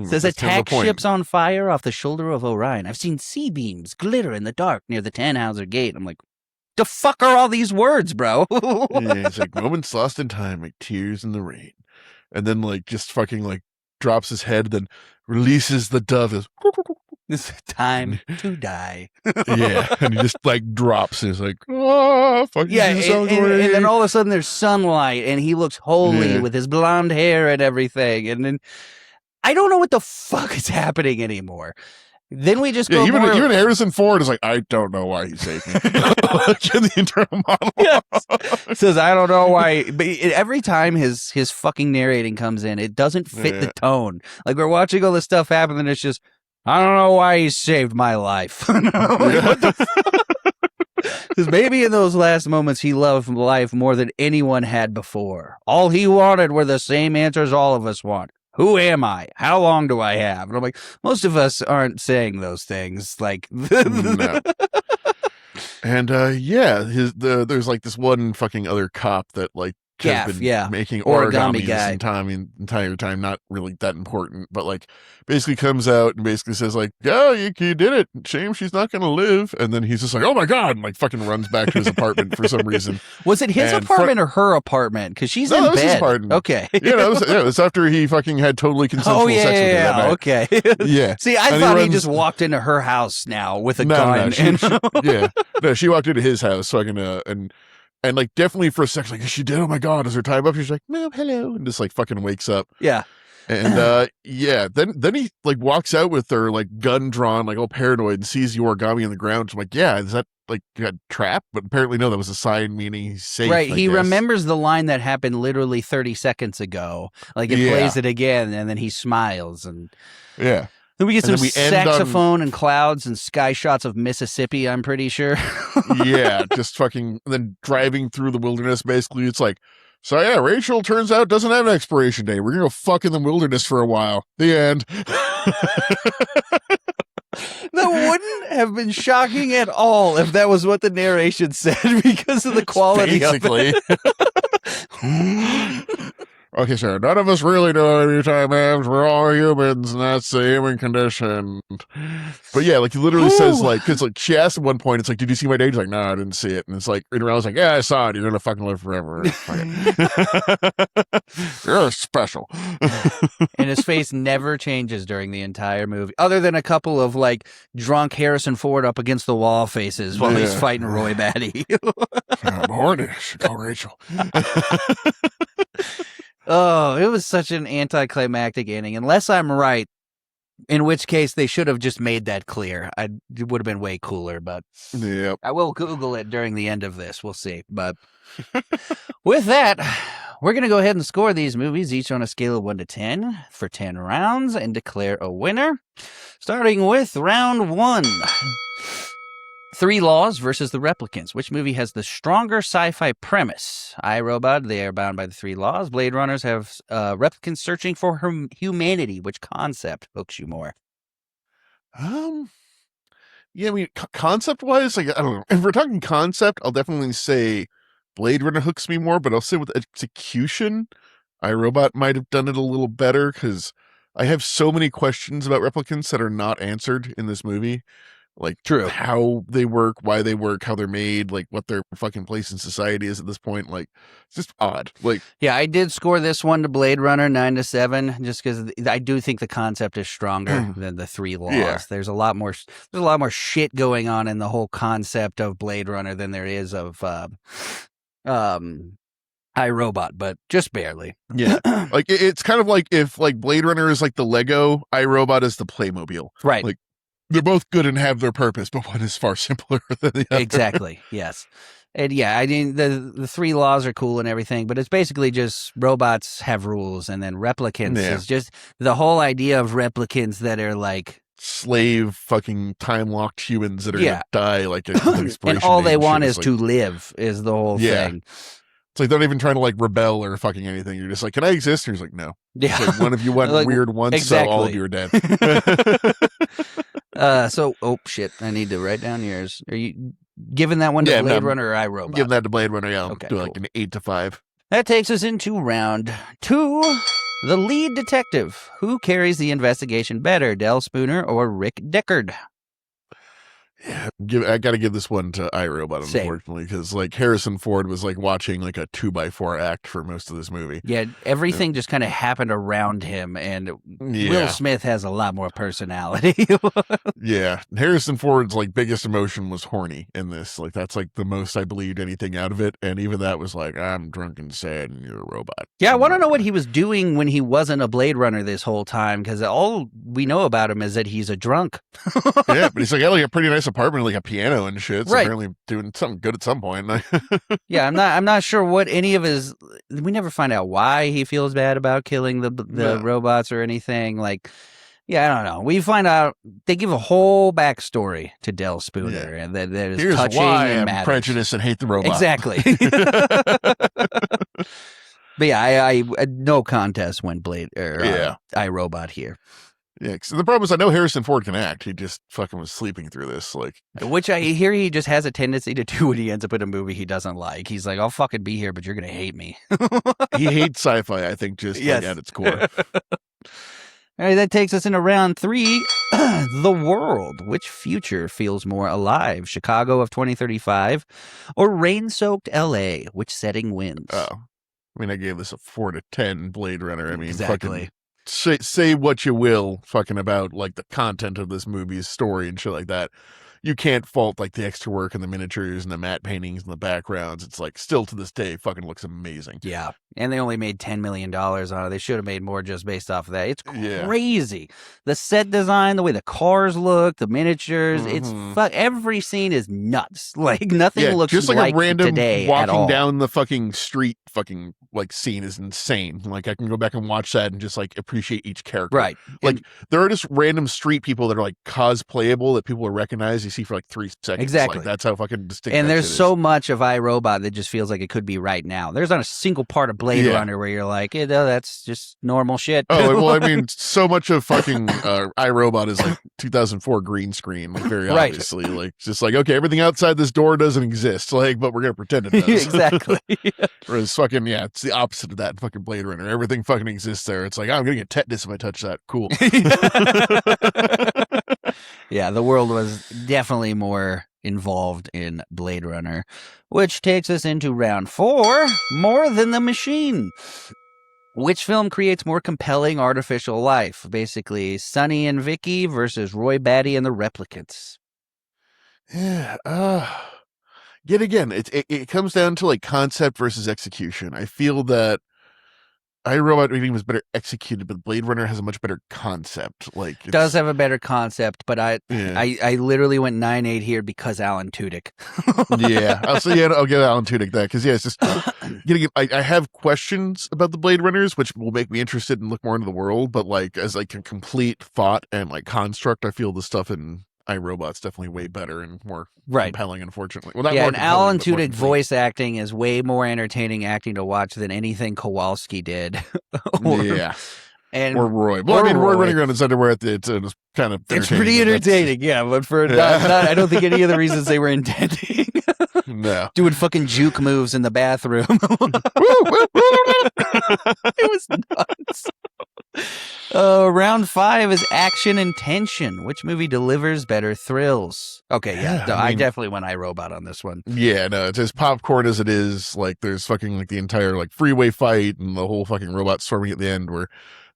Speaker 2: Says, attack ships on fire off the shoulder of Orion. I've seen sea beams glitter in the dark near the Tannhauser Gate. I'm like, the fuck are all these words, bro?
Speaker 3: It's like moments lost in time, like tears in the rain. And then, like, just fucking, like, drops his head, then releases the dove.
Speaker 2: It's time to die.
Speaker 3: Yeah, and he just like drops and he's like, oh, fucking
Speaker 2: and then all of a sudden there's sunlight and he looks holy with his blonde hair and everything. And then I don't know what the fuck is happening anymore. Then we just go
Speaker 3: even Harrison Ford is like, I don't know why he saved me. In the internal monologue.
Speaker 2: Yes. Says, I don't know why. But every time his fucking narrating comes in, it doesn't fit the tone. Like, we're watching all this stuff happen and it's just, I don't know why he saved my life. Because maybe in those last moments he loved life more than anyone had before. All he wanted were the same answers all of us want. Who am I? How long do I have? And I'm like, most of us aren't saying those things. Like,
Speaker 3: no. And there's like this one fucking other cop that like has been making origami this entire time, not really that important, but like basically comes out and basically says like, yeah, you did it. Shame she's not going to live. And then he's just like, oh my God, and like fucking runs back to his apartment for some reason.
Speaker 2: Was it his apartment or her apartment? Because she's in bed. His apartment. Okay.
Speaker 3: It's after he fucking had totally consensual sex with her that night.
Speaker 2: Okay.
Speaker 3: Yeah.
Speaker 2: See, I thought he just walked into her house now with a gun.
Speaker 3: She walked into his house fucking and like definitely for a second, like, she did. Oh my God, is her time up? She's like, no, hello, and just like fucking wakes up.
Speaker 2: Yeah,
Speaker 3: and then he like walks out with her like gun drawn, like all paranoid, and sees the origami on the ground. I'm like, yeah, is that like got trapped? But apparently, no, that was a sign meaning he's safe.
Speaker 2: Right, he remembers the line that happened literally 30 seconds ago. Like it plays it again, and then he smiles and Then we get some saxophone and clouds and sky shots of Mississippi, I'm pretty sure.
Speaker 3: Just fucking then driving through the wilderness, basically. It's like, so yeah, Rachel turns out doesn't have an expiration date. We're going to go fuck in the wilderness for a while. The end.
Speaker 2: That wouldn't have been shocking at all if that was what the narration said because of the quality of it.
Speaker 3: Okay, sir, none of us really know any time ends. We're all humans, and that's the human condition. But yeah, like he literally says, like, because like she asked at one point, it's like, did you see my date? He's like, no, I didn't see it. And it's like, and I was like, yeah, I saw it. You're gonna fucking live forever. You're special.
Speaker 2: And his face never changes during the entire movie, other than a couple of like drunk Harrison Ford up against the wall faces while he's fighting Roy Batty.
Speaker 3: I'm horny. I should call Rachel.
Speaker 2: Oh, it was such an anticlimactic ending. Unless I'm right, in which case they should have just made that clear. It would have been way cooler, but I will Google it during the end of this. We'll see. But with that, we're going to go ahead and score these movies, each on a scale of 1 to 10 for 10 rounds and declare a winner. Starting with round 1. Three Laws versus the Replicants. Which movie has the stronger sci-fi premise? iRobot, they are bound by the 3 laws. Blade Runners have replicants searching for humanity. Which concept hooks you more?
Speaker 3: I mean, concept-wise, like, I don't know. If we're talking concept, I'll definitely say Blade Runner hooks me more, but I'll say with execution, iRobot might have done it a little better, because I have so many questions about replicants that are not answered in this movie. Like, how they work, why they work, how they're made, like what their fucking place in society is at this point. Like, it's just odd. Like,
Speaker 2: yeah, I did score this one to Blade Runner 9 to 7, just because I do think the concept is stronger than the 3 laws. Yeah. There's a lot more shit going on in the whole concept of Blade Runner than there is of iRobot, but just barely.
Speaker 3: Yeah. Like it's kind of like if like Blade Runner is like the Lego, iRobot is the Playmobil.
Speaker 2: Right.
Speaker 3: Like, they're both good and have their purpose, but one is far simpler than the other.
Speaker 2: Exactly. Yes. And yeah, I mean, the 3 laws are cool and everything, but it's basically just robots have rules, and then replicants is just the whole idea of replicants that are like
Speaker 3: slave fucking time-locked humans that are going to die like an expiration
Speaker 2: and all they want is
Speaker 3: like,
Speaker 2: to live is the whole thing.
Speaker 3: It's like they're not even trying to like rebel or fucking anything. You're just like, can I exist? And he's like, no.
Speaker 2: Yeah.
Speaker 3: It's like, one of you went
Speaker 2: Like,
Speaker 3: weird once,
Speaker 2: exactly.
Speaker 3: so all of you are dead.
Speaker 2: Oh shit, I need to write down yours. Are you giving that one to Blade Runner or iRobot?
Speaker 3: Give that to Blade Runner, yeah.
Speaker 2: Okay,
Speaker 3: Do like an 8 to 5.
Speaker 2: That takes us into round 2. The lead detective. Who carries the investigation better, Del Spooner or Rick Deckard?
Speaker 3: Yeah, I got to give this one to iRobot, unfortunately, because like Harrison Ford was like watching like a 2x4 act for most of this movie.
Speaker 2: Yeah, everything just kind of happened around him, and Will Smith has a lot more personality.
Speaker 3: Yeah, Harrison Ford's like biggest emotion was horny in this. Like that's like the most I believed anything out of it, and even that was like, I'm drunk and sad, and you're a robot.
Speaker 2: Yeah, I want to know what he was doing when he wasn't a Blade Runner this whole time, because all we know about him is that he's a drunk.
Speaker 3: Yeah, but he's like got like a pretty nice apartment, like a piano and shit. So
Speaker 2: right.
Speaker 3: Apparently doing something good at some point.
Speaker 2: Yeah, I'm not sure what any of his. We never find out why he feels bad about killing the robots or anything. Like, yeah, I don't know. We find out they give a whole backstory to Del Spooner, and that is
Speaker 3: here's
Speaker 2: touching
Speaker 3: why
Speaker 2: and
Speaker 3: I'm
Speaker 2: matters.
Speaker 3: prejudiced and hate the robot.
Speaker 2: Exactly. But yeah, I no contest when Blade or iRobot here.
Speaker 3: Yeah, so the problem is I know Harrison Ford can act. He just fucking was sleeping through this, like.
Speaker 2: Which I hear he just has a tendency to do when he ends up in a movie he doesn't like. He's like, I'll fucking be here, but you're gonna hate me.
Speaker 3: He hates sci-fi, I think, just like, at its core.
Speaker 2: All right, that takes us into round 3. The world. Which future feels more alive? Chicago of 2035 or rain-soaked LA? Which setting wins?
Speaker 3: Oh, I mean, I gave this a 4 to 10 Blade Runner. I mean,
Speaker 2: exactly.
Speaker 3: Fucking say what you will fucking about like the content of this movie's story and shit like that. You can't fault like the extra work and the miniatures and the matte paintings and the backgrounds. It's like still to this day fucking looks amazing.
Speaker 2: Yeah. And they only made $10 million on it. They should have made more just based off of that. It's crazy. The set design, the way the cars look, the miniatures, it's every scene is nuts. Like nothing looks
Speaker 3: just like a random
Speaker 2: today
Speaker 3: walking
Speaker 2: at all.
Speaker 3: down the fucking street fucking like scene is insane. Like I can go back and watch that and just like appreciate each character.
Speaker 2: Right.
Speaker 3: Like there are just random street people that are like cosplayable that people will recognize. You see for like 3 seconds.
Speaker 2: Exactly.
Speaker 3: Like, that's how fucking distinct.
Speaker 2: And
Speaker 3: that
Speaker 2: there's
Speaker 3: shit
Speaker 2: so
Speaker 3: is.
Speaker 2: much of iRobot that just feels like it could be right now. There's not a single part of Blade Runner where you're like, no, that's just normal shit.
Speaker 3: Oh, well, I mean, so much of fucking iRobot is like 2004 green screen, like very obviously. Like, just like, okay, everything outside this door doesn't exist, like, but we're going to pretend it does.
Speaker 2: Exactly.
Speaker 3: Whereas fucking, it's the opposite of that in fucking Blade Runner. Everything fucking exists there. It's like, I'm going to get tetanus if I touch that. Cool.
Speaker 2: Yeah, the world was definitely more involved in Blade Runner, which takes us into round 4, More Than the Machine. Which film creates more compelling artificial life? Basically, Sonny and Vicky versus Roy Batty and the Replicants.
Speaker 3: Yeah, yet again, it comes down to like concept versus execution. I feel that iRobot maybe was better executed, but Blade Runner has a much better concept. Like,
Speaker 2: it does have a better concept, but I literally went 9-8 here because Alan Tudyk.
Speaker 3: I'll give Alan Tudyk that because it's just I have questions about the Blade Runners, which will make me interested and look more into the world. But like as like a complete thought and like construct, I feel the stuff in iRobot's definitely way better and more compelling, unfortunately. Well,
Speaker 2: and Alan Tudyk voice acting is way more entertaining acting to watch than anything Kowalski did.
Speaker 3: Or Roy. Well, I mean, Roy running around in his underwear it's kind of
Speaker 2: it's pretty entertaining, but for I don't think any of the reasons they were intending.
Speaker 3: No.
Speaker 2: Doing fucking juke moves in the bathroom. It was nuts. Round 5 is action and tension. Which movie delivers better thrills? Okay, I definitely went iRobot on this one.
Speaker 3: Yeah, no, it's as popcorn as it is. Like, there's fucking like the entire like freeway fight and the whole fucking robot storming at the end. Where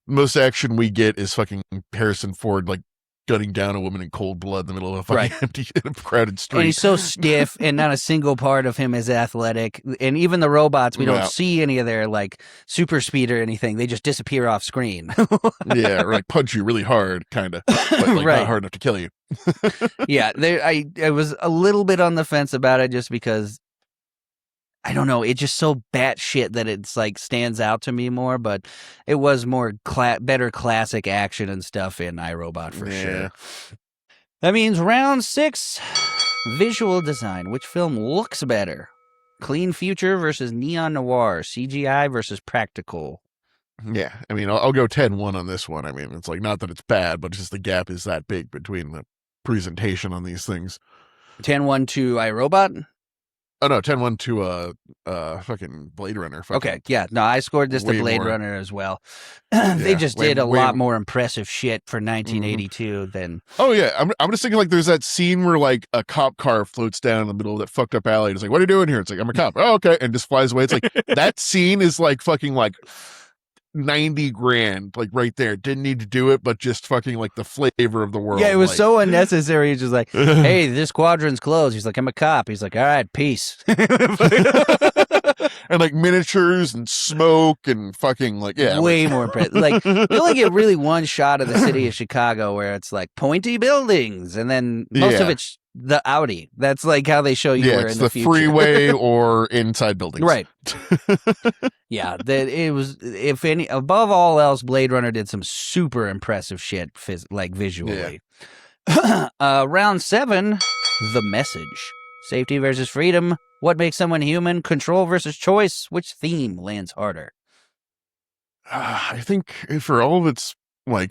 Speaker 3: most action we get is fucking Harrison Ford like gunning down a woman in cold blood in the middle of a fucking empty, crowded street.
Speaker 2: And he's so stiff, and not a single part of him is athletic. And even the robots, we don't see any of their like super speed or anything. They just disappear off screen.
Speaker 3: Or like punch you really hard, kind of, but like not hard enough to kill you.
Speaker 2: I was a little bit on the fence about it just because I don't know, it's just so batshit that it's like stands out to me more, but it was more better classic action and stuff in iRobot for sure. That means round 6, visual design. Which film looks better? Clean future versus neo-noir. CGI versus practical.
Speaker 3: Yeah, I mean, I'll go 10-1 on this one. I mean, it's like, not that it's bad, but just the gap is that big between the presentation on these things.
Speaker 2: 10-1 to iRobot?
Speaker 3: Oh, no, 10-1 to fucking Blade Runner. Fucking
Speaker 2: Okay, yeah. No, I scored this to
Speaker 3: way
Speaker 2: Blade
Speaker 3: more.
Speaker 2: Runner as well. They just did a
Speaker 3: way
Speaker 2: lot more impressive shit for 1982 than...
Speaker 3: Oh, yeah. I'm just thinking, like, there's that scene where, like, a cop car floats down in the middle of that fucked up alley. And it's like, what are you doing here? It's like, I'm a cop. Oh, okay. And just flies away. It's like, that scene is, like, fucking, like, 90 grand, like, right there. Didn't need to do it, but just fucking, like, the flavor of the world.
Speaker 2: Yeah, it was
Speaker 3: like,
Speaker 2: so unnecessary. He's just like, hey, this quadrant's closed. He's like, I'm a cop. He's like, all right, peace.
Speaker 3: and, like, miniatures and smoke and fucking, like, yeah.
Speaker 2: Way more impressive. Like, you only get really one shot of the city of Chicago where it's like pointy buildings, and then most of it's the Audi. That's like how they show you where
Speaker 3: it's
Speaker 2: in the future.
Speaker 3: freeway or inside buildings.
Speaker 2: Right. Yeah, that it was, if any, above all else, Blade Runner did some super impressive shit, like visually. Round 7, The Message. Safety versus freedom. What makes someone human? Control versus choice. Which theme lands harder?
Speaker 3: I think for all of its, like,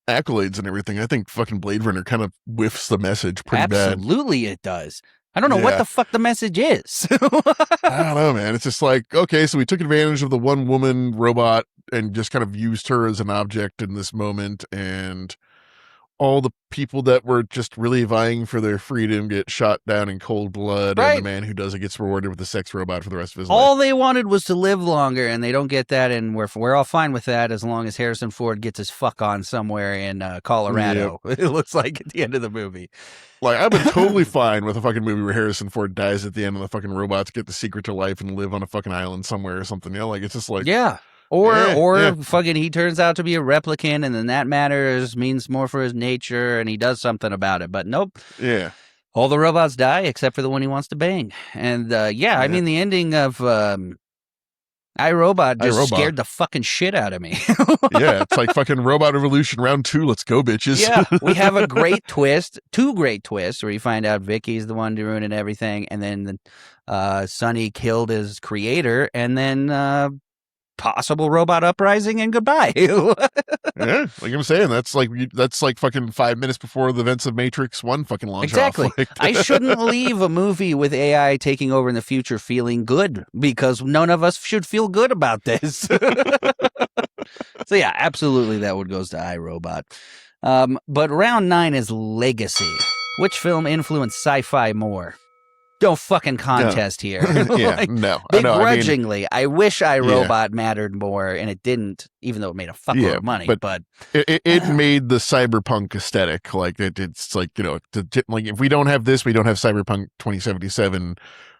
Speaker 3: accolades and everything, I think fucking Blade Runner kind of whiffs the message pretty bad.
Speaker 2: Absolutely it does. I don't know what the fuck the message is.
Speaker 3: I don't know, man. It's just like, okay, so we took advantage of the one woman robot and just kind of used her as an object in this moment, and all the people that were just really vying for their freedom get shot down in cold blood, and the man who does it gets rewarded with a sex robot for the rest of his life.
Speaker 2: All they wanted was to live longer, and they don't get that, and we're all fine with that as long as Harrison Ford gets his fuck on somewhere in Colorado. Yep. It looks like at the end of the movie.
Speaker 3: Like, I've been totally fine with a fucking movie where Harrison Ford dies at the end and the fucking robots get the secret to life and live on a fucking island somewhere or something. Like, it's just like...
Speaker 2: Yeah. Or fucking he turns out to be a replicant, and then that matters, means more for his nature, and he does something about it. But nope.
Speaker 3: Yeah.
Speaker 2: All the robots die except for the one he wants to bang. And I mean, the ending of iRobot just scared the fucking shit out of me.
Speaker 3: Yeah, it's like fucking Robot Revolution round 2. Let's go, bitches.
Speaker 2: Yeah, we have a great twist, 2 great twists, where you find out Vicky's the one ruining everything, and then Sonny killed his creator, and then possible robot uprising and goodbye.
Speaker 3: Yeah, like I'm saying, that's like fucking 5 minutes before the events of Matrix 1 fucking launch.
Speaker 2: Exactly.
Speaker 3: Off. Like,
Speaker 2: I shouldn't leave a movie with AI taking over in the future feeling good, because none of us should feel good about this. So yeah, absolutely that one goes to iRobot. But round 9 is Legacy. Which film influenced sci-fi more? No fucking contest here.
Speaker 3: Yeah,
Speaker 2: like,
Speaker 3: no.
Speaker 2: Begrudgingly, I wish iRobot mattered more, and it didn't, even though it made a fuckload of money. But
Speaker 3: it made the cyberpunk aesthetic. Like, it's like, like, if we don't have this, we don't have Cyberpunk 2077.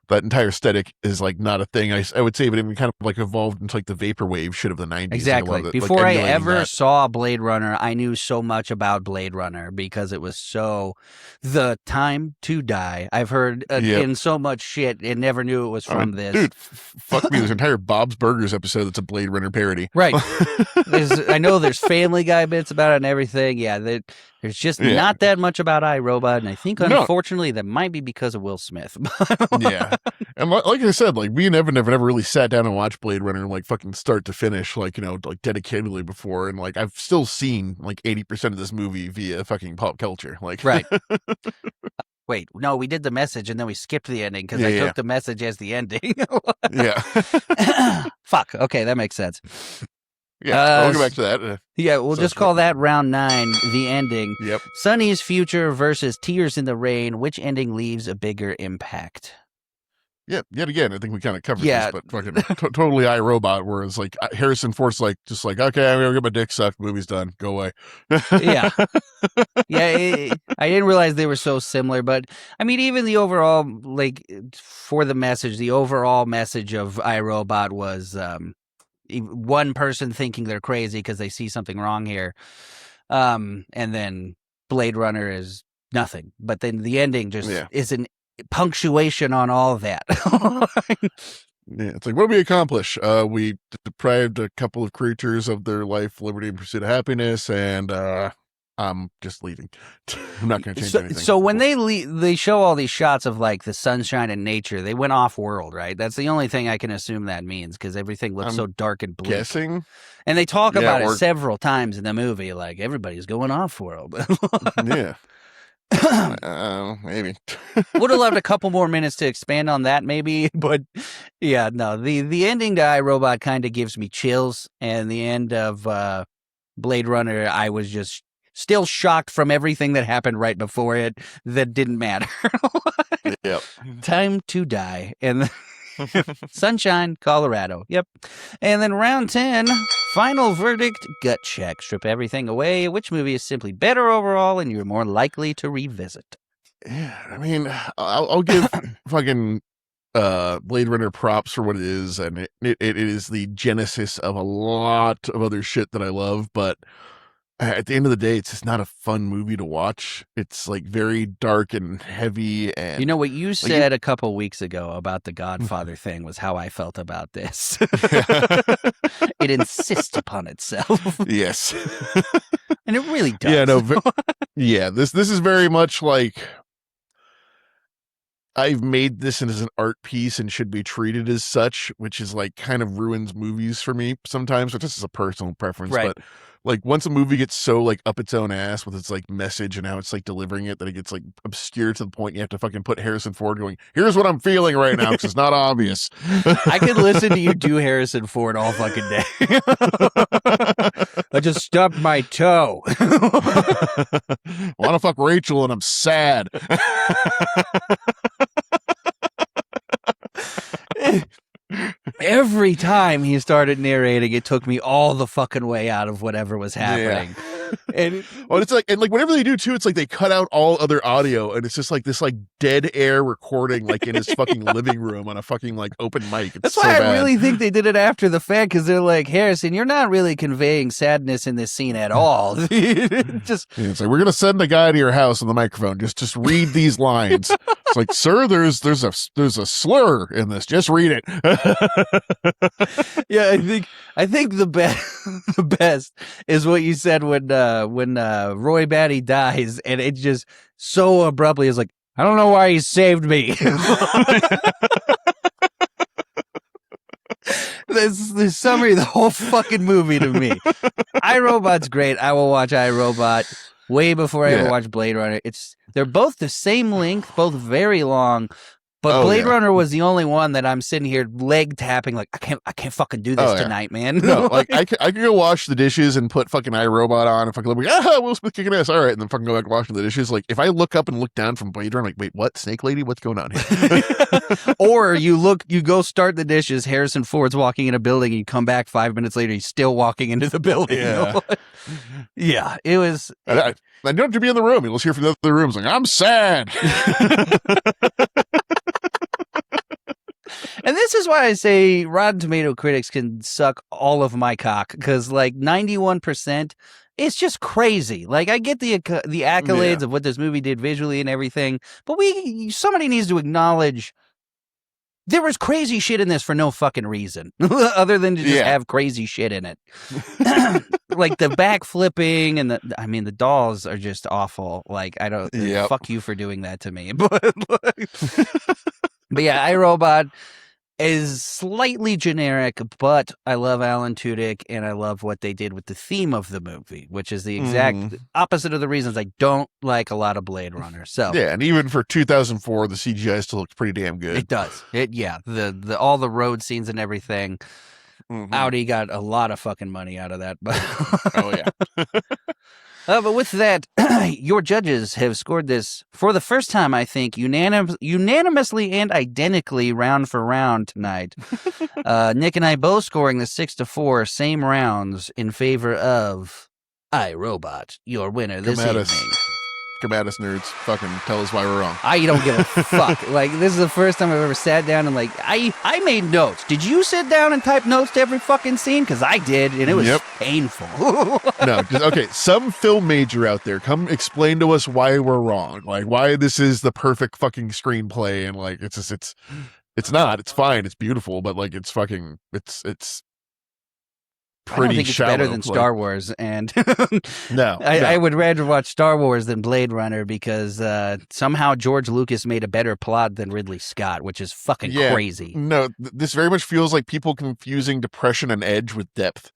Speaker 3: That entire aesthetic is like not a thing. I would say, but it kind of like evolved into like the vaporwave shit of the 90s.
Speaker 2: Exactly. Before
Speaker 3: like,
Speaker 2: I ever saw Blade Runner, I knew so much about Blade Runner because it was so the time to die. I've heard in so much shit and never knew it was from this.
Speaker 3: Dude, fuck me. There's an entire Bob's Burgers episode that's a Blade Runner parody.
Speaker 2: Right. I know there's Family Guy bits about it and everything. Yeah, there's just not that much about iRobot, and I think, unfortunately, that might be because of Will Smith.
Speaker 3: Yeah. And like I said, like, me and Evan never really sat down and watched Blade Runner, like, fucking start to finish, like, like, dedicatedly before, and, like, I've still seen, like, 80% of this movie via fucking pop culture. Like,
Speaker 2: right. Wait, no, we did the message, and then we skipped the ending, because I took the message as the ending.
Speaker 3: Yeah.
Speaker 2: Fuck, okay, that makes sense.
Speaker 3: Yeah, we'll go back to that.
Speaker 2: Yeah, we'll just call that round 9, the ending.
Speaker 3: Yep.
Speaker 2: Sonny's future versus Tears in the Rain. Which ending leaves a bigger impact?
Speaker 3: Yeah, yet again, I think we kind of covered this, but fucking totally iRobot, whereas like Harrison Ford's like, just like, okay, I'm gonna get my dick sucked, movie's done, go away.
Speaker 2: Yeah. Yeah, I didn't realize they were so similar, but I mean, even the overall, like, for the message, the overall message of iRobot was one person thinking they're crazy because they see something wrong here, and then Blade Runner is nothing, but then the ending just is an punctuation on all of that.
Speaker 3: Yeah, it's like, what did we accomplish? We deprived a couple of creatures of their life, liberty, and pursuit of happiness, and I'm just leaving. I'm not going to change anything.
Speaker 2: So when they show all these shots of like the sunshine and nature, they went off world, right? That's the only thing I can assume that means, because everything looks so dark and bleak.
Speaker 3: Guessing.
Speaker 2: And they talk about it several times in the movie, like everybody's going off world.
Speaker 3: Yeah. Maybe.
Speaker 2: Would have loved a couple more minutes to expand on that, maybe, but yeah, no. The ending to iRobot kind of gives me chills, and the end of Blade Runner, I was just still shocked from everything that happened right before it that didn't matter.
Speaker 3: Yep.
Speaker 2: Time to die. And Sunshine, Colorado. Yep. And then round 10, final verdict, gut check. Strip everything away. Which movie is simply better overall and you're more likely to revisit?
Speaker 3: Yeah, I mean, I'll give fucking Blade Runner props for what it is, and it is the genesis of a lot of other shit that I love, but at the end of the day, it's just not a fun movie to watch. It's like very dark and heavy, and
Speaker 2: you know what you said a couple weeks ago about the Godfather thing was how I felt about this. It insists upon itself.
Speaker 3: Yes.
Speaker 2: And it really does.
Speaker 3: Yeah, no, yeah, this is very much like I've made this as an art piece and should be treated as such, which is like kind of ruins movies for me sometimes, which is a personal preference.
Speaker 2: Right.
Speaker 3: But like once a movie gets so like up its own ass with its like message and how it's like delivering it, that it gets like obscure to the point you have to fucking put Harrison Ford going, here's what I'm feeling right now, because it's not obvious.
Speaker 2: I could listen to you do Harrison Ford all fucking day. I just stubbed my toe.
Speaker 3: I want to fuck Rachel and I'm sad.
Speaker 2: Every time he started narrating, it took me all the fucking way out of whatever was happening.
Speaker 3: Yeah.
Speaker 2: And
Speaker 3: it's like, and like whenever they do too, it's like they cut out all other audio, and it's just like this like dead air recording, like in his fucking living room on a fucking like open mic.
Speaker 2: That's why I really think they did it after the fact, because they're like, Harrison, you're not really conveying sadness in this scene at all. Just
Speaker 3: it's like, we're gonna send a guy to your house on the microphone. Just read these lines. It's like, sir, there's a slur in this. Just read it.
Speaker 2: Yeah, I think the best is what you said when Roy Batty dies, and it just so abruptly is like, I don't know why he saved me. This summary of the whole fucking movie to me. iRobot's great. I will watch iRobot way before I ever watch Blade Runner. They're both the same length, both very long. But Blade Runner was the only one that I'm sitting here leg tapping like, I can't fucking do this tonight, man.
Speaker 3: No, like I could go wash the dishes and put fucking iRobot on and fucking look like, Will Smith kicking ass. All right, and then fucking go back washing the dishes. Like if I look up and look down from Blade Runner, I'm like, wait, what? Snake Lady? What's going on here?
Speaker 2: Or you go start the dishes, Harrison Ford's walking in a building, and you come back 5 minutes later, he's still walking into the building.
Speaker 3: Yeah.
Speaker 2: Yeah, it was.
Speaker 3: I don't have to be in the room. You'll hear from the other rooms like, I'm sad.
Speaker 2: And this is why I say Rotten Tomato critics can suck all of my cock, because like 91%, it's just crazy. Like I get the accolades of what this movie did visually and everything, but somebody needs to acknowledge there was crazy shit in this for no fucking reason, other than to just have crazy shit in it. Like the backflipping and the dolls are just awful. Like I don't fuck you for doing that to me, but yeah, iRobot is slightly generic, but I love Alan Tudyk and I love what they did with the theme of the movie, which is the exact opposite of the reasons I don't like a lot of Blade Runner. So
Speaker 3: yeah, and even for 2004, the CGI still looks pretty damn good.
Speaker 2: It does. The all the road scenes and everything. Audi got a lot of fucking money out of that. But
Speaker 3: oh yeah.
Speaker 2: But with that, your judges have scored this for the first time, I think, unanimously and identically round for round tonight. Nick and I both scoring the 6-4, same rounds in favor of iRobot, your winner this evening.
Speaker 3: Come at us, nerds. Fucking tell us why we're wrong.
Speaker 2: I don't give a fuck. Like, this is the first time I've ever sat down and, like, I made notes. Did you sit down and type notes to every fucking scene? Because I did, and it was painful.
Speaker 3: No, okay, some film major out there, come explain to us why we're wrong. Like, why this is the perfect fucking screenplay, and, like, it's not. It's fine. It's beautiful, but, like, it's fucking, it's
Speaker 2: I don't
Speaker 3: pretty
Speaker 2: think it's
Speaker 3: shallow.
Speaker 2: better than Star Wars, and
Speaker 3: No,
Speaker 2: I would rather watch Star Wars than Blade Runner because somehow George Lucas made a better plot than Ridley Scott, which is fucking crazy.
Speaker 3: No, this very much feels like people confusing depression and edge with depth.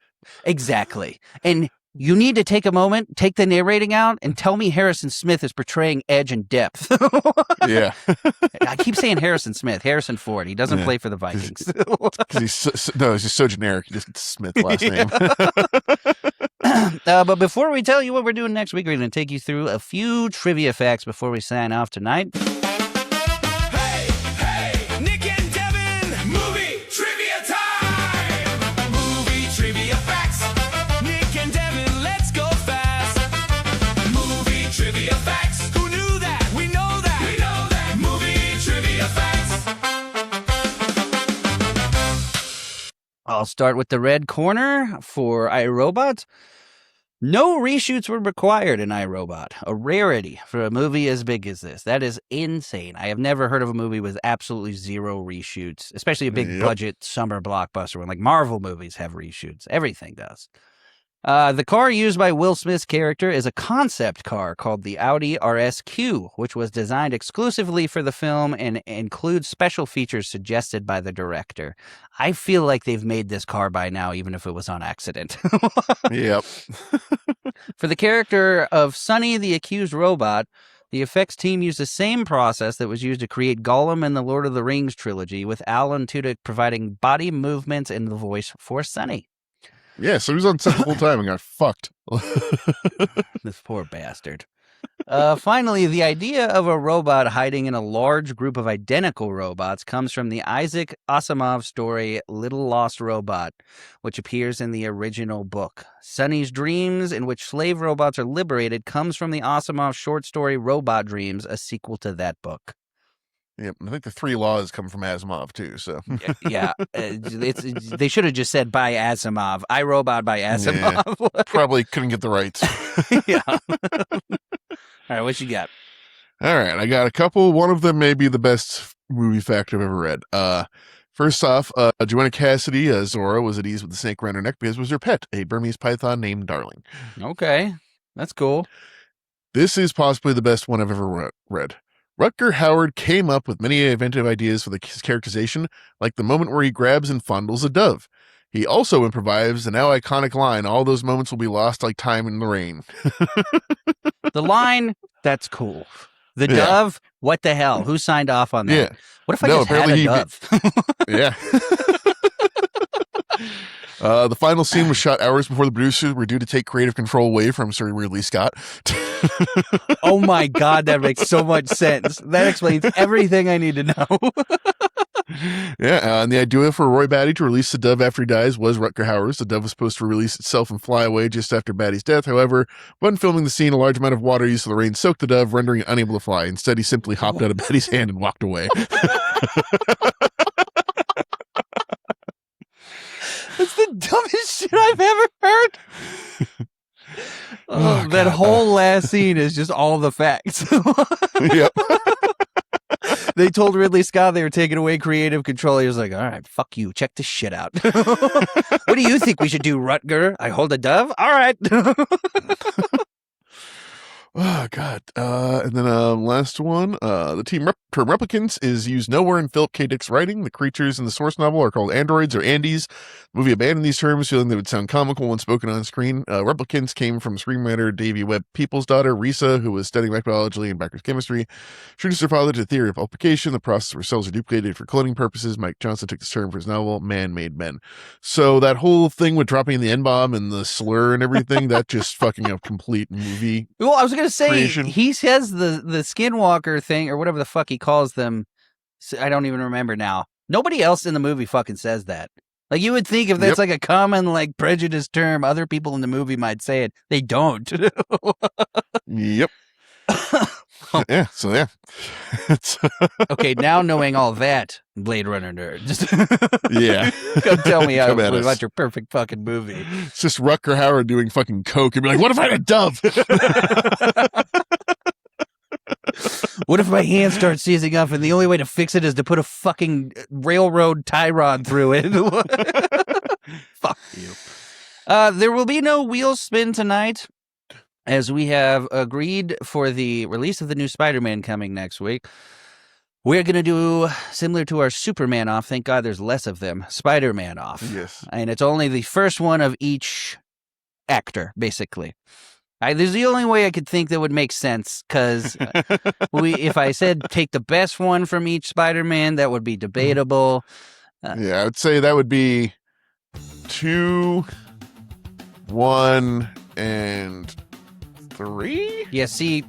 Speaker 2: Exactly. And you need to take a moment, take the narrating out, and tell me Harrison Smith is portraying edge and depth.
Speaker 3: Yeah.
Speaker 2: I keep saying Harrison Smith, Harrison Ford. He doesn't play for the Vikings.
Speaker 3: Because he's just so generic. He just gets Smith last name.
Speaker 2: But before we tell you what we're doing next week, we're going to take you through a few trivia facts before we sign off tonight.
Speaker 4: Hey, Nick and Devin, movie trivia time! Movie trivia facts. Nick and Devin, let's go fast. Movie trivia facts. Who knew that? We know that. We know that. Movie trivia facts.
Speaker 2: I'll start with the red corner for iRobot. No reshoots were required in iRobot, a rarity for a movie as big as this. That is insane. I have never heard of a movie with absolutely zero reshoots, especially a big budget summer blockbuster one. Like Marvel movies have reshoots. Everything does. The car used by Will Smith's character is a concept car called the Audi RSQ, which was designed exclusively for the film and includes special features suggested by the director. I feel like they've made this car by now, even if it was on accident.
Speaker 3: Yep.
Speaker 2: For the character of Sonny, the accused robot, the effects team used the same process that was used to create Gollum in the Lord of the Rings trilogy, with Alan Tudyk providing body movements and the voice for Sonny.
Speaker 3: Yeah, so he was on set the whole time and got fucked.
Speaker 2: This poor bastard. Finally, the idea of a robot hiding in a large group of identical robots comes from the Isaac Asimov story Little Lost Robot, which appears in the original book. Sonny's dreams, in which slave robots are liberated, comes from the Asimov short story Robot Dreams, a sequel to that book.
Speaker 3: Yep, I think the 3 laws come from Asimov too. So
Speaker 2: Yeah, they should have just said by Asimov. iRobot by Asimov.
Speaker 3: Yeah, probably couldn't get the rights.
Speaker 2: Yeah. All right, what you got?
Speaker 3: All right, I got a couple. One of them may be the best movie fact I've ever read. First off, Joanna Cassidy, Zora, was at ease with the snake around her neck because it was her pet, a Burmese python named Darling.
Speaker 2: Okay, that's cool.
Speaker 3: This is possibly the best one I've ever read. Rutger Hauer came up with many inventive ideas for his characterization, like the moment where he grabs and fondles a dove. He also improvised the now iconic line, "All those moments will be lost like time in the rain."
Speaker 2: The line, that's cool. The dove, what the hell? Who signed off on that?
Speaker 3: Yeah.
Speaker 2: What if I just had a dove?
Speaker 3: Yeah. The final scene was shot hours before the producers were due to take creative control away from Sir Ridley Scott.
Speaker 2: Oh my God, that makes so much sense. That explains everything I need to know.
Speaker 3: Yeah, and the idea for Roy Batty to release the dove after he dies was Rutger Hauer's. The dove was supposed to release itself and fly away just after Batty's death. However, when filming the scene, a large amount of water used to the rain soaked the dove, rendering it unable to fly. Instead, he simply hopped out of Batty's hand and walked away.
Speaker 2: That's the dumbest shit I've ever heard.
Speaker 3: Oh,
Speaker 2: that
Speaker 3: God.
Speaker 2: whole last scene is just all the facts.
Speaker 3: Yep.
Speaker 2: They told Ridley Scott they were taking away creative control. He was like, all right, fuck you. Check this shit out. What do you think we should do, Rutger? I hold a dove? All right.
Speaker 3: Oh, God. And then last one. The term Replicants is used nowhere in Philip K. Dick's writing. The creatures in the source novel are called androids or Andes. The movie abandoned these terms, feeling they would sound comical when spoken on screen. Replicants came from screenwriter Davy Webb Peoples' daughter, Risa, who was studying microbiology and backwards chemistry. She introduced her father to the theory of multiplication, the process where cells are duplicated for cloning purposes. Mike Johnson took this term for his novel, Man Made Men. So that whole thing with dropping the N-bomb and the slur and everything, that just fucking a complete movie.
Speaker 2: Well, I was going to say,
Speaker 3: creation.
Speaker 2: he says the skinwalker thing, or whatever the fuck he calls them. I don't even remember now. Nobody else in the movie fucking says that. Like, you would think if that's like a common, like, prejudice term, other people in the movie might say it. They don't.
Speaker 3: Yep. Yeah, so yeah. It's
Speaker 2: Okay, now knowing all that, Blade Runner nerd, just
Speaker 3: yeah.
Speaker 2: come tell me
Speaker 3: Come at us.
Speaker 2: about your perfect fucking movie.
Speaker 3: It's just Rutger Hauer doing fucking coke and be like, what if I had a dove?
Speaker 2: What if my hand starts seizing up and the only way to fix it is to put a fucking railroad tie rod through it? Fuck you. There will be no wheel spin tonight, as we have agreed for the release of the new Spider-Man coming next week. We're going to do similar to our Superman off. Thank God there's less of them. Spider-Man off.
Speaker 3: Yes.
Speaker 2: And it's only the first one of each actor, basically. There's the only way I could think that would make sense, because if I said take the best one from each Spider-Man, that would be debatable.
Speaker 3: Yeah, I would say that would be 2, 1, and 3?
Speaker 2: Yeah, see,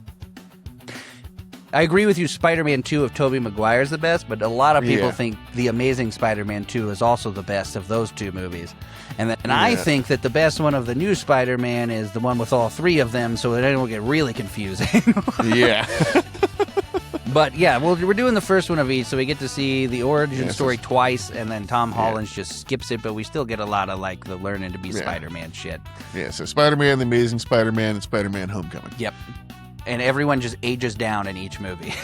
Speaker 2: I agree with you. Spider-Man 2 of Tobey Maguire is the best, but a lot of people think The Amazing Spider-Man 2 is also the best of those two movies. And I think that the best one of the new Spider-Man is the one with all three of them, so that it won't get really confusing.
Speaker 3: Yeah.
Speaker 2: But yeah, we're doing the first one of each, so we get to see the origin story twice, and then Tom Holland just skips it, but we still get a lot of like the learning to be Spider-Man shit.
Speaker 3: Yeah, so Spider-Man, The Amazing Spider-Man, and Spider-Man Homecoming.
Speaker 2: Yep. And everyone just ages down in each movie.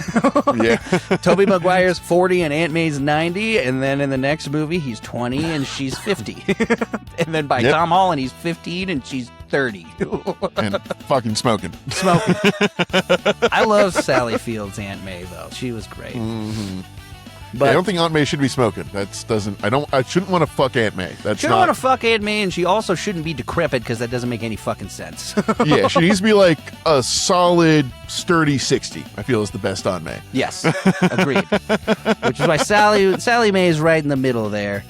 Speaker 3: Yeah.
Speaker 2: Tobey Maguire's 40 and Aunt May's 90, and then in the next movie he's 20 and she's 50. And then by Tom Holland he's 15 and she's 30.
Speaker 3: And fucking smoking.
Speaker 2: I love Sally Field's Aunt May though. She was great.
Speaker 3: Mm-hmm.
Speaker 2: But
Speaker 3: I don't think Aunt May should be smoking. I shouldn't want to fuck Aunt May.
Speaker 2: Shouldn't want to fuck Aunt May, and she also shouldn't be decrepit, because that doesn't make any fucking sense.
Speaker 3: Yeah, she needs to be like a solid, sturdy 60, I feel is the best Aunt May.
Speaker 2: Yes, agreed. Which is why Sally May is right in the middle there.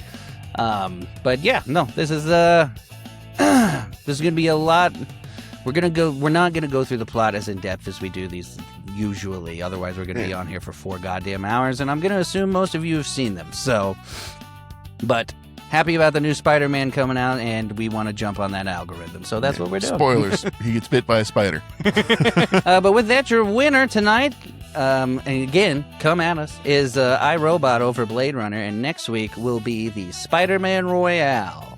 Speaker 2: But yeah, no, this is gonna be a lot. We're not gonna go through the plot as in depth as we do these usually. Otherwise, we're gonna be on here for 4 goddamn hours, and I'm gonna assume most of you have seen them. So, but happy about the new Spider-Man coming out, and we want to jump on that algorithm. So that's what we're doing.
Speaker 3: Spoilers. He gets bit by a spider.
Speaker 2: But with that, your winner tonight, and again, come at us, is iRobot over Blade Runner, and next week will be the Spider-Man Royale.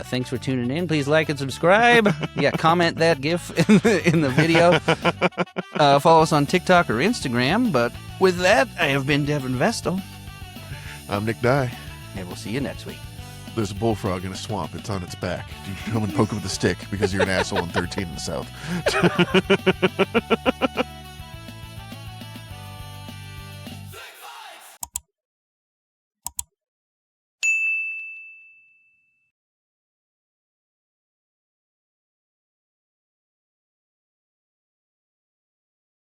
Speaker 2: Thanks for tuning in. Please like and subscribe. Comment that GIF in the video. Follow us on TikTok or Instagram. But with that, I have been Devin Vestal.
Speaker 3: I'm Nick Dye.
Speaker 2: And we'll see you next week.
Speaker 3: There's a bullfrog in a swamp. It's on its back. You come and poke it with a stick because you're an asshole in 13 in the South.